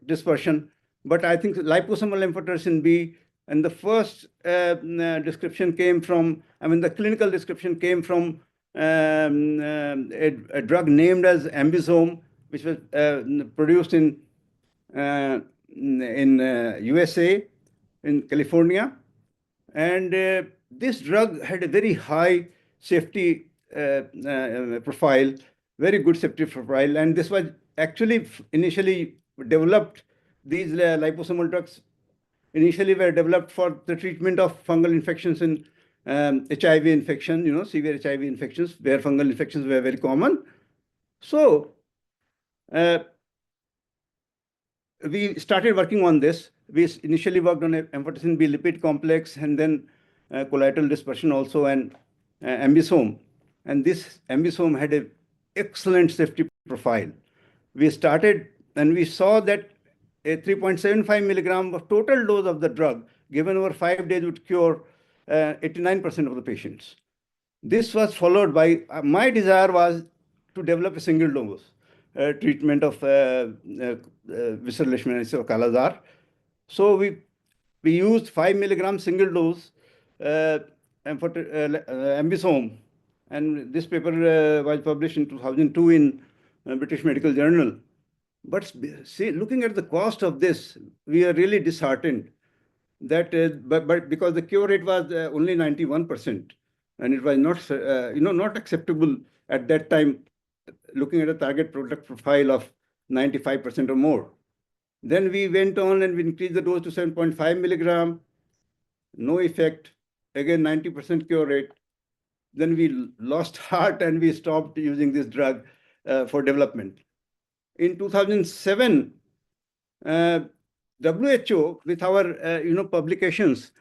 dispersion. But I think liposomal amphotericin B, and the first description came from, the clinical description came from a drug named as Ambisome, which was produced in USA, in California. And this drug had a very high safety profile, very good safety profile. And this was actually initially developed, these liposomal drugs initially were developed for the treatment of fungal infections in HIV infection, severe HIV infections, where fungal infections were very common. So we started working on this. We initially worked on amphotericin B lipid complex, and then colloidal dispersion also, and Ambisome. And this Ambisome had an excellent safety profile. We started and we saw that a 3.75 milligram of total dose of the drug given over 5 days would cure 89% of the patients. This was followed by, my desire was to develop a single dose treatment of visceral leishmaniasis or Kala-Azar. So we used 5 milligram single dose ambisome, and this paper was published in 2002 in British Medical Journal. But see, looking at the cost of this, we are really disheartened that, but because the cure rate was only 91%, and it was not, not acceptable at that time, looking at a target product profile of 95% or more. Then we went on and we increased the dose to 7.5 milligram, no effect, again 90% cure rate. Then we lost heart and we stopped using this drug for development. In 2007, WHO, with our publications,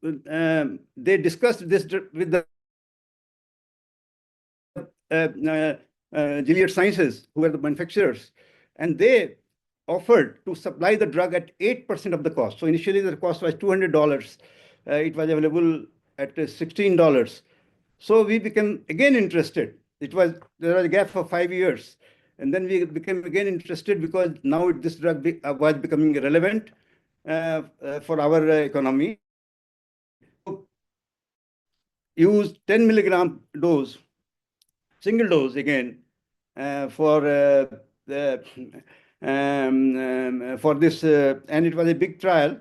they discussed this with the Gilead Sciences, who were the manufacturers, and they offered to supply the drug at 8% of the cost. So initially the cost was $200. It was available at $16. So we became again interested. There was a gap for 5 years. And then we became again interested because now this drug was becoming relevant for our economy. Use 10 milligram dose, single dose again, for this, and it was a big trial.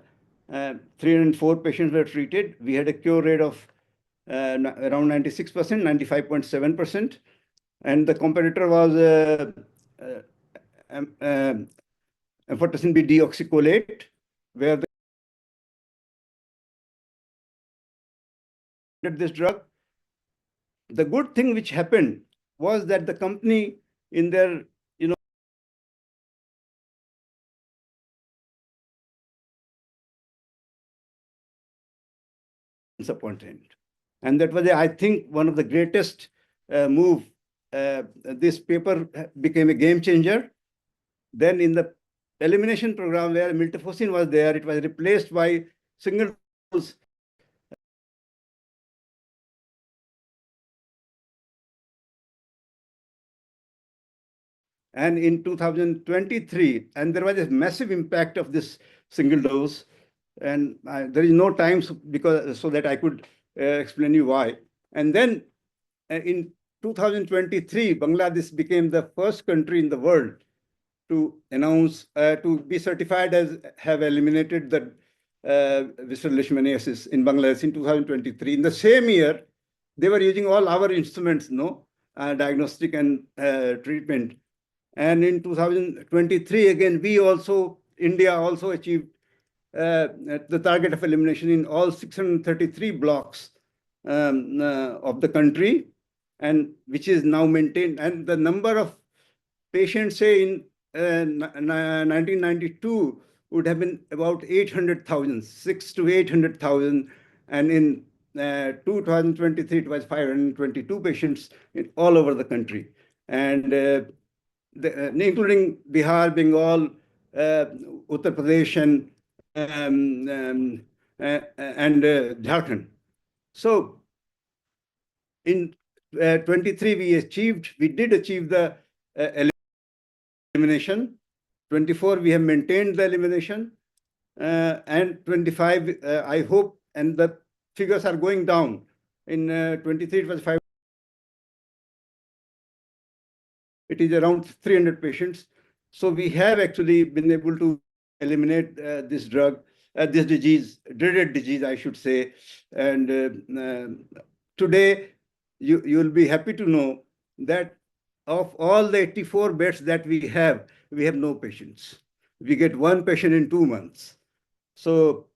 304 patients were treated. We had a cure rate of around 96%, 95.7%. And the competitor was amphotericin B deoxycholate, where this drug. The good thing which happened was that the company, in their disappointed, and that was, I think, one of the greatest move. This paper became a game changer. Then in the elimination program where miltefosine was there, it was replaced by single dose. And in 2023, and there was a massive impact of this single dose. And there is no time so that I could explain you why. And then in 2023, Bangladesh became the first country in the world to announce, to be certified as have eliminated the visceral leishmaniasis in Bangladesh in 2023. In the same year, they were using all our instruments, diagnostic and treatment. And in 2023, again, India also achieved the target of elimination in all 633 blocks of the country, and which is now maintained. And the number of patients, say, in 1992 would have been about 800,000, 600,000 to 800,000. And in 2023, it was 522 patients all over the country. And including Bihar, Bengal, Uttar Pradesh, and Jharkhand. So in 23, we did achieve the elimination. 24, we have maintained the elimination. And 25, I hope, and the figures are going down. In 23, it was 5. It is around 300 patients. So we have actually been able to eliminate this disease, dreaded disease, I should say. And today, you will be happy to know that of all the 84 beds that we have no patients. We get one patient in 2 months. So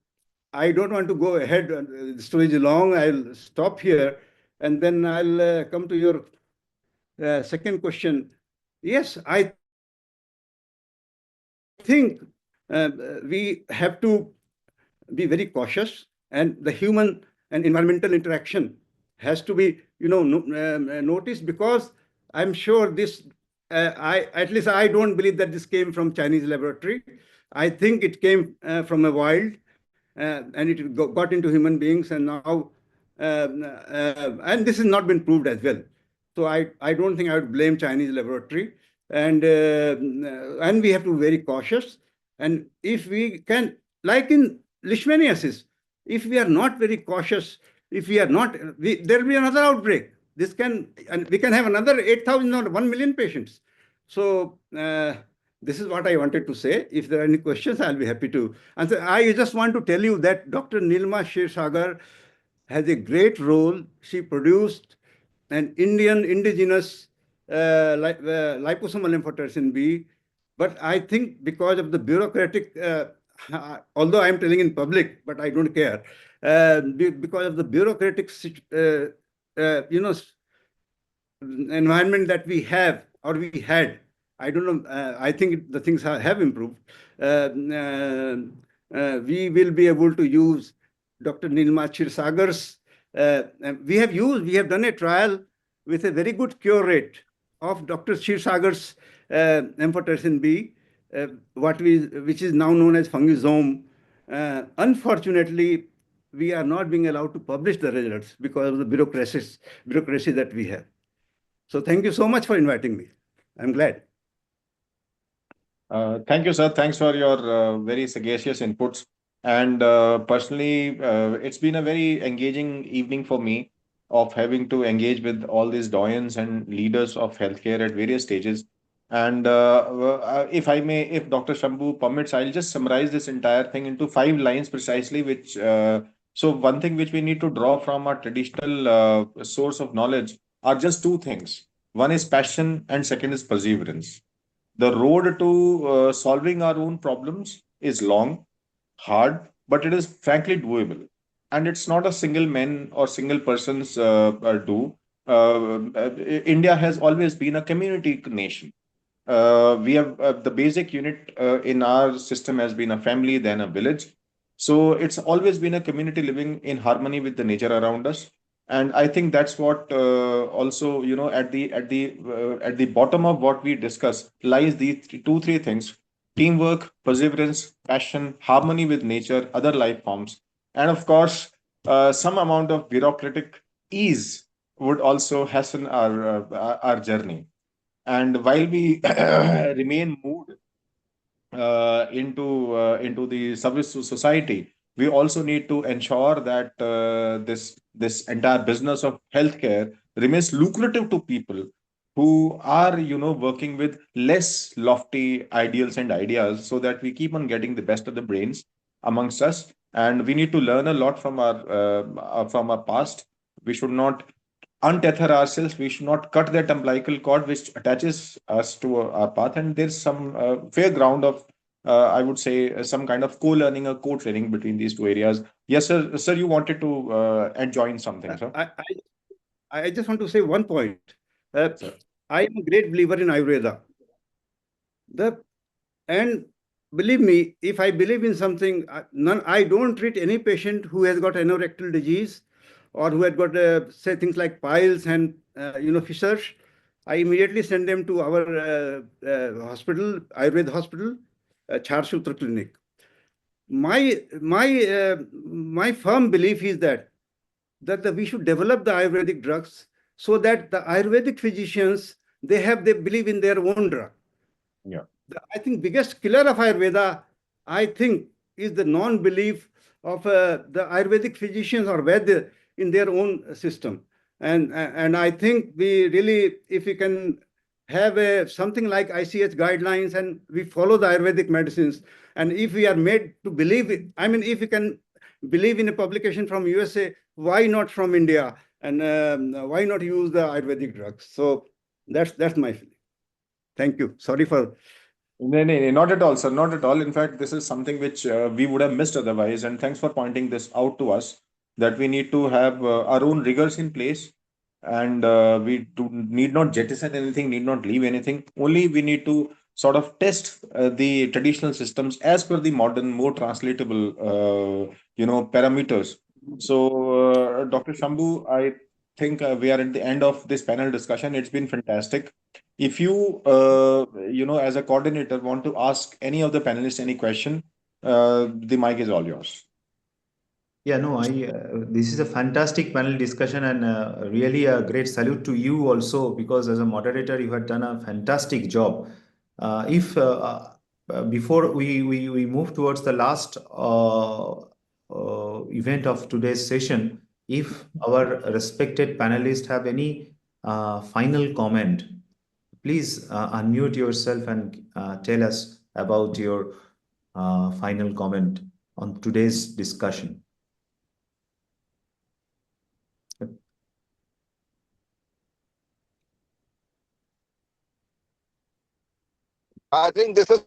I don't want to go ahead. The story is long. I'll stop here, and then I'll come to your second question. Yes, I think we have to be very cautious, and the human and environmental interaction has to be, noticed, because I'm sure this, at least I don't believe that this came from Chinese laboratory. I think it came from a wild, and it got into human beings, and now, and this has not been proved as well. So I don't think I would blame Chinese laboratory, and we have to be very cautious. And if we can, like in leishmaniasis, if we are not very cautious, if we are not, there will be another outbreak. This can, and we can have another 8,000 or 1 million patients. So this is what I wanted to say. If there are any questions, I'll be happy to answer. I just want to tell you that Dr. Nilma Shirsagar has a great role. She produced an Indian indigenous liposomal amphotericin B. But I think because of the bureaucratic, although I'm telling in public, but I don't care, because of the bureaucratic, environment that we have or we had, I don't know, I think the things have improved. We will be able to use Dr. Nilma Chirsagar's, we have done a trial with a very good cure rate of Dr. Chirsagar's amphotericin B, which is now known as fungizome. Unfortunately, we are not being allowed to publish the results because of the bureaucracy that we have. So thank you so much for inviting me. I'm glad. Thank you, sir. Thanks for your very sagacious inputs. And personally, it's been a very engaging evening for me of having to engage with all these doyens and leaders of healthcare at various stages. And if I may, if Dr. Shambhu permits, I'll just summarize this entire thing into 5 lines precisely, which so one thing which we need to draw from our traditional source of knowledge are just 2 things. One is passion and second is perseverance. The road to solving our own problems is long, hard, but it is frankly doable. And it's not a single man or single person's do. India has always been a community nation. We have the basic unit in our system has been a family, then a village. So it's always been a community living in harmony with the nature around us. And I think that's what also, at the bottom of what we discuss lies these 2 3 things: teamwork, perseverance, passion, harmony with nature, other life forms, and of course some amount of bureaucratic ease would also hasten our journey. And while we remain moved into the service to society, we also need to ensure that this entire business of healthcare remains lucrative to people who are working with less lofty ideals and ideas, so that we keep on getting the best of the brains amongst us. And we need to learn a lot from our past. We should not untether ourselves. We should not cut that umbilical cord which attaches us to our path. And there's some fair ground of, I would say, some kind of co-learning or co-training between these 2 areas. Yes, sir. Sir, you wanted to join something, sir? I just want to say one point. Sir. I am a great believer in Ayurveda. And believe me, if I believe in something, I don't treat any patient who has got anorectal disease or who had got, say, things like piles and, fissures. I immediately send them to our hospital, Ayurveda hospital, Charsutra Clinic. My firm belief is that we should develop the Ayurvedic drugs so that the Ayurvedic physicians, they believe in their own drug. Yeah. I think biggest killer of Ayurveda, I think, is the non-belief of the Ayurvedic physicians or Vaidya in their own system. And I think we really, if we can have something like ICH guidelines and we follow the Ayurvedic medicines, and if we are made to believe it, I mean, if we can believe in a publication from USA, why not from India? And why not use the Ayurvedic drugs? So that's my feeling. Thank you. Sorry for. No, not at all, sir. Not at all. In fact, this is something which we would have missed otherwise. And thanks for pointing this out to us, that we need to have our own rigors in place, and we need not jettison anything, need not leave anything. Only we need to sort of test the traditional systems as per the modern, more translatable, parameters. So, Dr. Shambhu, I think we are at the end of this panel discussion. It's been fantastic. If you, as a coordinator, want to ask any of the panelists any question, the mic is all yours. Yeah, no, this is a fantastic panel discussion and really a great salute to you also because as a moderator, you have done a fantastic job. If before we move towards the last event of today's session, if our respected panelists have any final comment, please unmute yourself and tell us about your final comment on today's discussion. I think this is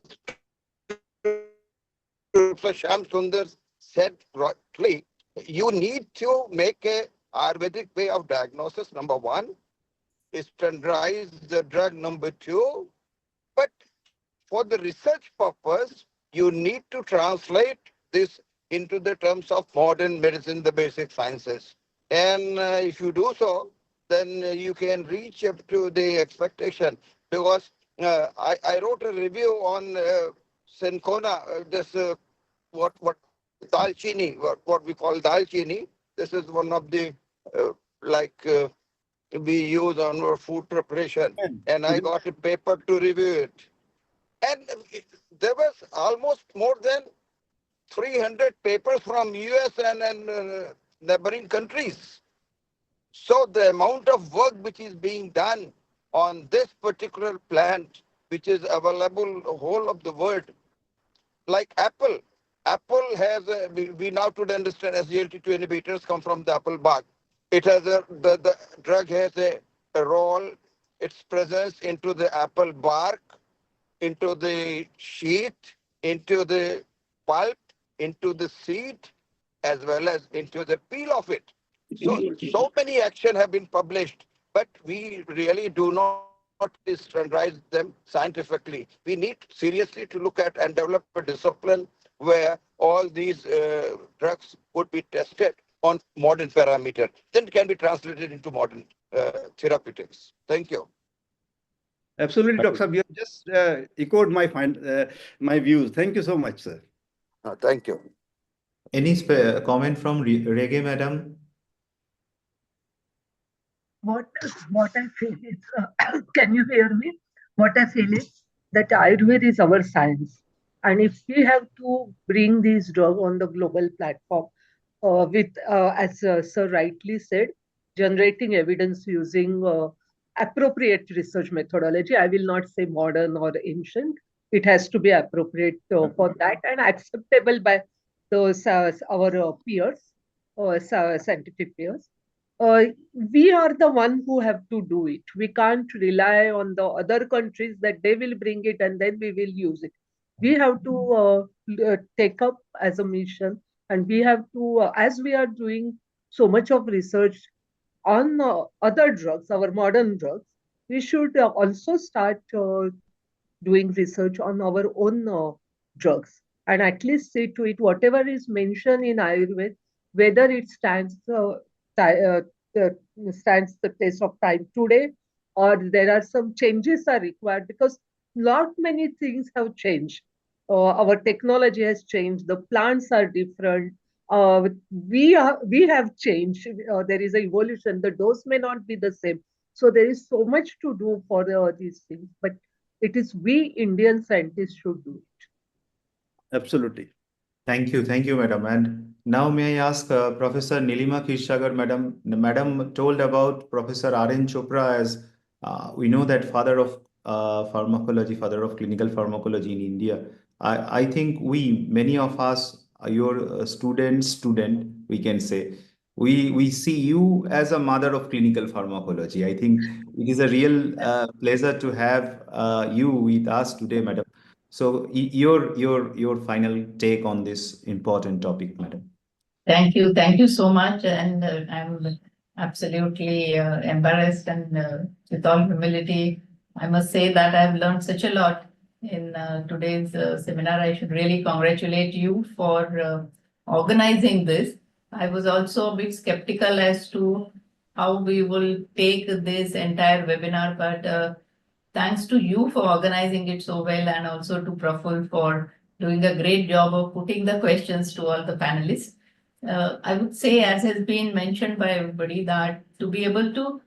Professor Sham Sundar said rightly. You need to make a Ayurvedic way of diagnosis, number one, standardize the drug, number two, but for the research purpose, you need to translate this into the terms of modern medicine, the basic sciences. And if you do so, then you can reach up to the expectation. Because I wrote a review on Sencona, this what dalchini, what we call dalchini. This is one of the like we use on our food preparation, and I got a paper to review it. And there was almost more than 300 papers from US and neighboring countries. So the amount of work which is being done on this particular plant, which is available whole of the world, like Apple. Apple has, we now today understand SGLT2 inhibitors come from the apple bark. It has the drug has a role, its presence into the apple bark, into the sheath, into the pulp, into the seed, as well as into the peel of it. So many action have been published, but we really do not standardize them scientifically. We need seriously to look at and develop a discipline where all these drugs would be tested on modern parameters. Then it can be translated into modern therapeutics. Thank you. Absolutely, Dr. Saab. You have just echoed my views. Thank you so much, sir. Thank you. Any comment from Reggae, madam? What I feel is, can you hear me? What I feel is that Ayurveda is our science, and if we have to bring these drugs on the global platform, with as Sir rightly said, generating evidence using appropriate research methodology. I will not say modern or ancient. It has to be appropriate for that and acceptable by those our peers, scientific peers. uh, we are the one who have to do it. We can't rely on the other countries that they will bring it and then we will use it. We have to take up as a mission, and we have to, as we are doing so much of research on other drugs, our modern drugs, we should also start doing research on our own drugs and at least see to it whatever is mentioned in Ayurveda, whether it uh, stands the test of time today, or there are some changes are required because lot many things have changed. Our technology has changed. The plants are different. We have changed. There is an evolution. The dose may not be the same. So there is so much to do for these things, but it is we Indian scientists should do it. Absolutely. Thank you, madam. And now may I ask Professor Nilima Kishsagar, madam? Madam told about Professor R.N. Chopra as we know that father of pharmacology, father of clinical pharmacology in India. I think many of us, your student, we can say, we see you as a mother of clinical pharmacology. I think it is a real pleasure to have you with us today, madam. So your final take on this important topic, madam. Thank you so much. And I'm absolutely embarrassed and with all humility, I must say that I've learned such a lot in today's seminar. I should really congratulate you for organizing this. I was also a bit skeptical as to how we will take this entire webinar, but thanks to you for organizing it so well, and also to Praful for doing a great job of putting the questions to all the panelists. I would say, as has been mentioned by everybody, that to be able to,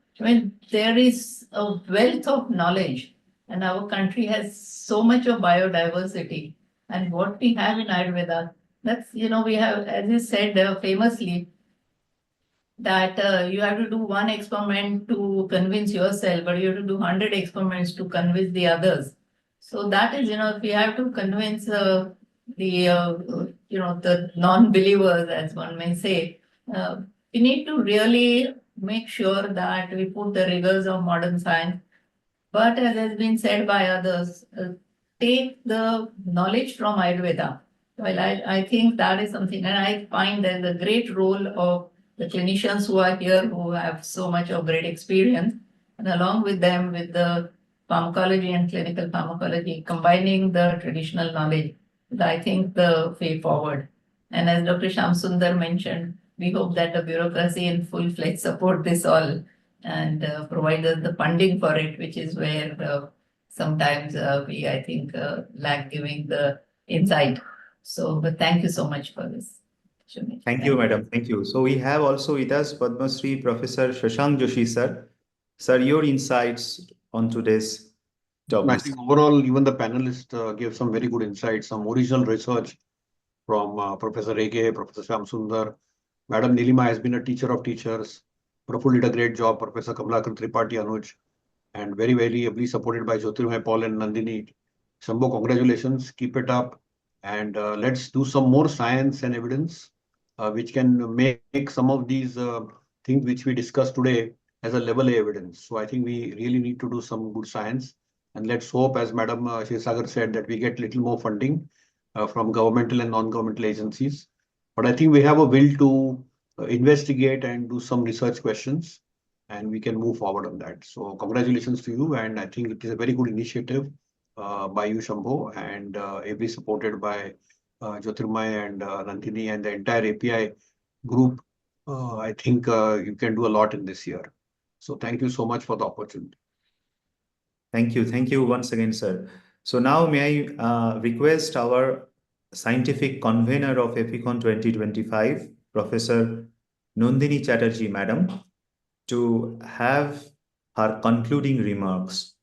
there is a wealth of knowledge, and our country has so much of biodiversity. And what we have in Ayurveda, that's, we have, as you said famously, that you have to do one experiment to convince yourself, but you have to do 100 experiments to convince the others. So that is, if we have to convince the non-believers, as one may say, we need to really make sure that we put the rigors of modern science. But as has been said by others, take the knowledge from Ayurveda. Well, I think that is something, and I find that the great role of the clinicians who are here, who have so much of great experience, and along with them, with the pharmacology and clinical pharmacology, combining the traditional knowledge, is, I think, the way forward. And as Dr. Shamsundar mentioned, we hope that the bureaucracy in full-fledged support this all and provide us the funding for it, which is where sometimes we, I think, lack giving the insight. So, but thank you so much for this. Shumit. Thank you, madam. Thank you. So we have also with us Padma Shri Professor Shashank Joshi, sir. Sir, your insights on today's I topic. think overall, even the panelists gave some very good insights, some original research from Professor Rege, Professor Shamsundar. Madam Nilima has been a teacher of teachers. Praful did a great job, Professor Kamlakar Tripathi Anuj, and very, very ably supported by Jyotirmay Paul and Nandini. Shambho, congratulations, keep it up, and let's do some more science and evidence, which can make some of these things which we discussed today as a level A evidence. So I think we really need to do some good science, and let's hope, as Madam Shirsagar said, that we get little more funding from governmental and non-governmental agencies. But I think we have a will to investigate and do some research questions, and we can move forward on that. So congratulations to you, and I think it is a very good initiative by you, Shambho, and ably supported by Jyotirmay and Nandini and the entire API group. I think you can do a lot in this year. So thank you so much for the opportunity. Thank you. Thank you once again, sir. So now may I request our scientific convener of EPICON 2025, Professor Nandini Chatterjee, madam, to have her concluding remarks.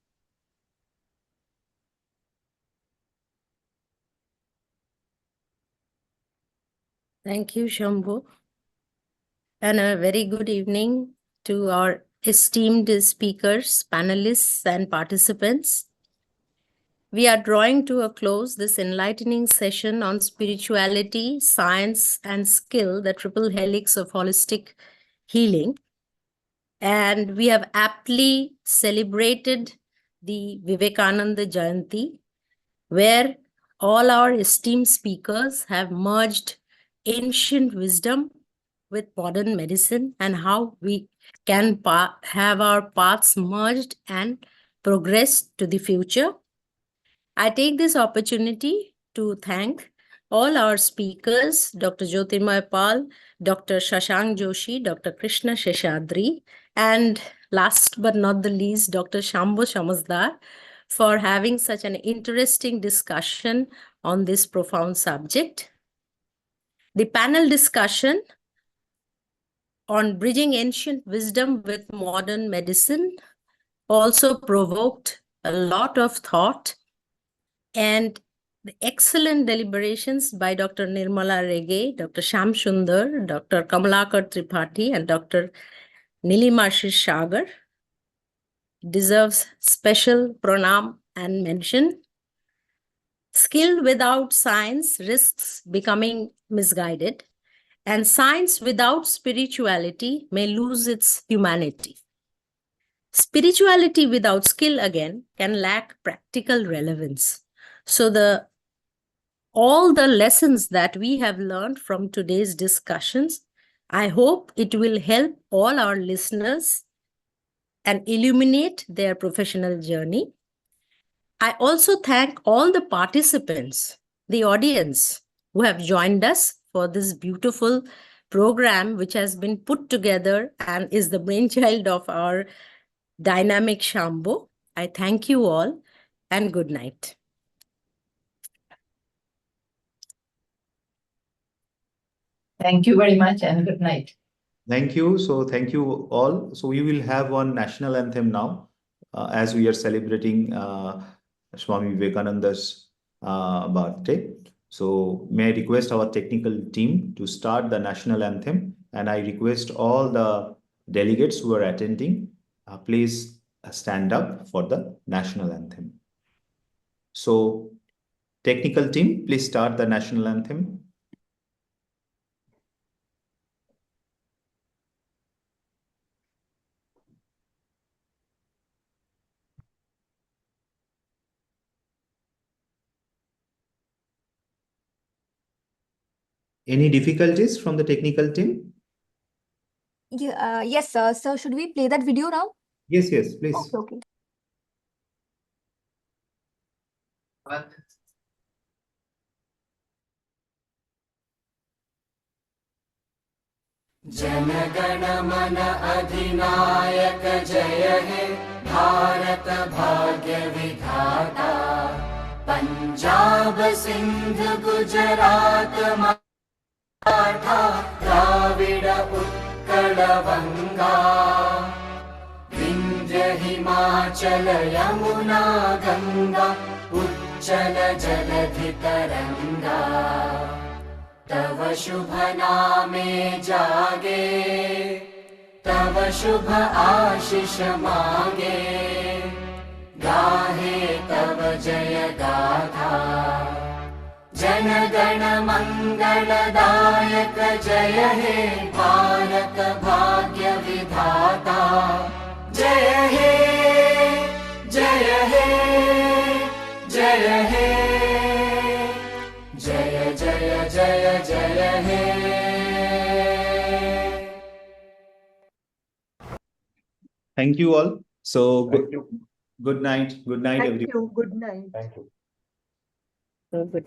Thank you, Shambhu. And a very good evening to our esteemed speakers, panelists, and participants. We are drawing to a close this enlightening session on spirituality, science, and skill, the triple helix of holistic healing. And we have aptly celebrated the Vivekananda Jayanti, where all our esteemed speakers have merged ancient wisdom with modern medicine and how we can have our paths merged and progress to the future. I take this opportunity to thank all our speakers, Dr. Jyotirmay Pal, Dr. Shashank Joshi, Dr. Krishna Sheshadri, and last but not the least, Dr. Shambhu Shamazdar, for having such an interesting discussion on this profound subject. The panel discussion on bridging ancient wisdom with modern medicine also provoked a lot of thought, and the excellent deliberations by Dr. Nirmala Rege, Dr. Shamsundar, Dr. Kamalakar Tripathi, and Dr. Nilima Shirsagar deserves special pranam and mention. Skill without science risks becoming misguided, and science without spirituality may lose its humanity. Spirituality without skill, again, can lack practical relevance. So all the lessons that we have learned from today's discussions, I hope it will help all our listeners and illuminate their professional journey. I also thank all the participants, the audience, who have joined us for this beautiful program, which has been put together and is the brainchild of our dynamic Shambhu. I thank you all, and good night. Thank you very much and good night. Thank you. So thank you all. So we will have one national anthem now, as we are celebrating Swami Vivekananda's birthday. So may I request our technical team to start the national anthem, and I request all the delegates who are attending, please stand up for the national anthem. So technical team, please start the national anthem. Any difficulties from the technical team? Yeah, yes, sir. So should we play that video now? Yes, yes, please. Okay. जनगण मन अधिनायक जय हे भारत भाग्य विधाता पंजाब सिंध गुजरात मराठा द्राविड उत्कल बंगा विंध्य हिमाचल यमुना गंगा उच्चल जलधि तरंगा तव शुभ नामे जागे तव शुभ आशीष मांगे गाहे तव जय गाथा जन गण मंगलदायक जय हे भारत भाग्य विधाता जय हे जय हे जय हे जय जय जय जय हे Thank you all. So Thank you. good night. Good night, Thank everyone. you. Good night. Thank you. So good.